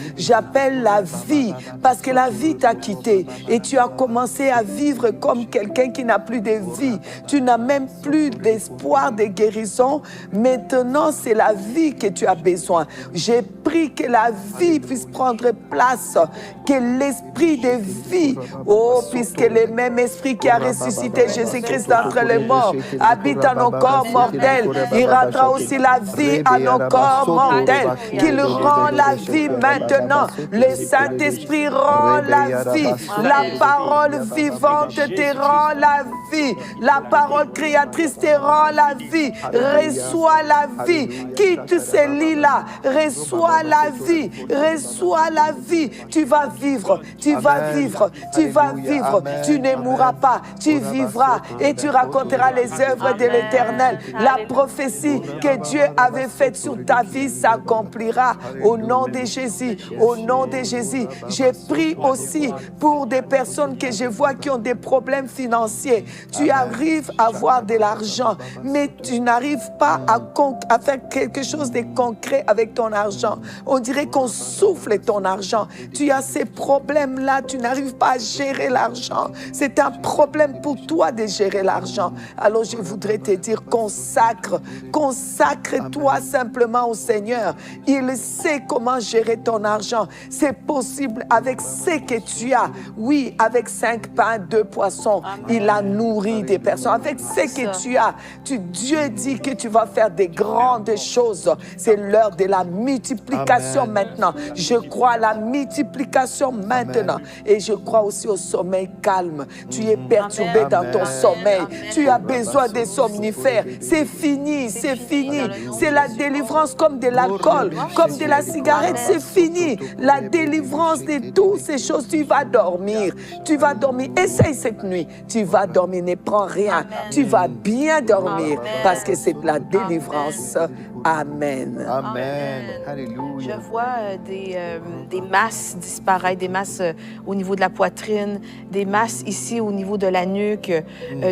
la vie, parce que la vie t'a quitté et tu as commencé à vivre comme quelqu'un qui n'a plus de vie. Tu n'as même plus d'espoir de guérison. Maintenant, c'est la vie que tu as besoin. J'ai pris que la vie puisse prendre place, que l'esprit de vie, puisque le même esprit qui a ressuscité Jésus-Christ d'entre les morts habite en nos corps mortels, il rendra aussi la vie à nos corps mortels, qu'il rend la vie maintenant. Le Saint-Esprit rend la vie. La parole vivante te rend la vie. La parole créatrice te rend la vie. Reçois la vie. Quitte ces lits-là. Reçois la vie. Reçois la vie. Tu vas vivre. Tu vas vivre. Tu vas vivre. Tu ne mourras pas. Tu vivras et tu raconteras les œuvres de l'Éternel. La prophétie que Dieu avait faite sur ta vie s'accomplira au nom de Jésus. Au nom de Jésus. J'ai pris aussi pour des personnes que je vois qui ont des problèmes financiers. Tu arrives à avoir de l'argent, mais tu n'arrives pas à faire quelque chose de concret avec ton argent. On dirait qu'on souffle ton argent. Tu as ces problèmes-là, tu n'arrives pas à gérer l'argent. C'est un problème pour toi de gérer l'argent. Alors je voudrais te dire, consacre-toi simplement au Seigneur. Il sait comment gérer ton argent. C'est possible avec ce que tu as. Oui, avec 5 pains, 2 poissons, il a nourri des personnes. Avec ce que tu as, Dieu dit que tu vas faire des grandes choses. C'est l'heure de la multiplication maintenant. Je crois à la multiplication maintenant. Et je crois aussi au sommeil calme. Tu es perturbé dans ton sommeil. Tu as besoin des somnifères. C'est fini, c'est fini. C'est la délivrance comme de l'alcool, comme de la cigarette. C'est fini. La délivrance de toutes ces choses. Tu vas dormir. Tu vas dormir. Essaye cette nuit. Tu vas dormir. Ne prends rien. Tu vas bien dormir parce que c'est de la délivrance. Amen.
Amen. Alléluia.
Je vois des masses disparaître, des masses au niveau de la poitrine, des masses ici au niveau de la nuque,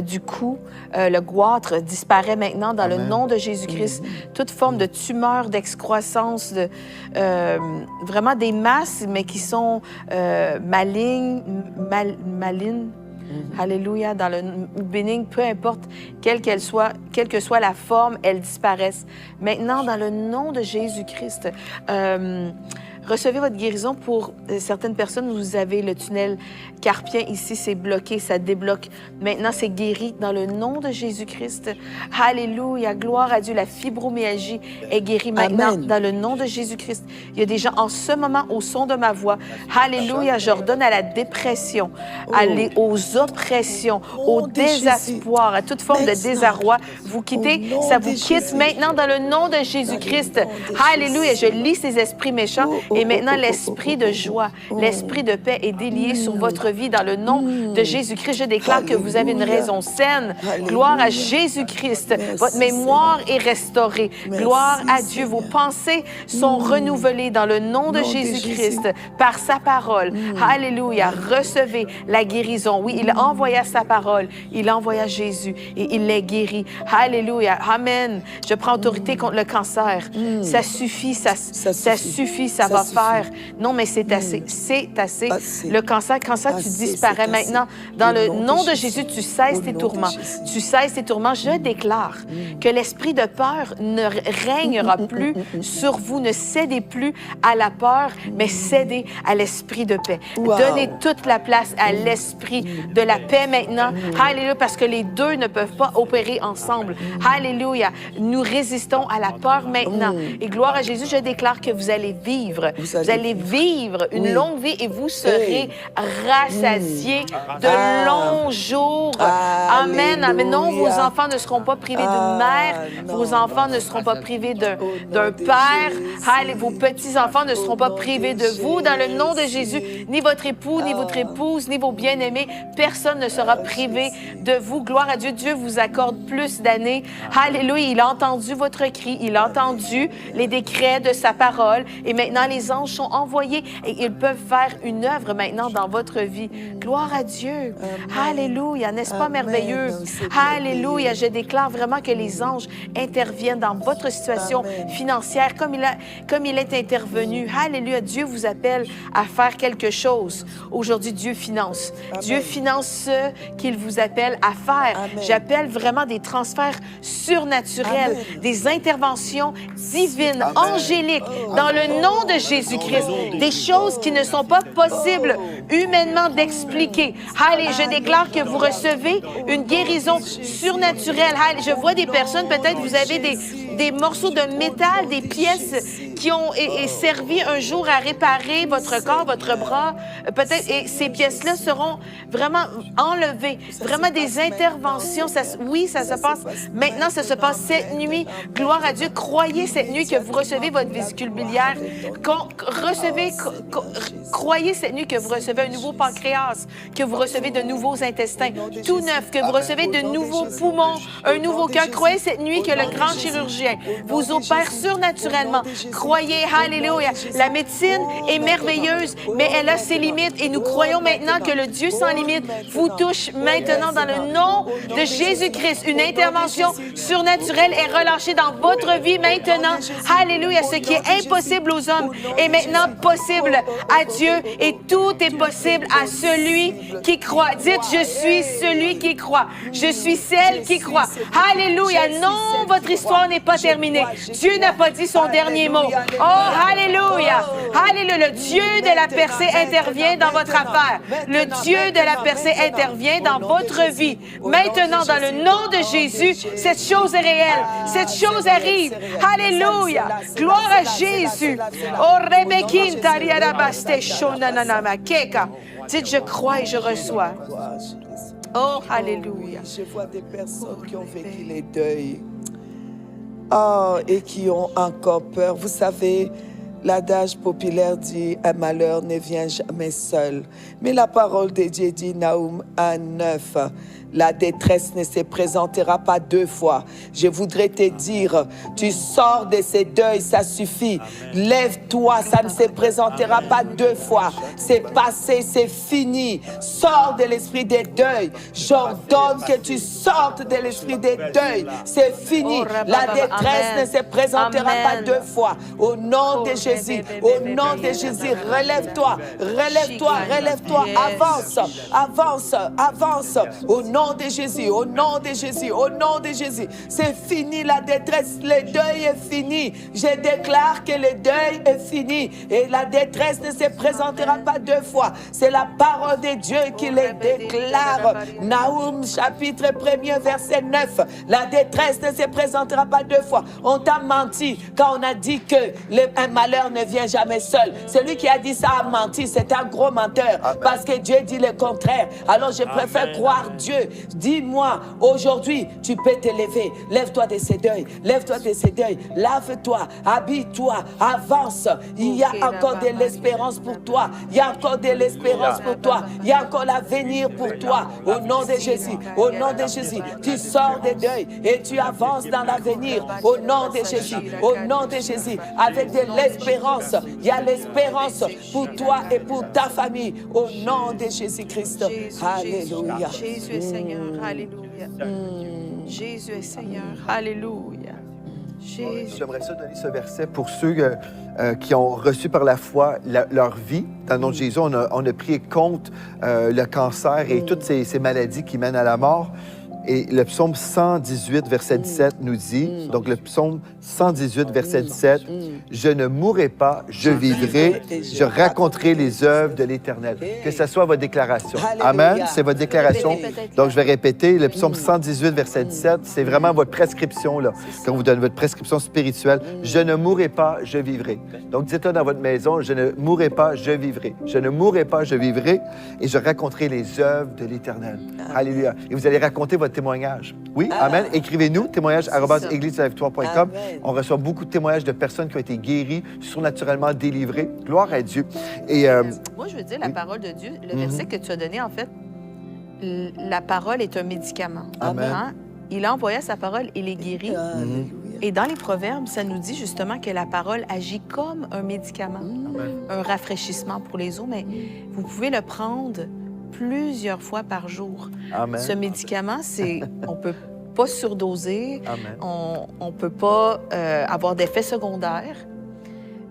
du cou. Le goitre disparaît maintenant dans le nom de Jésus-Christ. Toute forme de tumeur, d'excroissance, vraiment des masses, mais qui sont malignes. Alléluia, dans le bénigne, peu importe quelle que soit la forme, elles disparaissent. Maintenant, dans le nom de Jésus-Christ, recevez votre guérison pour certaines personnes. Vous avez le tunnel carpien ici, c'est bloqué, ça débloque. Maintenant, c'est guéri dans le nom de Jésus-Christ. Alléluia, gloire à Dieu. La fibromyalgie est guérie maintenant dans le nom de Jésus-Christ. Il y a des gens en ce moment au son de ma voix. Alléluia, j'ordonne à la dépression, aux oppressions, au désespoir, à toute forme de désarroi. Vous quittez, ça vous quitte maintenant dans le nom de Jésus-Christ. Alléluia, je lis ces esprits méchants. Et maintenant, l'esprit de joie, l'esprit de paix est délié sur votre vie dans le nom de Jésus-Christ. Je déclare que vous avez une raison saine. Gloire à Jésus-Christ. Votre mémoire est restaurée. Gloire à Dieu. Vos pensées sont renouvelées dans le nom de Jésus-Christ par sa parole. Alléluia. Recevez la guérison. Oui, il envoya sa parole. Il envoya Jésus et il les guérit. Alléluia. Amen. Je prends autorité contre le cancer. Ça suffit, ça suffit, ça va faire. Non, mais c'est assez. C'est assez. Le cancer, tu disparais maintenant. Dans le nom de Jésus, tu cesses tes tourments. Tu cesses tes tourments. Je déclare que l'esprit de peur ne régnera plus sur vous. Ne cédez plus à la peur, mais cédez à l'esprit de paix. Donnez toute la place à l'esprit de la paix maintenant. Alléluia, parce que les deux ne peuvent pas opérer ensemble. Alléluia. Nous résistons à la peur maintenant. Et gloire à Jésus, je déclare que vous allez vivre vivre. Vous allez vivre une longue vie et vous serez rassasiés de longs jours. Amen. Amen. Non, vos enfants ne seront pas privés d'une mère. Vos enfants ne seront pas privés d'un père. Allez, vos petits-enfants ne seront pas privés de vous. Dans le nom de Jésus, ni votre époux, ni votre épouse, ni vos bien-aimés, personne ne sera privé de vous. Gloire à Dieu. Dieu vous accorde plus d'années. Alléluia. Il a entendu votre cri. Il a entendu les décrets de sa parole. Et maintenant, les anges sont envoyés et ils peuvent faire une œuvre maintenant dans votre vie. Gloire à Dieu. Alléluia. N'est-ce pas merveilleux? Alléluia. Je déclare vraiment que les anges interviennent dans votre situation financière comme il est intervenu. Alléluia. Dieu vous appelle à faire quelque chose. Aujourd'hui, Dieu finance. Dieu finance ce qu'il vous appelle à faire. J'appelle vraiment des transferts surnaturels, des interventions divines, angéliques, dans le nom de Jésus-Christ. Des choses qui ne sont pas possibles humainement d'expliquer. Allez, je déclare que vous recevez une guérison surnaturelle. Allez, je vois des personnes, peut-être vous avez des morceaux de métal, des pièces qui ont servi un jour à réparer votre corps, votre bras. Peut-être, et ces pièces-là seront vraiment enlevées. Vraiment des interventions. Ça se passe maintenant, ça se passe cette nuit. Gloire à Dieu. Croyez cette nuit que vous recevez votre vésicule biliaire. Croyez cette nuit que vous recevez un nouveau pancréas, que vous recevez de nouveaux intestins, tout neuf, que vous recevez de nouveaux poumons, un nouveau cœur. Croyez cette nuit que le grand chirurgien vous opère surnaturellement. Croyez, alléluia. La médecine est merveilleuse, mais elle a ses limites et nous croyons maintenant que le Dieu sans limite vous touche maintenant dans le nom de Jésus-Christ. Une intervention surnaturelle est relâchée dans votre vie maintenant. Alléluia. Ce qui est impossible aux hommes est maintenant possible à Dieu et tout est possible à celui qui croit. Dites, je suis celui qui croit. Je suis celle qui croit. Alléluia. Non, votre histoire n'est pas terminée. Dieu n'a pas dit son dernier mot. Oh, alléluia. Alléluia. Le Dieu de la percée intervient dans votre affaire. Le Dieu de la percée intervient dans votre vie. Maintenant, dans le nom de Jésus, cette chose est réelle. Cette chose arrive. Alléluia. Gloire à Jésus. Oh, Rebekin, Tariarabaste, Shonananama, Keka. Dites, je crois et je reçois. Oh, alléluia.
Je vois des personnes qui ont vécu les deuils. Oh, et qui ont encore peur. Vous savez, l'adage populaire dit « Un malheur ne vient jamais seul ». Mais la parole de Dieu dit, Naoum 1:9, la détresse ne se présentera pas deux fois. Je voudrais te dire, tu sors de ces deuils, ça suffit. Lève-toi, ça ne se présentera pas deux fois. C'est passé, c'est fini. Sors de l'esprit des deuils. J'ordonne que tu sortes de l'esprit des deuils. C'est fini. La détresse ne se présentera pas deux fois. Au nom de Jésus, au nom de Jésus, relève-toi, relève-toi, relève-toi. Avance, avance, avance. Au nom de Jésus, au nom de Jésus, au nom de Jésus. C'est fini la détresse, le deuil est fini. Je déclare que le deuil est fini et la détresse ne se présentera pas deux fois. C'est la parole de Dieu qui le déclare. Naoum chapitre 1er verset 9. La détresse ne se présentera pas deux fois. On t'a menti quand on a dit que un malheur ne vient jamais seul. Celui qui a dit ça a menti, c'est un gros menteur. Parce que Dieu dit le contraire. Alors je préfère croire Dieu. Dis-moi, aujourd'hui, tu peux te lever. Lève-toi de ces deuils. Lève-toi de ces deuils. Lave-toi. Habille-toi. Avance. Il y a encore de l'espérance pour toi. Il y a encore de l'espérance pour toi. Il y a encore l'avenir pour toi. Au nom de Jésus. Au nom de Jésus. Tu sors des deuils et tu avances dans l'avenir. Au nom de Jésus. Au nom de Jésus. Avec de l'espérance. Il y a l'espérance pour toi et pour ta famille. Au nom de Jésus-Christ. Alléluia.
Jésus est Seigneur. Alléluia. Jésus est Seigneur. Alléluia. Jésus.
J'aimerais ça donner ce verset pour ceux qui ont reçu par la foi leur vie. Dans le nom de Jésus, on a pris compte le cancer et toutes ces maladies qui mènent à la mort. Et le psaume 118, verset 17 nous dit, donc le psaume 118, verset 17, « Je ne mourrai pas, je vivrai, je raconterai les œuvres de l'Éternel. » Que ce soit votre déclaration. Amen, c'est votre déclaration. Donc, je vais répéter, le psaume 118, verset 17, c'est vraiment votre prescription, là, quand on vous donne votre prescription spirituelle. « Je ne mourrai pas, je vivrai. » Donc, dites-le dans votre maison, « Je ne mourrai pas, je vivrai. Je ne mourrai pas, je vivrai, et je raconterai les œuvres de l'Éternel. » Alléluia. Et vous allez raconter votre témoignage. Oui, amen. Écrivez-nous, témoignage@églisedelavictoire.com. On reçoit beaucoup de témoignages de personnes qui ont été guéries, surnaturellement délivrées. Gloire à Dieu. Et,
moi, je veux dire, la parole de Dieu, le verset que tu as donné, en fait, la parole est un médicament.
Amen.
Hein? Il a envoyé sa parole et les guérit. Et dans les Proverbes, ça nous dit justement que la parole agit comme un médicament, un rafraîchissement pour les os, mais vous pouvez le prendre plusieurs fois par jour.
Amen.
Ce médicament, on peut pas surdoser,
Amen.
on peut pas avoir d'effets secondaires.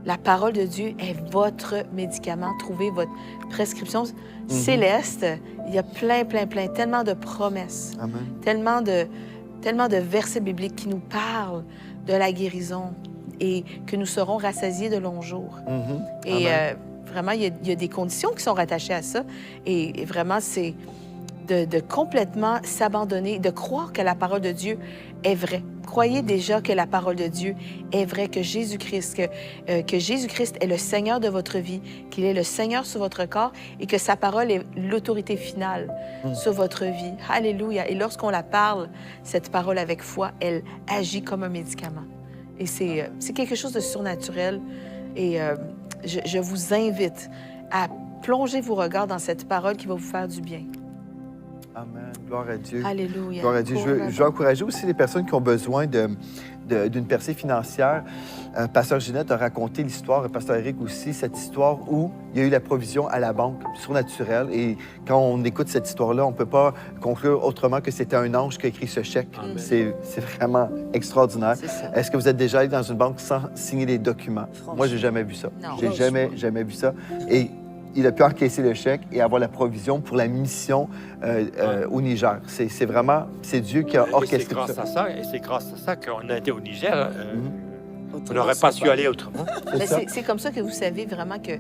La parole de Dieu est votre médicament. Trouvez votre prescription céleste. Il y a tellement de promesses,
Amen.
tellement de versets bibliques qui nous parlent de la guérison et que nous serons rassasiés de longs jours. Et vraiment, il y a des conditions qui sont rattachées à ça. Et vraiment, c'est de complètement s'abandonner, de croire que la parole de Dieu est vraie. Croyez déjà que la parole de Dieu est vraie, que Jésus-Christ est le Seigneur de votre vie, qu'il est le Seigneur sur votre corps et que sa parole est l'autorité finale sur votre vie. Alléluia. Et lorsqu'on la parle, cette parole avec foi, elle agit comme un médicament. Et c'est quelque chose de surnaturel. Et je vous invite à plonger vos regards dans cette parole qui va vous faire du bien.
Amen. Gloire à Dieu.
Alléluia.
Gloire à Dieu. Je veux encourager aussi les personnes qui ont besoin d'une percée financière. Pasteur Ginette a raconté l'histoire, Pasteur Eric aussi, cette histoire où il y a eu la provision à la banque surnaturelle. Et quand on écoute cette histoire-là, on ne peut pas conclure autrement que c'était un ange qui a écrit ce chèque. C'est vraiment extraordinaire. Est-ce que vous êtes déjà allé dans une banque sans signer les documents? Moi, j'ai jamais vu ça. J'ai jamais vu ça. Et il a pu encaisser le chèque et avoir la provision pour la mission au Niger. C'est vraiment, c'est Dieu qui a orchestré ça.
C'est grâce à ça qu'on a été au Niger. On n'aurait pas su aller autrement.
C'est comme ça que vous savez vraiment que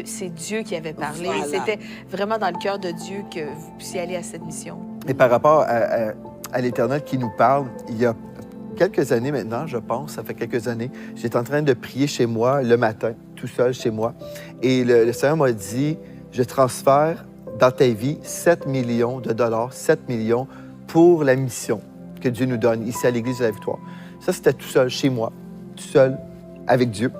c'est Dieu qui avait parlé.
Voilà.
C'était vraiment dans le cœur de Dieu que vous puissiez aller à cette mission.
Et par rapport à l'Éternel qui nous parle, il y a quelques années maintenant, je pense, ça fait quelques années, j'étais en train de prier chez moi le matin, tout seul chez moi. Et le Seigneur m'a dit, je transfère dans ta vie 7 millions de dollars, 7 millions pour la mission que Dieu nous donne ici à l'Église de la Victoire. Ça, c'était tout seul chez moi, tout seul avec Dieu.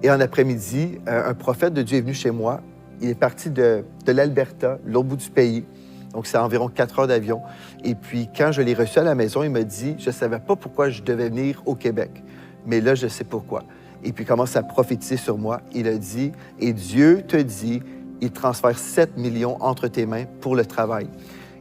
Et en après-midi, un prophète de Dieu est venu chez moi. Il est parti de l'Alberta, l'autre bout du pays. Donc, c'est environ 4 heures d'avion. Et puis, quand je l'ai reçu à la maison, il m'a dit, je ne savais pas pourquoi je devais venir au Québec. Mais là, je sais pourquoi. Et puis, il commence à prophétiser sur moi. Il a dit, et Dieu te dit, il transfère 7 millions entre tes mains pour le travail.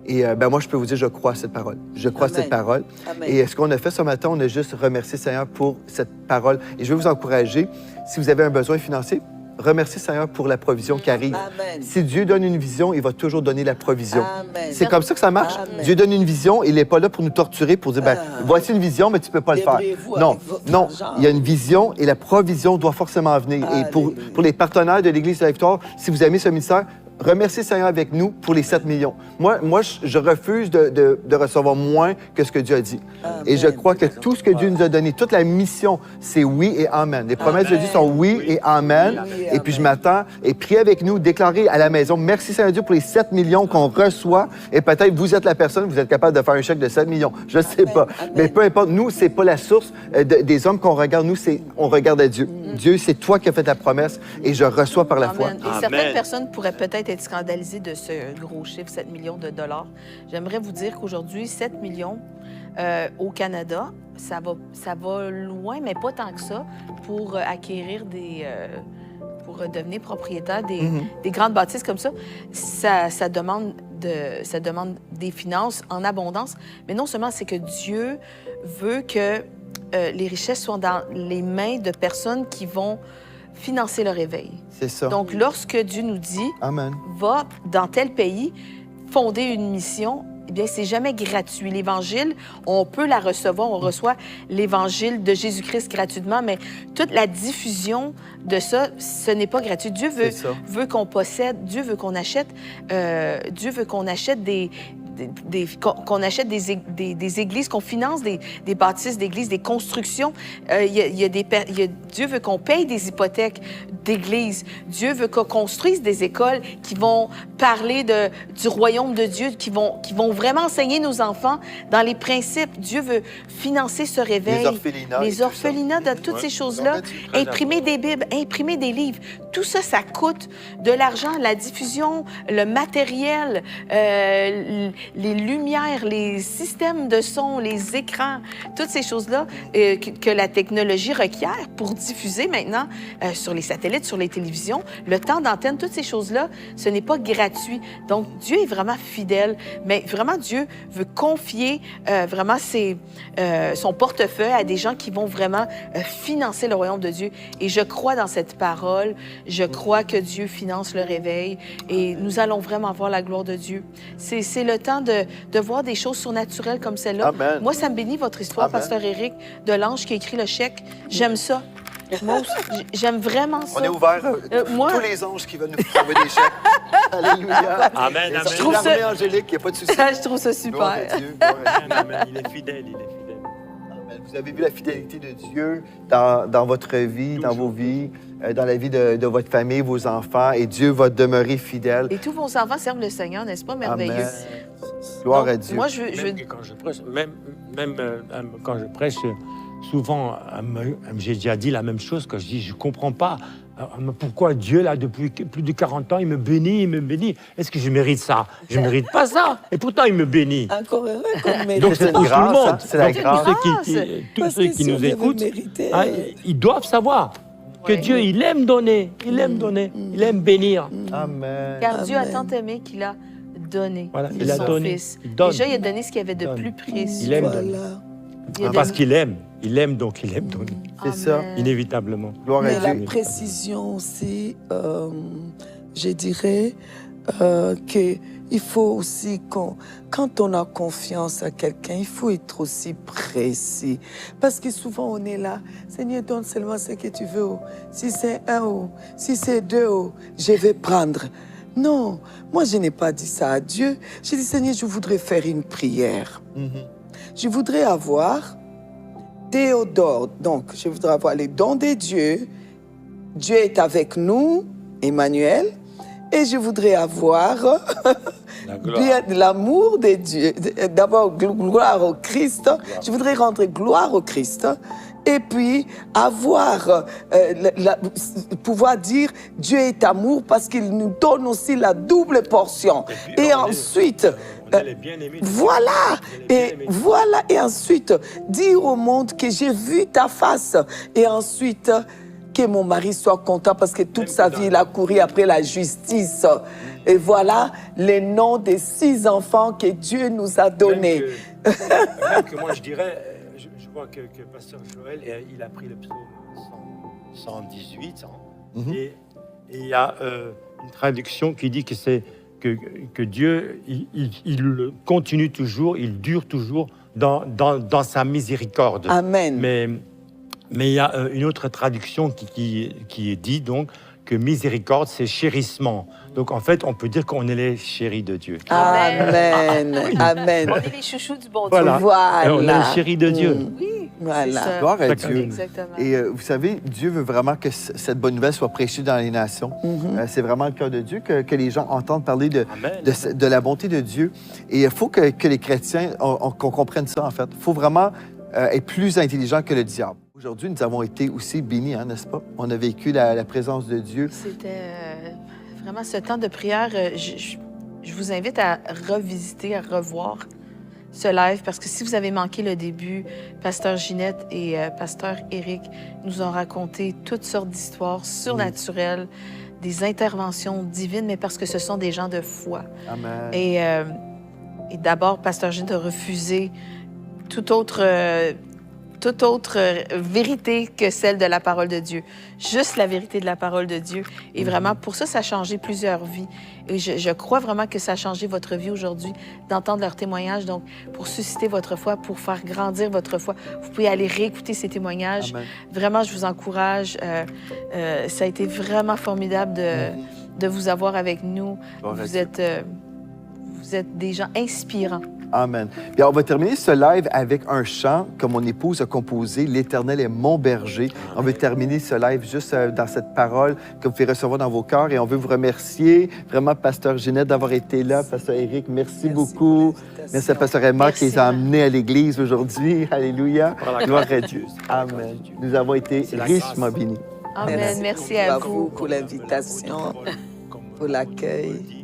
Et moi, je peux vous dire, je crois à cette parole. Je crois à cette parole.
Amen.
Et ce qu'on a fait ce matin, on a juste remercié le Seigneur pour cette parole. Et je veux vous encourager, si vous avez un besoin financier, remerciez le Seigneur pour la provision qui arrive.
Amen.
Si Dieu donne une vision, il va toujours donner la provision.
Amen.
C'est comme ça que ça marche.
Amen.
Dieu donne une vision, il n'est pas là pour nous torturer, pour dire, voici une vision, mais tu ne peux pas le faire.
Débrouillez-vous
Non,
avec votre
non,
argent.
il y a une vision et la provision doit forcément venir. Et pour les partenaires de l'Église de la Victoire, si vous aimez ce ministère, remerciez le Seigneur avec nous pour les 7 millions. Moi je refuse de recevoir moins que ce que Dieu a dit.
Amen.
Et je crois que tout ce que Dieu nous a donné, toute la mission, c'est oui et amen. Les promesses de Dieu sont oui et amen.
Oui,
Et puis je
amen.
m'attends et priez avec nous, déclarez à la maison, merci Seigneur Dieu pour les 7 millions qu'on reçoit. Et peut-être vous êtes la personne, vous êtes capable de faire un chèque de 7 millions. Je ne sais pas.
Amen.
Mais peu importe, nous, c'est pas la source des hommes qu'on regarde. Nous, on regarde à Dieu. Dieu, c'est toi qui as fait la promesse et je reçois par la foi.
Amen. Et certaines personnes pourraient peut-être être scandalisées de ce gros chiffre, 7 millions de dollars. J'aimerais vous dire qu'aujourd'hui, 7 millions au Canada, ça va loin, mais pas tant que ça, pour acquérir pour devenir propriétaire des grandes bâtisses comme ça. Ça demande des finances en abondance, mais non seulement c'est que Dieu veut que les richesses soient dans les mains de personnes qui vont financer le réveil.
C'est ça.
Donc, lorsque Dieu nous dit,
Amen.
va dans tel pays, fonder une mission, eh bien, c'est jamais gratuit. L'Évangile, on peut la recevoir, on reçoit l'Évangile de Jésus-Christ gratuitement, mais toute la diffusion de ça, ce n'est pas gratuit. Dieu veut qu'on possède, Dieu veut qu'on achète, qu'on achète des églises, qu'on finance des bâtisses d'églises, des constructions. Dieu veut qu'on paye des hypothèques d'églises. Dieu veut qu'on construise des écoles qui vont parler du royaume de Dieu, qui vont vraiment enseigner nos enfants dans les principes. Dieu veut financer ce réveil. Les orphelinats, de toutes ces choses-là. Imprimer des Bibles, imprimer des livres. Tout ça, ça coûte de l'argent. La diffusion, le matériel, les lumières, les systèmes de son, les écrans, toutes ces choses-là que la technologie requiert pour diffuser maintenant sur les satellites, sur les télévisions, le temps d'antenne, toutes ces choses-là, ce n'est pas gratuit. Donc, Dieu est vraiment fidèle, mais vraiment, Dieu veut confier vraiment son portefeuille à des gens qui vont vraiment financer le royaume de Dieu. Et je crois dans cette parole, je crois que Dieu finance le réveil et nous allons vraiment voir la gloire de Dieu. C'est le temps de voir des choses surnaturelles comme celle-là.
Amen.
Moi, ça me bénit, votre histoire,
Amen.
Pasteur Éric, de l'ange qui a écrit le chèque. J'aime ça. Moi aussi, j'aime vraiment ça.
On est ouvert
moi-
tous les anges qui veulent nous trouver des chèques. Alléluia.
Amen, amen.
Je trouve ça-
L'armée angélique, il n'y a pas de souci.
Je trouve ça
Gloire
super.
à Dieu, gloire à Dieu.
Amen. Il est fidèle, il est fidèle.
Amen. Vous avez vu la fidélité de Dieu dans votre vie, dans vos vies, dans la vie de votre famille, vos enfants, et Dieu va demeurer fidèle.
Et tous vos enfants servent le Seigneur, n'est-ce pas merveilleux?
Amen. Gloire
Donc,
à Dieu.
Moi, je veux...
Même que quand je prêche, quand je prêche, souvent, j'ai déjà dit la même chose quand je dis, je ne comprends pas pourquoi Dieu, là, depuis plus de 40 ans, il me bénit, il me bénit. Est-ce que je mérite ça? Je ne mérite pas ça. Et pourtant, il me bénit.
Encore heureux qu'on mérite.
Donc,
c'est
c'est
une
pour tout le
grâce,
monde.
c'est la
Donc,
grâce.
tous
Parce
ceux
que
qui
si on
nous
avait
écoutent,
mérité,
ils doivent savoir que
Ouais.
Dieu, il aime donner. Il aime donner. Il aime bénir.
Amen.
Car Dieu a
Amen.
tant aimé qu'il a donné
Voilà, il a
son
donné.
Fils.
Il donne.
Déjà, il a donné ce qu'il y avait de
Donne.
plus précieux.
Il aime
voilà.
donner.
Il a
Parce
donné-
qu'il aime. Il aime, donc il aime donner.
C'est ça.
Amen.
Inévitablement.
Gloire
Mais
à
la
Dieu.
précision aussi, je dirais qu'il faut aussi, quand on a confiance à quelqu'un, il faut être aussi précis. Parce que souvent, on est là, Seigneur, donne seulement ce que tu veux. Si c'est 1 euro, si c'est 2 euros, je vais prendre. Non, moi, je n'ai pas dit ça à Dieu. J'ai dit, Seigneur, je voudrais faire une prière. Je voudrais avoir Théodore. Donc, je voudrais avoir les dons de Dieu. Dieu est avec nous, Emmanuel. Et je voudrais avoir
La gloire.
bien l'amour de Dieu. D'abord, gloire au Christ. Je voudrais rendre gloire au Christ. Et puis, avoir, pouvoir dire Dieu est amour parce qu'il nous donne aussi la double portion. Et ensuite, voilà, et ensuite, dire au monde que j'ai vu ta face. Et ensuite, que mon mari soit content parce que toute sa vie, il a couru après la justice. Et voilà les noms des 6 enfants que Dieu nous a donnés.
Même que moi, je dirais, je vois que Pasteur Joël, il a pris le psaume 118, et il y a une traduction qui dit que c'est que Dieu, il continue toujours, il dure toujours dans sa miséricorde.
Amen.
Mais il y a une autre traduction qui dit donc que miséricorde, c'est chérissement. Donc en fait, on peut dire qu'on est les chéris de Dieu.
Amen. Amen.
On est les chouchous du bon Dieu.
Voilà.
Voilà.
On est les chéris de Dieu.
Oui,
Voilà.
c'est ça.
Gloire à
Chacun
Dieu.
Exactement.
Et vous savez, Dieu veut vraiment que cette bonne nouvelle soit prêchée dans les nations. C'est vraiment le cœur de Dieu que les gens entendent parler
Amen.
de la bonté de Dieu. Et il faut que les chrétiens, qu'on comprenne ça, en fait. Il faut vraiment être plus intelligent que le diable. Aujourd'hui, nous avons été aussi bénis, hein, n'est-ce pas? On a vécu la présence de Dieu.
C'était vraiment ce temps de prière. Je vous invite à revisiter, à revoir ce live, parce que si vous avez manqué le début, Pasteur Ginette et Pasteur Éric nous ont raconté toutes sortes d'histoires surnaturelles, des interventions divines, mais parce que ce sont des gens de foi.
Amen.
Et d'abord, Pasteur Ginette a refusé toute autre toute autre vérité que celle de la parole de Dieu. Juste la vérité de la parole de Dieu. Et vraiment, pour ça, ça a changé plusieurs vies. Et je crois vraiment que ça a changé votre vie aujourd'hui, d'entendre leurs témoignages. Donc, pour susciter votre foi, pour faire grandir votre foi, vous pouvez aller réécouter ces témoignages.
Amen.
Vraiment, je vous encourage. Ça a été vraiment formidable de vous avoir avec nous.
Bon,
Vous êtes des gens inspirants.
Amen. Bien, on va terminer ce live avec un chant que mon épouse a composé, « L'Éternel est mon berger ». On veut terminer ce live juste dans cette parole que vous pouvez recevoir dans vos cœurs. Et on veut vous remercier, vraiment, Pasteur Ginette, d'avoir été là. Pasteur Éric, merci beaucoup. Merci à Pasteur Emma qui les a amenés à l'Église aujourd'hui. Alléluia. Gloire à Dieu. Amen. Nous avons été richement bénis.
Amen. Merci à vous.
pour l'invitation, pour l'accueil.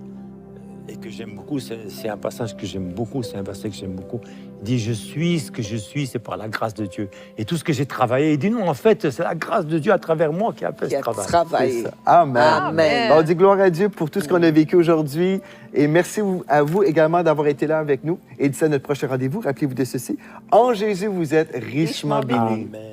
Et que j'aime beaucoup, c'est un passage que j'aime beaucoup, c'est un verset que j'aime beaucoup. Il dit, je suis ce que je suis, c'est par la grâce de Dieu. Et tout ce que j'ai travaillé, il dit, non, en fait, c'est la grâce de Dieu à travers moi qui a fait ce travail.
C'est ça. Amen.
Amen.
On dit gloire à Dieu pour tout ce qu'on a vécu aujourd'hui. Et merci à vous également d'avoir été là avec nous. Et d'ici à notre prochain rendez-vous, rappelez-vous de ceci. En Jésus, vous êtes richement bénis.
Amen.